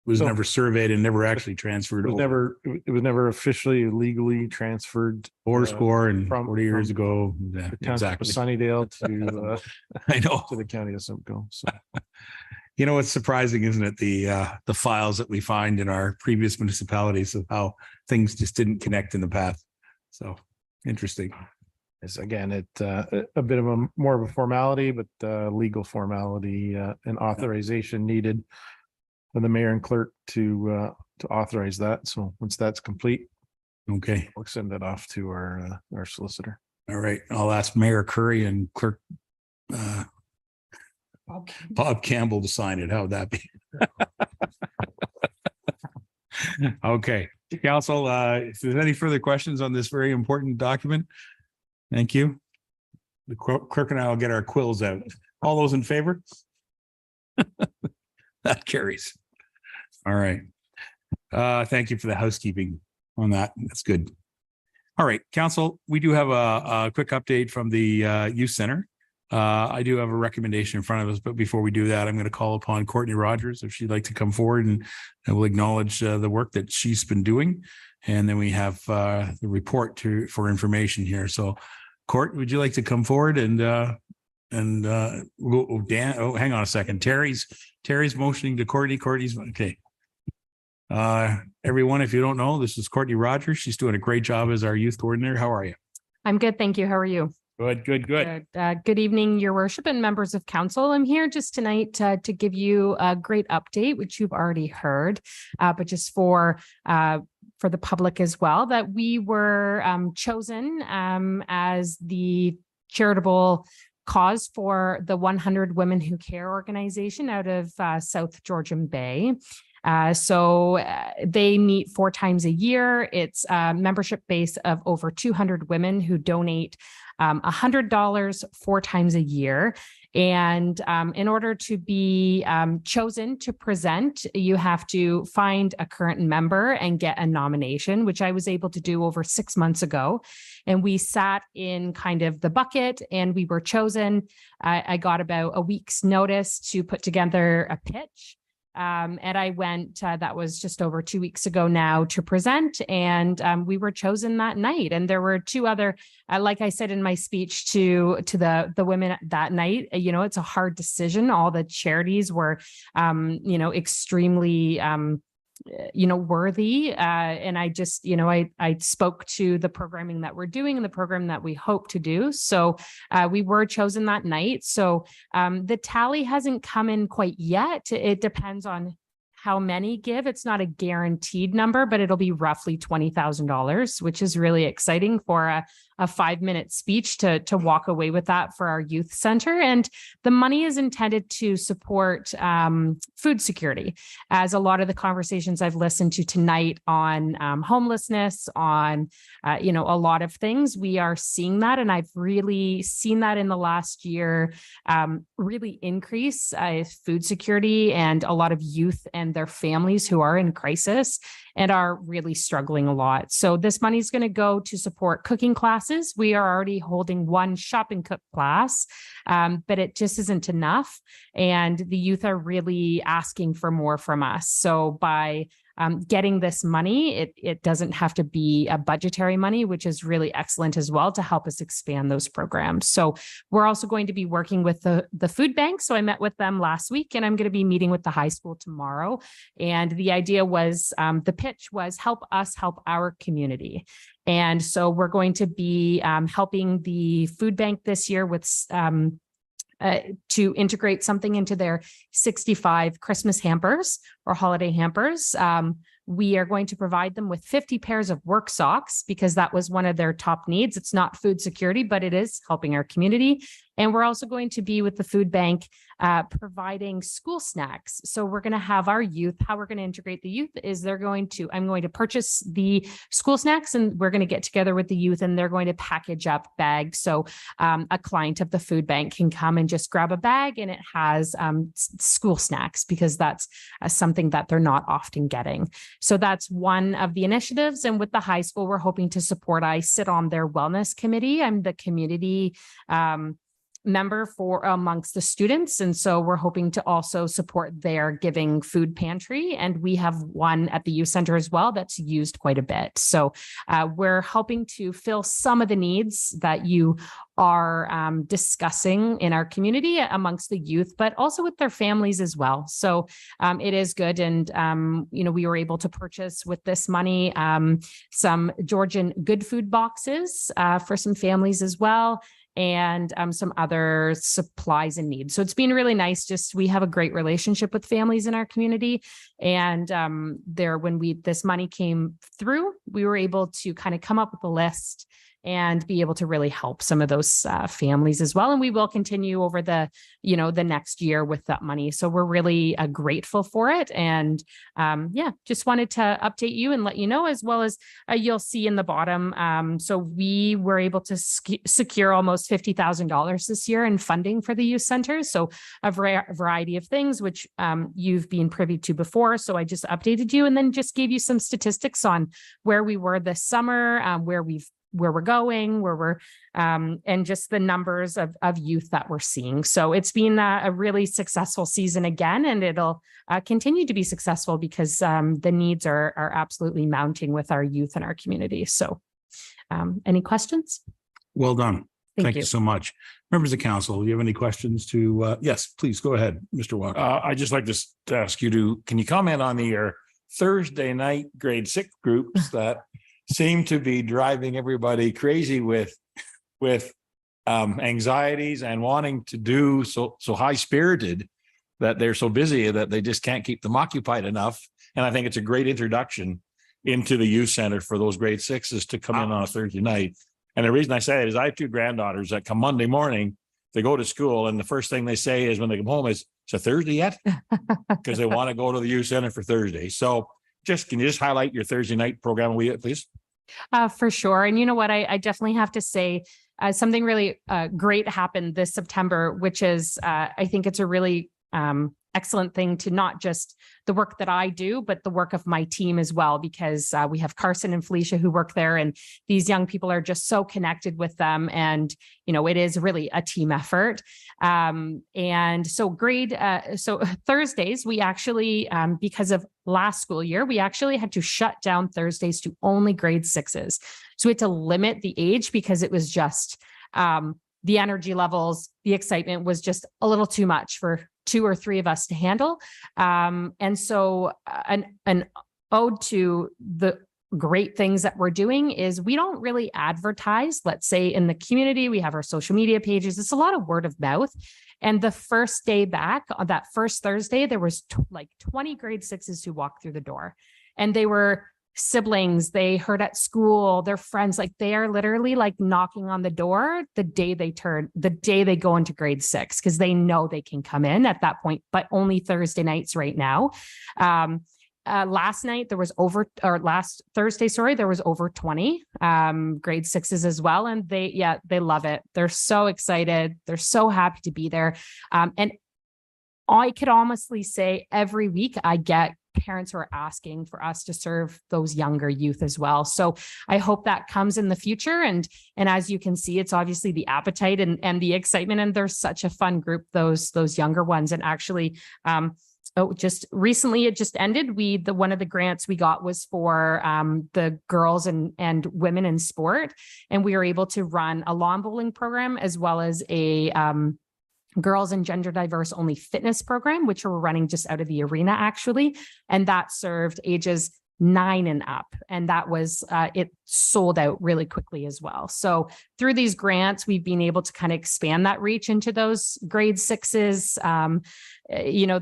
was So- never surveyed and never actually transferred. It was never officially legally transferred Border score and from- 40 years from ago. Yeah, the township of exactly. Sunnydale to I know. to the County of Simcoe. So You know, it's surprising, isn't it? The files that we find in our previous municipalities of how things just didn't connect in the past. So interesting. it's again, a bit of a more of a formality, but legal formality and authorization needed for the mayor and clerk to authorize that. So once that's complete, Okay. we'll send it off to our solicitor. All right. I'll ask Mayor Curry and Clerk Bob Campbell to sign it. How would that be? Okay. Council, if there's any further questions on this very important document, thank you. The clerk and I will get our quills out. All those in favor? That carries. All right. Thank you for the housekeeping on that. That's good. All right, council, we do have a quick update from the youth center. I do have a recommendation in front of us, but before we do that, I'm going to call upon Courtney Rogers if she'd like to come forward and we'll acknowledge the work that she's been doing. And then we have the report for information here. So Court, would you like to come forward and Dan, hang on a second. Terry's motioning to Courtney. Courtney's okay. Everyone, if you don't know, this is Courtney Rogers. She's doing a great job as our youth coordinator. How are you? I'm good. Thank you. How are you? Good. Good evening, Your Worship and members of council. I'm here just tonight to give you a great update, which you've already heard, but just for the public as well, that we were chosen as the charitable cause for the 100 Women Who Care organization out of South Georgian Bay. So they meet 4 times a year. It's a membership base of over 200 women who donate $100 4 times a year. And in order to be chosen to present, you have to find a current member and get a nomination, which I was able to do over 6 months ago. And we sat in kind of the bucket and we were chosen. I got about a week's notice to put together a pitch. And I went, that was just over 2 weeks ago now, to present, and we were chosen that night. And there were 2 other, like I said in my speech to the women that night, it's a hard decision. All the charities were, extremely, worthy. And I just, I spoke to the programming that we're doing and the program that we hope to do. So we were chosen that night. So the tally hasn't come in quite yet. It depends on how many give. It's not a guaranteed number, but it'll be roughly $20,000, which is really exciting for a 5-minute speech to walk away with that for our youth center. And the money is intended to support food security, as a lot of the conversations I've listened to tonight on homelessness, on, a lot of things, we are seeing that. And I've really seen that in the last year really increase food security, and a lot of youth and their families who are in crisis and are really struggling a lot. So this money is going to go to support cooking classes. We are already holding 1 shop and cook class, but it just isn't enough. And the youth are really asking for more from us. So by getting this money, it doesn't have to be a budgetary money, which is really excellent as well to help us expand those programs. So we're also going to be working with the food bank. So I met with them last week, and I'm going to be meeting with the high school tomorrow. And the idea was, the pitch was help us help our community. And so we're going to be helping the food bank this year with to integrate something into their 65 Christmas hampers or holiday hampers. We are going to provide them with 50 pairs of work socks, because that was one of their top needs. It's not food security, but it is helping our community. And we're also going to be with the food bank providing school snacks. So we're going to have our youth, how we're going to integrate the youth is I'm going to purchase the school snacks and we're going to get together with the youth and they're going to package up bags. So a client of the food bank can come and just grab a bag and it has school snacks because that's something that they're not often getting. So that's one of the initiatives. And with the high school, we're hoping to support. I sit on their wellness committee. I'm the community member for amongst the students. And so we're hoping to also support their giving food pantry. And we have one at the youth center as well that's used quite a bit. So we're helping to fill some of the needs that you are discussing in our community amongst the youth, but also with their families as well. So it is good. And, we were able to purchase with this money some Georgian good food boxes for some families as well, and some other supplies and needs. So it's been really nice. We have a great relationship with families in our community. And when this money came through, we were able to kind of come up with a list and be able to really help some of those families as well. And we will continue over the next year with that money. So we're really grateful for it. And just wanted to update you and let you know, as well as you'll see in the bottom. So we were able to secure almost $50,000 this year in funding for the youth centers. So a variety of things, which you've been privy to before. So I just updated you and then just gave you some statistics on where we were this summer, where we're going, and just the numbers of youth that we're seeing. So it's been a really successful season again, and it'll continue to be successful because the needs are absolutely mounting with our youth in our community. So any questions? Well done. Thank you you so much. Members of council, do you have any questions to, yes, please go ahead, Mr. Walker. I'd just like to ask you can you comment on your Thursday night grade 6 groups that seem to be driving everybody crazy with anxieties and wanting to do so high spirited that they're so busy that they just can't keep them occupied enough. And I think it's a great introduction into the youth center for those grade 6s to come in on a Thursday night. And the reason I say it is I have 2 granddaughters that come Monday morning, they go to school and the first thing they say is when they come home is, "It's a Thursday yet?" Because they want to go to the youth center for Thursday. So can you just highlight your Thursday night program, please? For sure. And you know what, I definitely have to say something really great happened this September, which is I think it's a really excellent thing to not just the work that I do, but the work of my team as well, because we have Carson and Felicia who work there, and these young people are just so connected with them. And, it is really a team effort. And so so Thursdays, we actually, because of last school year, we actually had to shut down Thursdays to only grade 6s. So we had to limit the age because it was just, the energy levels, the excitement was just a little too much for 2 or 3 of us to handle. And so an ode to the great things that we're doing is we don't really advertise. Let's say in the community, we have our social media pages. It's a lot of word of mouth. And the first day back, on that first Thursday, there was 20 grade 6s who walked through the door, and they were siblings they heard at school, their friends, they are literally knocking on the door the day they go into grade 6, because they know they can come in at that point, but only Thursday nights right now. Last Thursday, there was over 20 grade 6s as well. And they love it. They're so excited. They're so happy to be there. And I could honestly say every week I get parents who are asking for us to serve those younger youth as well. So I hope that comes in the future. And as you can see, it's obviously the appetite and the excitement, and they're such a fun group, those younger ones. And actually, just recently it just ended. One of the grants we got was for the girls and women in sport. And we were able to run a lawn bowling program as well as a girls and gender diverse only fitness program, which we're running just out of the arena actually. And that served ages 9 and up. And that was, it sold out really quickly as well. So through these grants, we've been able to kind of expand that reach into those grade 6s,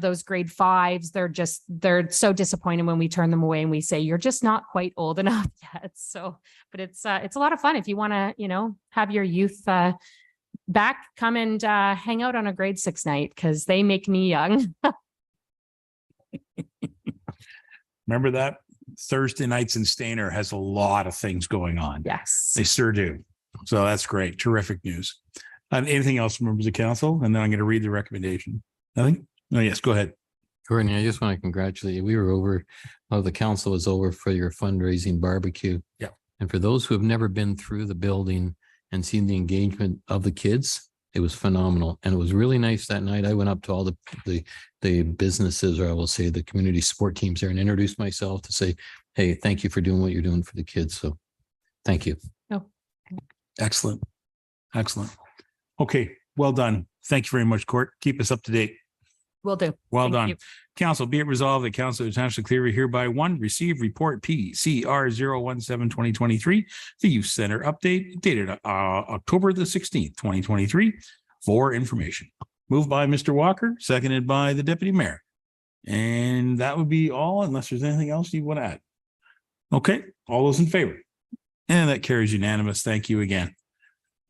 those grade 5s. They're so disappointed when we turn them away and we say, you're just not quite old enough yet. So, but it's a lot of fun if you want to, have your youth, back, come and hang out on a grade 6 night because they make me young. Remember that Thursday nights in Stainer has a lot of things going on. Yes. They sure do. So that's great. Terrific news. Anything else from members of council? And then I'm going to read the recommendation. Nothing? Oh, yes, go ahead. Courtney, I just want to congratulate you. We were over, the council was over for your fundraising barbecue. Yeah. And for those who have never been through the building and seen the engagement of the kids, it was phenomenal. And it was really nice that night. I went up to all the businesses, or I will say the community support teams there, and introduced myself to say, hey, thank you for doing what you're doing for the kids. So thank you. Oh. Excellent. Excellent. Okay. Well done. Thank you very much, Court. Keep us up to date. Will do. Well Thank done. you. Council, be it resolved that Council of the Township of Clearview hereby receive report PCR 017-2023, the Youth Center update dated October the 16th, 2023, for information. Moved by Mr. Walker, seconded by the Deputy Mayor. And that would be all, unless there's anything else you want to add. Okay, all those in favor? And that carries unanimous. Thank you again.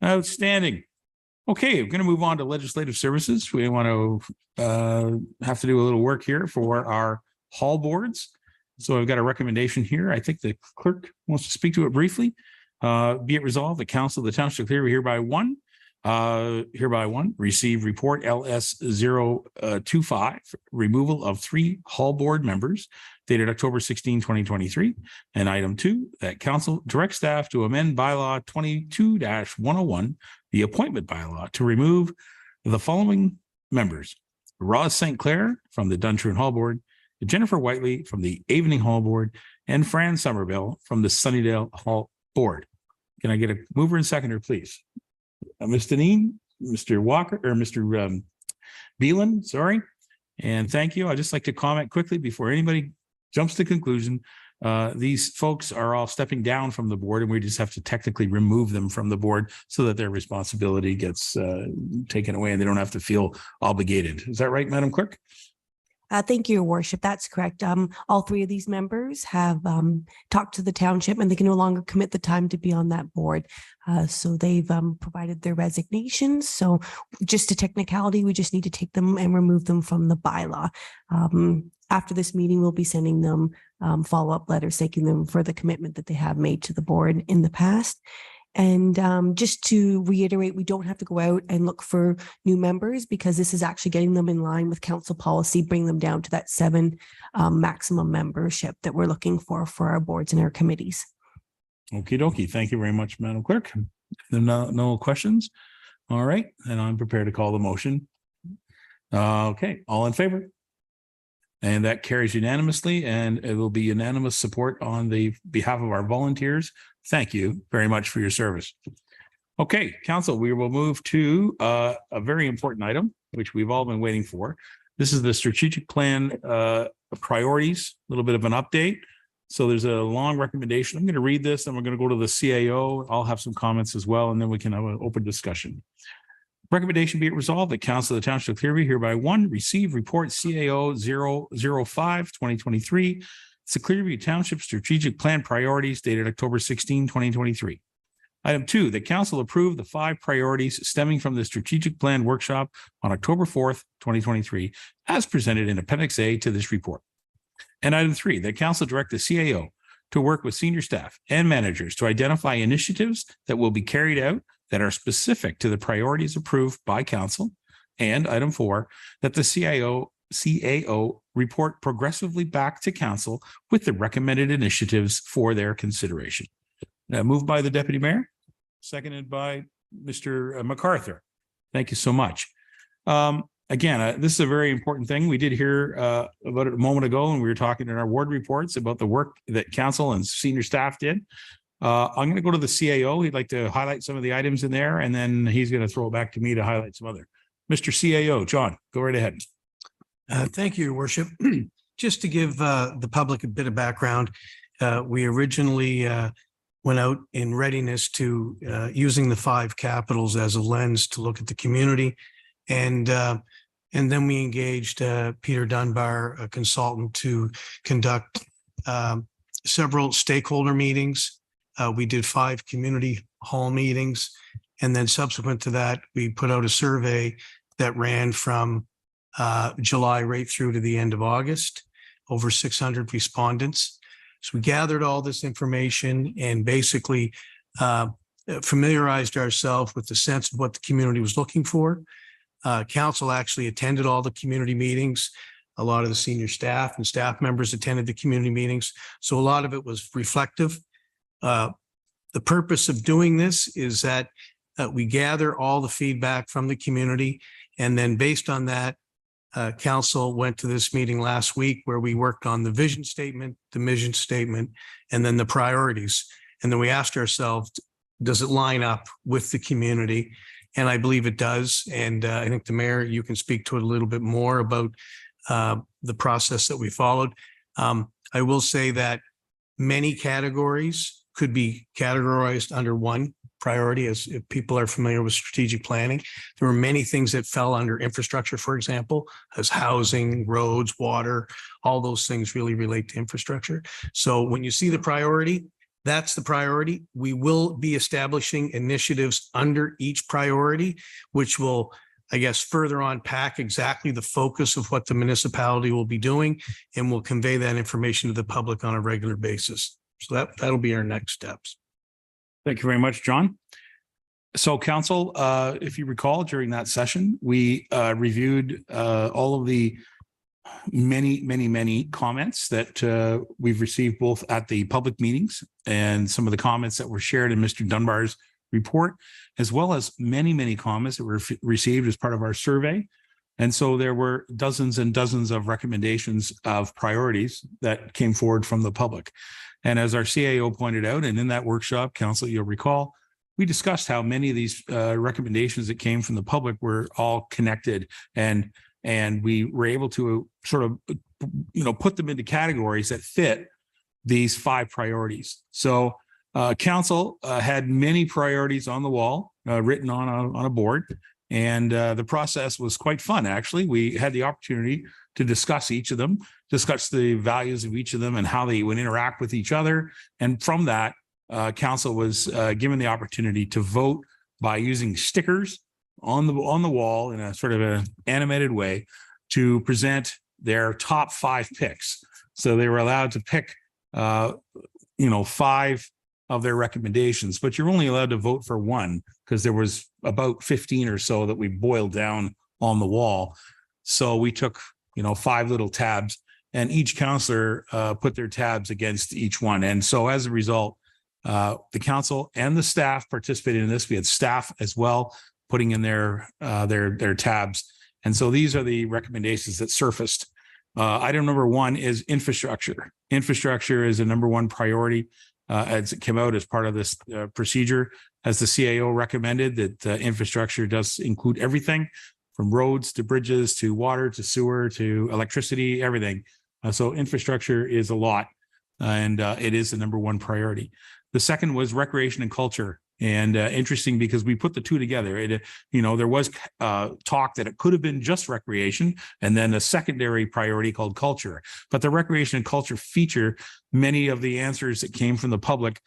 Outstanding. Okay, we're going to move on to legislative services. We want to have to do a little work here for our hall boards. So I've got a recommendation here. I think the clerk wants to speak to it briefly. Be it resolved, the Council of the Township of Clearview hereby receive report LS 025, removal of 3 hall board members dated October 16, 2023. And item 2, that council direct staff to amend bylaw 22-101, the appointment bylaw, to remove the following members: Roz St. Clair from the Duntroon Hall Board, Jennifer Whiteley from the Evening Hall Board, and Fran Somerville from the Sunnydale Hall Board. Can I get a mover and seconder, please? Ms. Deneen, Mr. Walker, or Mr. Beelan, sorry. And thank you. I'd just like to comment quickly before anybody jumps to conclusion. These folks are all stepping down from the board, and we just have to technically remove them from the board so that their responsibility gets taken away and they don't have to feel obligated. Is that right, Madam Clerk? Thank you, Your Worship. That's correct. All 3 of these members have talked to the township, and they can no longer commit the time to be on that board. So they've provided their resignations. So just a technicality, we just need to take them and remove them from the bylaw. After this meeting, we'll be sending them follow-up letters, thanking them for the commitment that they have made to the board in the past. And just to reiterate, we don't have to go out and look for new members, because this is actually getting them in line with council policy, bring them down to that 7 maximum membership that we're looking for our boards and our committees. Okie dokie. Thank you very much, Madam Clerk. No questions. All right. And I'm prepared to call the motion. Okay. All in favor? And that carries unanimously, and it will be unanimous support on the behalf of our volunteers. Thank you very much for your service. Okay, council, we will move to a very important item, which we've all been waiting for. This is the strategic plan priorities, a little bit of an update. So there's a long recommendation. I'm going to read this, and we're going to go to the CAO. I'll have some comments as well, and then we can have an open discussion. Recommendation be it resolved that Council of the Township of Clearview hereby receive report CAO 005 2023. It's the Clearview Township Strategic Plan Priorities dated October 16, 2023. Item 2, that Council approve the 5 priorities stemming from the Strategic Plan Workshop on October 4th, 2023, as presented in Appendix A to this report. And item 3, that Council direct the CAO to work with senior staff and managers to identify initiatives that will be carried out that are specific to the priorities approved by council. And item 4, that the CAO report progressively back to council with the recommended initiatives for their consideration. Moved by the Deputy Mayor, seconded by Mr. MacArthur. Thank you so much. Again, this is a very important thing. We did hear about it a moment ago, and we were talking in our ward reports about the work that council and senior staff did. I'm going to go to the CAO. He'd like to highlight some of the items in there, and then he's going to throw it back to me to highlight some other. Mr. CAO, John, go right ahead. Thank you, Your Worship. Just to give the public a bit of background, we originally went out in readiness to using the 5 capitals as a lens to look at the community. And then we engaged Peter Dunbar, a consultant, to conduct several stakeholder meetings. We did 5 community hall meetings, And then subsequent to that, we put out a survey that ran from July right through to the end of August, over 600 respondents. So we gathered all this information and basically familiarized ourselves with the sense of what the community was looking for. Council actually attended all the community meetings. A lot of the senior staff and staff members attended the community meetings. So a lot of it was reflective. The purpose of doing this is that we gather all the feedback from the community. And then based on that, council went to this meeting last week where we worked on the vision statement, the mission statement, and then the priorities. And then we asked ourselves, does it line up with the community? And I believe it does. And I think the mayor, you can speak to it a little bit more about the process that we followed. I will say that many categories could be categorized under one priority, as if people are familiar with strategic planning. There were many things that fell under infrastructure, for example, as housing, roads, water, all those things really relate to infrastructure. So when you see the priority, that's the priority. We will be establishing initiatives under each priority, which will, I guess, further unpack exactly the focus of what the municipality will be doing, and we'll convey that information to the public on a regular basis. So that'll be our next steps. Thank you very much, John. So council, if you recall, during that session, we reviewed all of the many comments that we've received both at the public meetings and some of the comments that were shared in Mr. Dunbar's report, as well as many comments that were received as part of our survey. And so there were dozens and dozens of recommendations of priorities that came forward from the public. And as our CAO pointed out, and in that workshop, council, you'll recall, we discussed how many of these recommendations that came from the public were all connected, and we were able to sort of, put them into categories that fit these 5 priorities. So council had many priorities on the wall, written on a board, and the process was quite fun. Actually, we had the opportunity to discuss each of them, discuss the values of each of them and how they would interact with each other. And from that, council was given the opportunity to vote by using stickers on the wall in a sort of an animated way to present their top 5 picks. So they were allowed to pick, 5 of their recommendations, but you're only allowed to vote for one because there was about 15 or so that we boiled down on the wall. So we took, 5 little tabs, and each counselor put their tabs against each one. And so as a result, the council and the staff participated in this. We had staff as well putting in their tabs. And so these are the recommendations that surfaced. Item number 1 is infrastructure. Infrastructure is a number 1 priority as it came out as part of this procedure, as the CAO recommended that infrastructure does include everything from roads to bridges to water to sewer to electricity, everything. So infrastructure is a lot, and it is the number 1 priority. The second was recreation and culture. And interesting because we put the 2 together. There was talk that it could have been just recreation and then a secondary priority called culture. But the recreation and culture feature, many of the answers that came from the public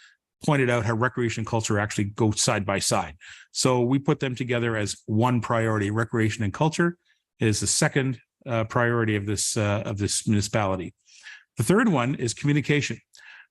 pointed out how recreation and culture actually go side by side. So we put them together as 1 priority. Recreation and culture is the second priority of this municipality. The third one is communication,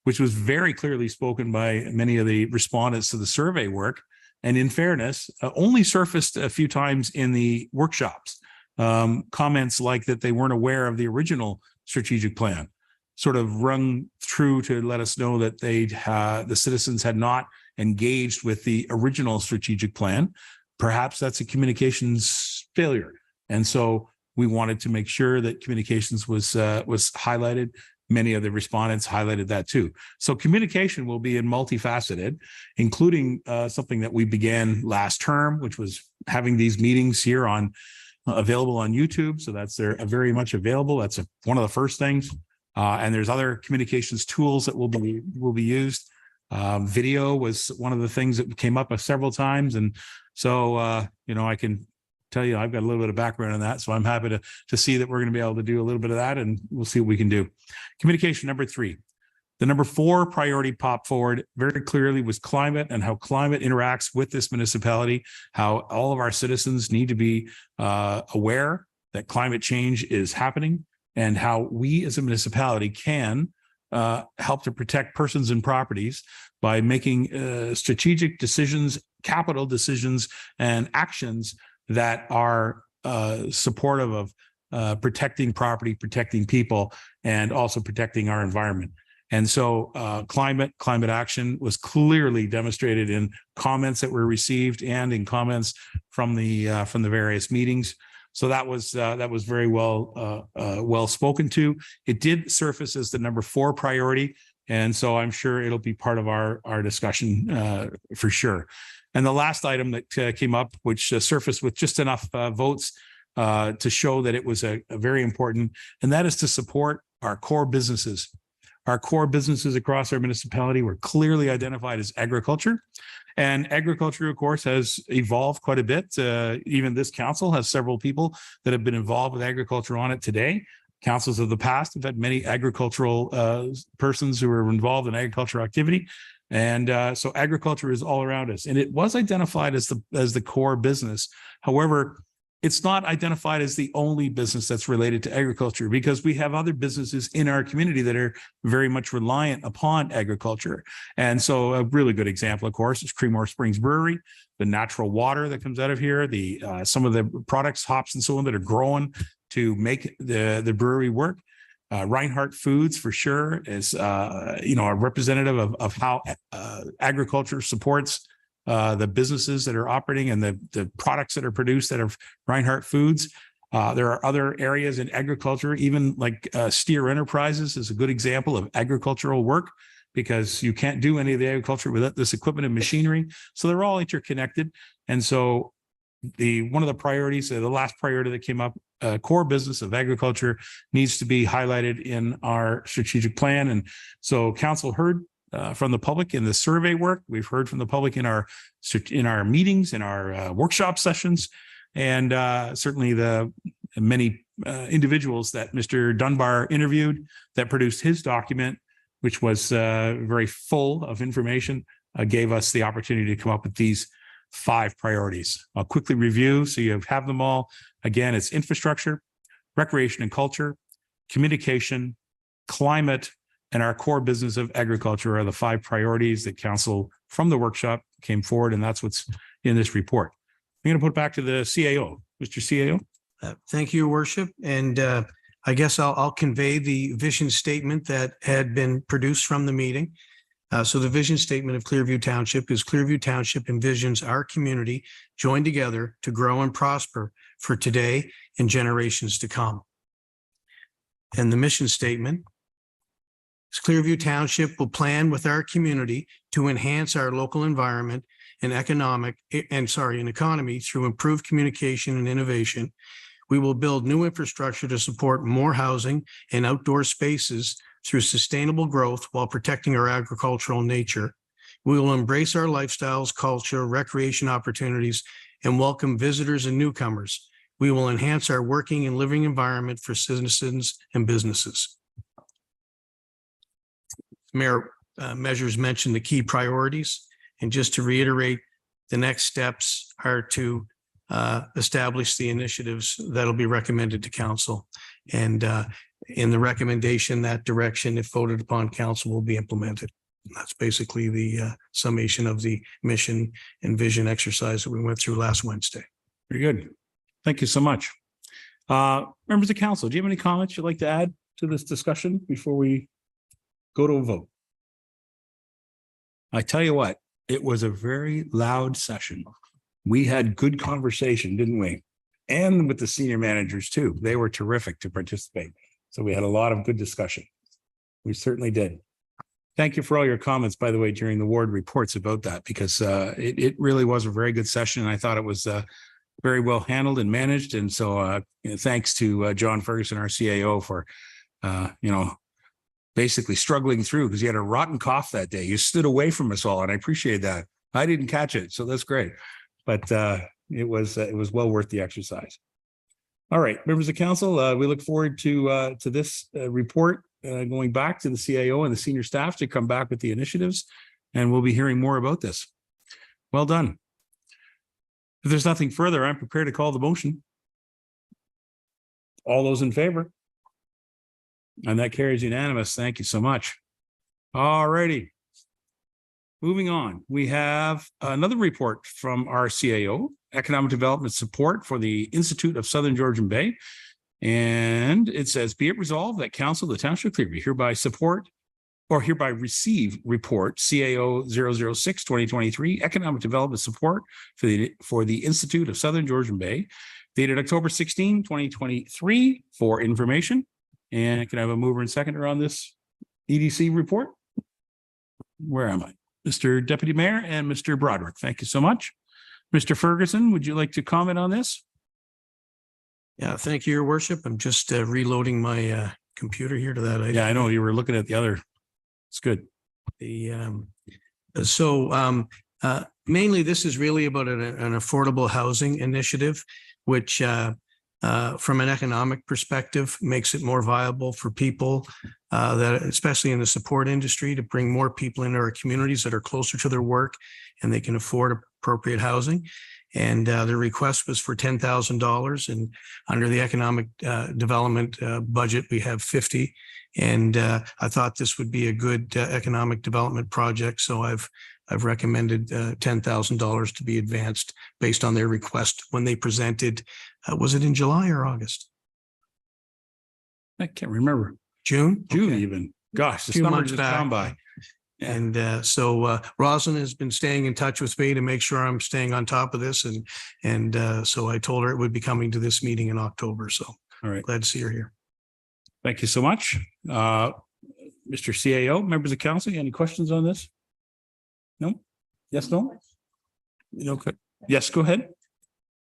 which was very clearly spoken by many of the respondents to the survey work. And in fairness, only surfaced a few times in the workshops. Comments like that they weren't aware of the original strategic plan, sort of rung through to let us know that the citizens had not engaged with the original strategic plan. Perhaps that's a communications failure. And so we wanted to make sure that communications was highlighted. Many of the respondents highlighted that too. So communication will be in multifaceted, including something that we began last term, which was having these meetings here available on YouTube. So that's very much available. That's one of the first things. And there's other communications tools that will be used. Video was one of the things that came up several times. And so, I can tell you, I've got a little bit of background on that. So I'm happy to see that we're going to be able to do a little bit of that, and we'll see what we can do. Communication number 3. The number 4 priority popped forward very clearly was climate and how climate interacts with this municipality, how all of our citizens need to be aware that climate change is happening, and how we as a municipality can help to protect persons and properties by making strategic decisions, capital decisions, and actions that are supportive of protecting property, protecting people, and also protecting our environment. And so climate action was clearly demonstrated in comments that were received and in comments from the various meetings. So that was very well spoken to. It did surface as the number 4 priority, and so I'm sure it'll be part of our discussion for sure. And the last item that came up, which surfaced with just enough votes to show that it was a very important, and that is to support our core businesses. Our core businesses across our municipality were clearly identified as agriculture. And agriculture, of course, has evolved quite a bit. Even this council has several people that have been involved with agriculture on it today. Councils of the past have had many agricultural persons who are involved in agricultural activity. And so agriculture is all around us. And it was identified as the core business. However, it's not identified as the only business that's related to agriculture, because we have other businesses in our community that are very much reliant upon agriculture. And so a really good example, of course, is Creemore Springs Brewery, the natural water that comes out of here, the some of the products, hops and so on, that are grown to make the brewery work. Reinhardt Foods, for sure, is a representative of how agriculture supports the businesses that are operating and the products that are produced that are Reinhardt Foods. There are other areas in agriculture, even like Steer Enterprises is a good example of agricultural work, because you can't do any of the agriculture without this equipment and machinery. So they're all interconnected. And so one of the priorities, the last priority that came up, core business of agriculture, needs to be highlighted in our strategic plan. And so council heard from the public in the survey work. We've heard from the public in our meetings, in our workshop sessions, and certainly the many individuals that Mr. Dunbar interviewed that produced his document, which was very full of information, gave us the opportunity to come up with these 5 priorities. I'll quickly review so you have them all. Again, it's infrastructure, recreation and culture, communication, climate, and our core business of agriculture are the 5 priorities that council from the workshop came forward, and that's what's in this report. I'm going to put it back to the CAO. Mr. CAO. Thank you, Your Worship. And I guess I'll convey the vision statement that had been produced from the meeting. So the vision statement of Clearview Township is: Clearview Township envisions our community joined together to grow and prosper for today and generations to come. And the mission statement: Clearview Township will plan with our community to enhance our local environment and economy through improved communication and innovation. We will build new infrastructure to support more housing and outdoor spaces through sustainable growth while protecting our agricultural nature. We will embrace our lifestyles, culture, recreation opportunities, and welcome visitors and newcomers. We will enhance our working and living environment for citizens and businesses. Mayor Measures mentioned the key priorities, and just to reiterate, the next steps are to establish the initiatives that'll be recommended to council. And in the recommendation, that direction, if voted upon, council will be implemented. That's basically the summation of the mission and vision exercise that we went through last Wednesday. Very good. Thank you so much. Members of council, do you have any comments you'd like to add to this discussion before we go to a vote? I tell you what, it was a very loud session. We had good conversation, didn't we? And with the senior managers too. They were terrific to participate. So we had a lot of good discussion. We certainly did. Thank you for all your comments, by the way, during the ward reports about that, because it really was a very good session. And I thought it was very well handled and managed. And so thanks to John Ferguson, our CAO, for, basically struggling through, because he had a rotten cough that day. You stood away from us all, and I appreciate that. I didn't catch it, so that's great. But it was well worth the exercise. All right, members of council, we look forward to this report going back to the CAO and the senior staff to come back with the initiatives, and we'll be hearing more about this. Well done. If there's nothing further, I'm prepared to call the motion. All those in favor? And that carries unanimous. Thank you so much. All righty. Moving on, we have another report from our CAO, Economic Development Support for the Institute of Southern Georgian Bay. And it says, be it resolved that Council of the Township of Clearview hereby support or hereby receive report CAO 006-2023 Economic Development Support for the Institute of Southern Georgian Bay, dated October 16, 2023 for information. And can I have a mover and seconder on this EDC report? Where am I? Mr. Deputy Mayor and Mr. Broderick. Thank you so much. Mr. Ferguson, would you like to comment on this? Yeah, thank you, Your Worship. I'm just reloading my computer here to that item. Yeah, I know you were looking at the other. It's good. Mainly this is really about an affordable housing initiative, which from an economic perspective makes it more viable for people that, especially in the support industry, to bring more people into our communities that are closer to their work and they can afford appropriate housing. And the request was for $10,000, and under the economic development budget, we have 50. And I thought this would be a good economic development project, so I've recommended $10,000 to be advanced based on their request when they presented. Was it in July or August? I can't remember. June? June Okay. Even. Gosh, this Few number months just back. gone by. And so Rosalind has been staying in touch with me to make sure I'm staying on top of this. And so I told her it would be coming to this meeting in October. So All right. glad to see her here. Thank you so much. Mr. CAO, members of council, any questions on this? No? Yes, no? Okay. Yes, go ahead.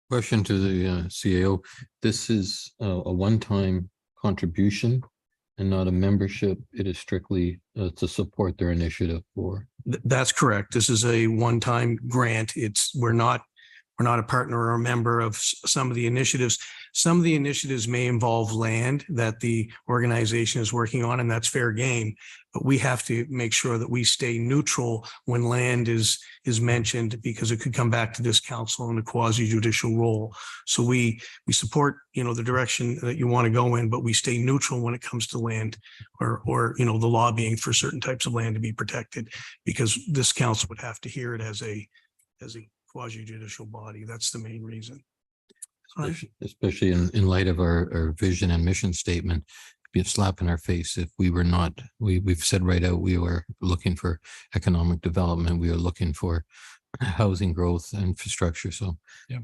Question to the CAO. This is a one-time contribution and not a membership. It is strictly to support their initiative for. That's correct. This is a one-time grant. We're not a partner or a member of some of the initiatives. Some of the initiatives may involve land that the organization is working on, and that's fair game. But we have to make sure that we stay neutral when land is mentioned, because it could come back to this council in a quasi judicial role. So we support, the direction that you want to go in, but we stay neutral when it comes to land or the lobbying for certain types of land to be protected, because this council would have to hear it as a quasi judicial body. That's the main reason. Especially in light of our vision and mission statement, be a slap in our face if we were not. We've said right out we were looking for economic development. We are looking for housing growth, infrastructure. So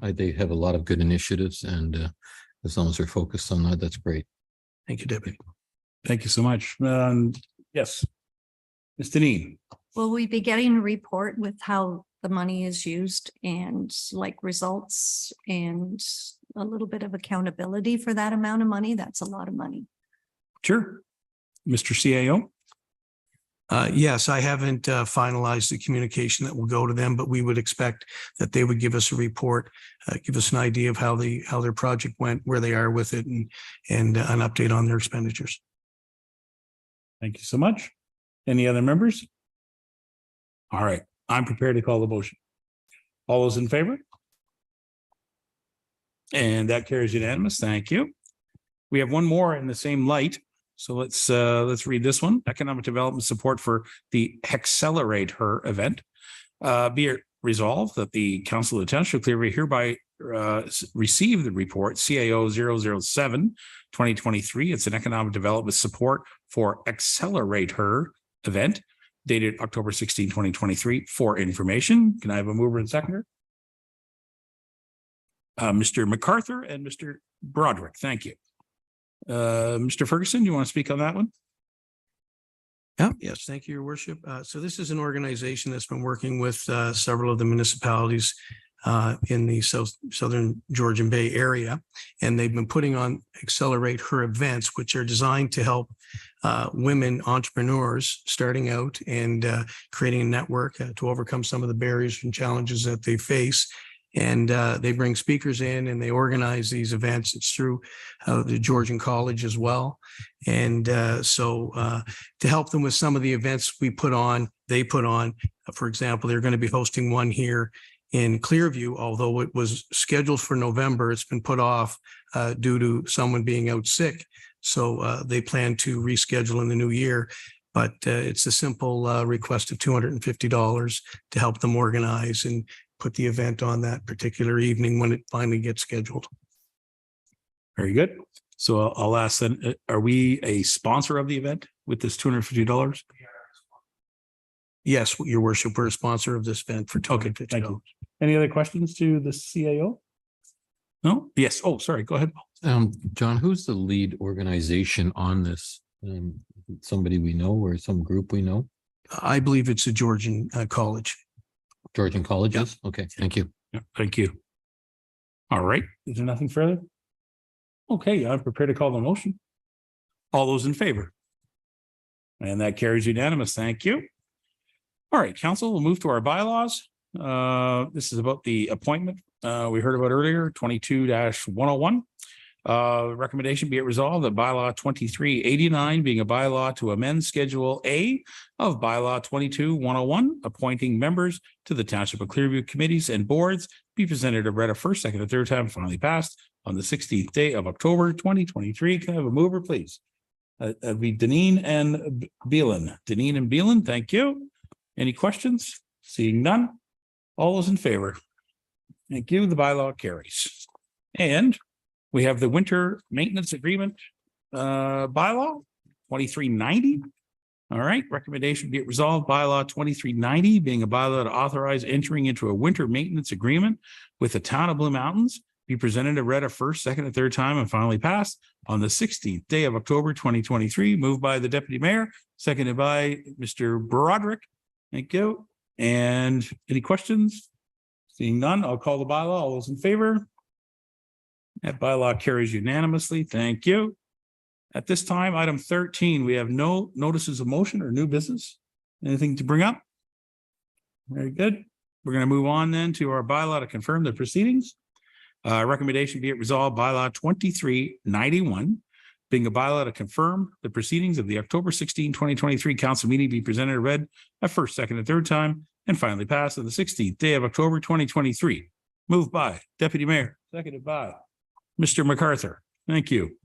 they have a lot of good initiatives, and as long as they're focused on that, that's great. Thank you, Deputy. Thank you so much. Yes, Ms. Deneen. Will we be getting a report with how the money is used and like results and a little bit of accountability for that amount of money? That's a lot of money. Sure. Mr. CAO. Yes, I haven't finalized the communication that will go to them, but we would expect that they would give us a report, give us an idea of how their project went, where they are with it, and an update on their expenditures. Thank you so much. Any other members? All right, I'm prepared to call the motion. All those in favor? And that carries unanimous. Thank you. We have one more in the same light. So let's read this one. Economic development support for the Accelerate Her event. Be it resolved that the Council of the Township of Clearview hereby receive the report CAO 007-2023. It's an economic development support for Accelerate Her event dated October 16, 2023 for information. Can I have a mover and seconder? Mr. MacArthur and Mr. Broderick. Thank you. Mr. Ferguson, you want to speak on that one? Yes, thank you, Your Worship. So this is an organization that's been working with several of the municipalities in the Southern Georgian Bay area, and they've been putting on Accelerate Her events, which are designed to help women entrepreneurs starting out and creating a network to overcome some of the barriers and challenges that they face, and they bring speakers in and they organize these events. It's through the Georgian College as well. And so to help them with some of the events they put on, for example, they're going to be hosting one here in Clearview, although it was scheduled for November, it's been put off due to someone being out sick. So they plan to reschedule in the new year. But it's a simple request of $250 to help them organize and put the event on that particular evening when it finally gets scheduled. Very good. So I'll ask then, are we a sponsor of the event with this $250? Yes, Your Worship, we're a sponsor of this event for $250. Thank you. Any other questions to the CAO? No? Yes. Oh, sorry. Go ahead. John, who's the lead organization on this? Somebody we know or some group we know? I believe it's a Georgian college. Georgian colleges? Yeah. Okay, thank you. Yeah, thank you. All right. Is there nothing further? Okay, I'm prepared to call the motion. All those in favor? And that carries unanimous. Thank you. All right, council, we'll move to our bylaws. This is about the appointment we heard about earlier, 22-101. Recommendation be it resolved that bylaw 2389 being a bylaw to amend Schedule A of bylaw 22-101, appointing members to the Township of Clearview committees and boards, be presented and read a first, second, and third time, finally passed on the 16th day of October 2023. Can I have a mover, please? That'd be Deneen and Beelan. Deneen and Beelan, thank you. Any questions? Seeing none. All those in favor? Thank you. The bylaw carries. And we have the winter maintenance agreement bylaw 2390. All right. Recommendation be it resolved bylaw 2390 being a bylaw to authorize entering into a winter maintenance agreement with the town of Blue Mountains, be presented and read a first, second, and third time and finally passed on the 16th day of October 2023. Moved by the deputy mayor, seconded by Mr. Broderick. Thank you. And any questions? Seeing none, I'll call the bylaw. All those in favor? That bylaw carries unanimously. Thank you. At this time, item 13, we have no notices of motion or new business. Anything to bring up? Very good. We're going to move on then to our bylaw to confirm the proceedings. Recommendation be it resolved bylaw 2391, being a bylaw to confirm the proceedings of the October 16, 2023 council meeting be presented and read a first, second, and third time and finally passed on the 16th day of October 2023. Moved by Deputy Mayor, seconded by Mr. MacArthur. Thank you.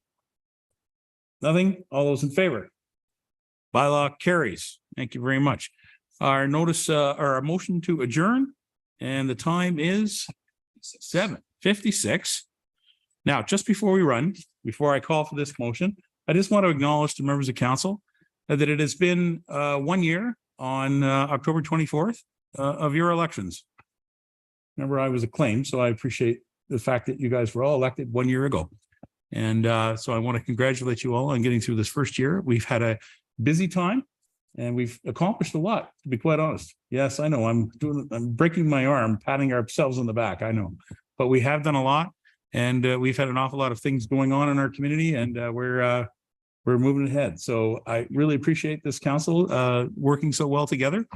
Nothing? All those in favor? Bylaw carries. Thank you very much. Our notice, or our motion to adjourn, and the time is 7:56. Now, just before we run, before I call for this motion, I just want to acknowledge to members of council that it has been 1 year on October 24th of your elections. Remember, I was acclaimed, so I appreciate the fact that you guys were all elected 1 year ago. And so I want to congratulate you all on getting through this first year. We've had a busy time and we've accomplished a lot, to be quite honest. Yes, I know I'm breaking my arm, patting ourselves on the back. I know, but we have done a lot, and we've had an awful lot of things going on in our community, and we're moving ahead. So I really appreciate this council working so well together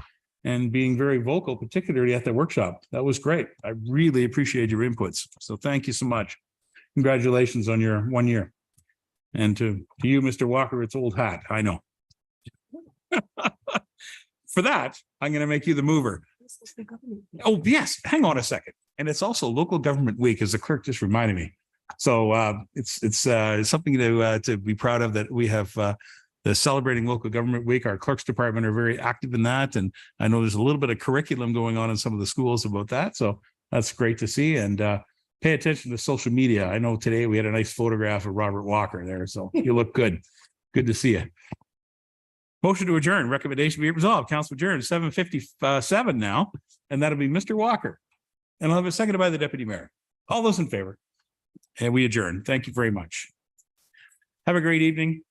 and being very vocal, particularly at the workshop. That was great. I really appreciate your inputs. So thank you so much. Congratulations on your 1 year. And to you, Mr. Walker, it's old hat. I know. For that, I'm going to make you the mover. Oh, yes. Hang on a second. And it's also local government week, as the clerk just reminded me. So it's something to be proud of, that we have the celebrating local government week. Our clerks department are very active in that. And I know there's a little bit of curriculum going on in some of the schools about that. So that's great to see. And pay attention to social media. I know today we had a nice photograph of Robert Walker there. So you look good. Good to see you. Motion to adjourn. Recommendation be resolved. Council adjourned 7:57 now. And that'll be Mr. Walker. And I'll have it seconded by the deputy mayor. All those in favor? And we adjourn. Thank you very much. Have a great evening.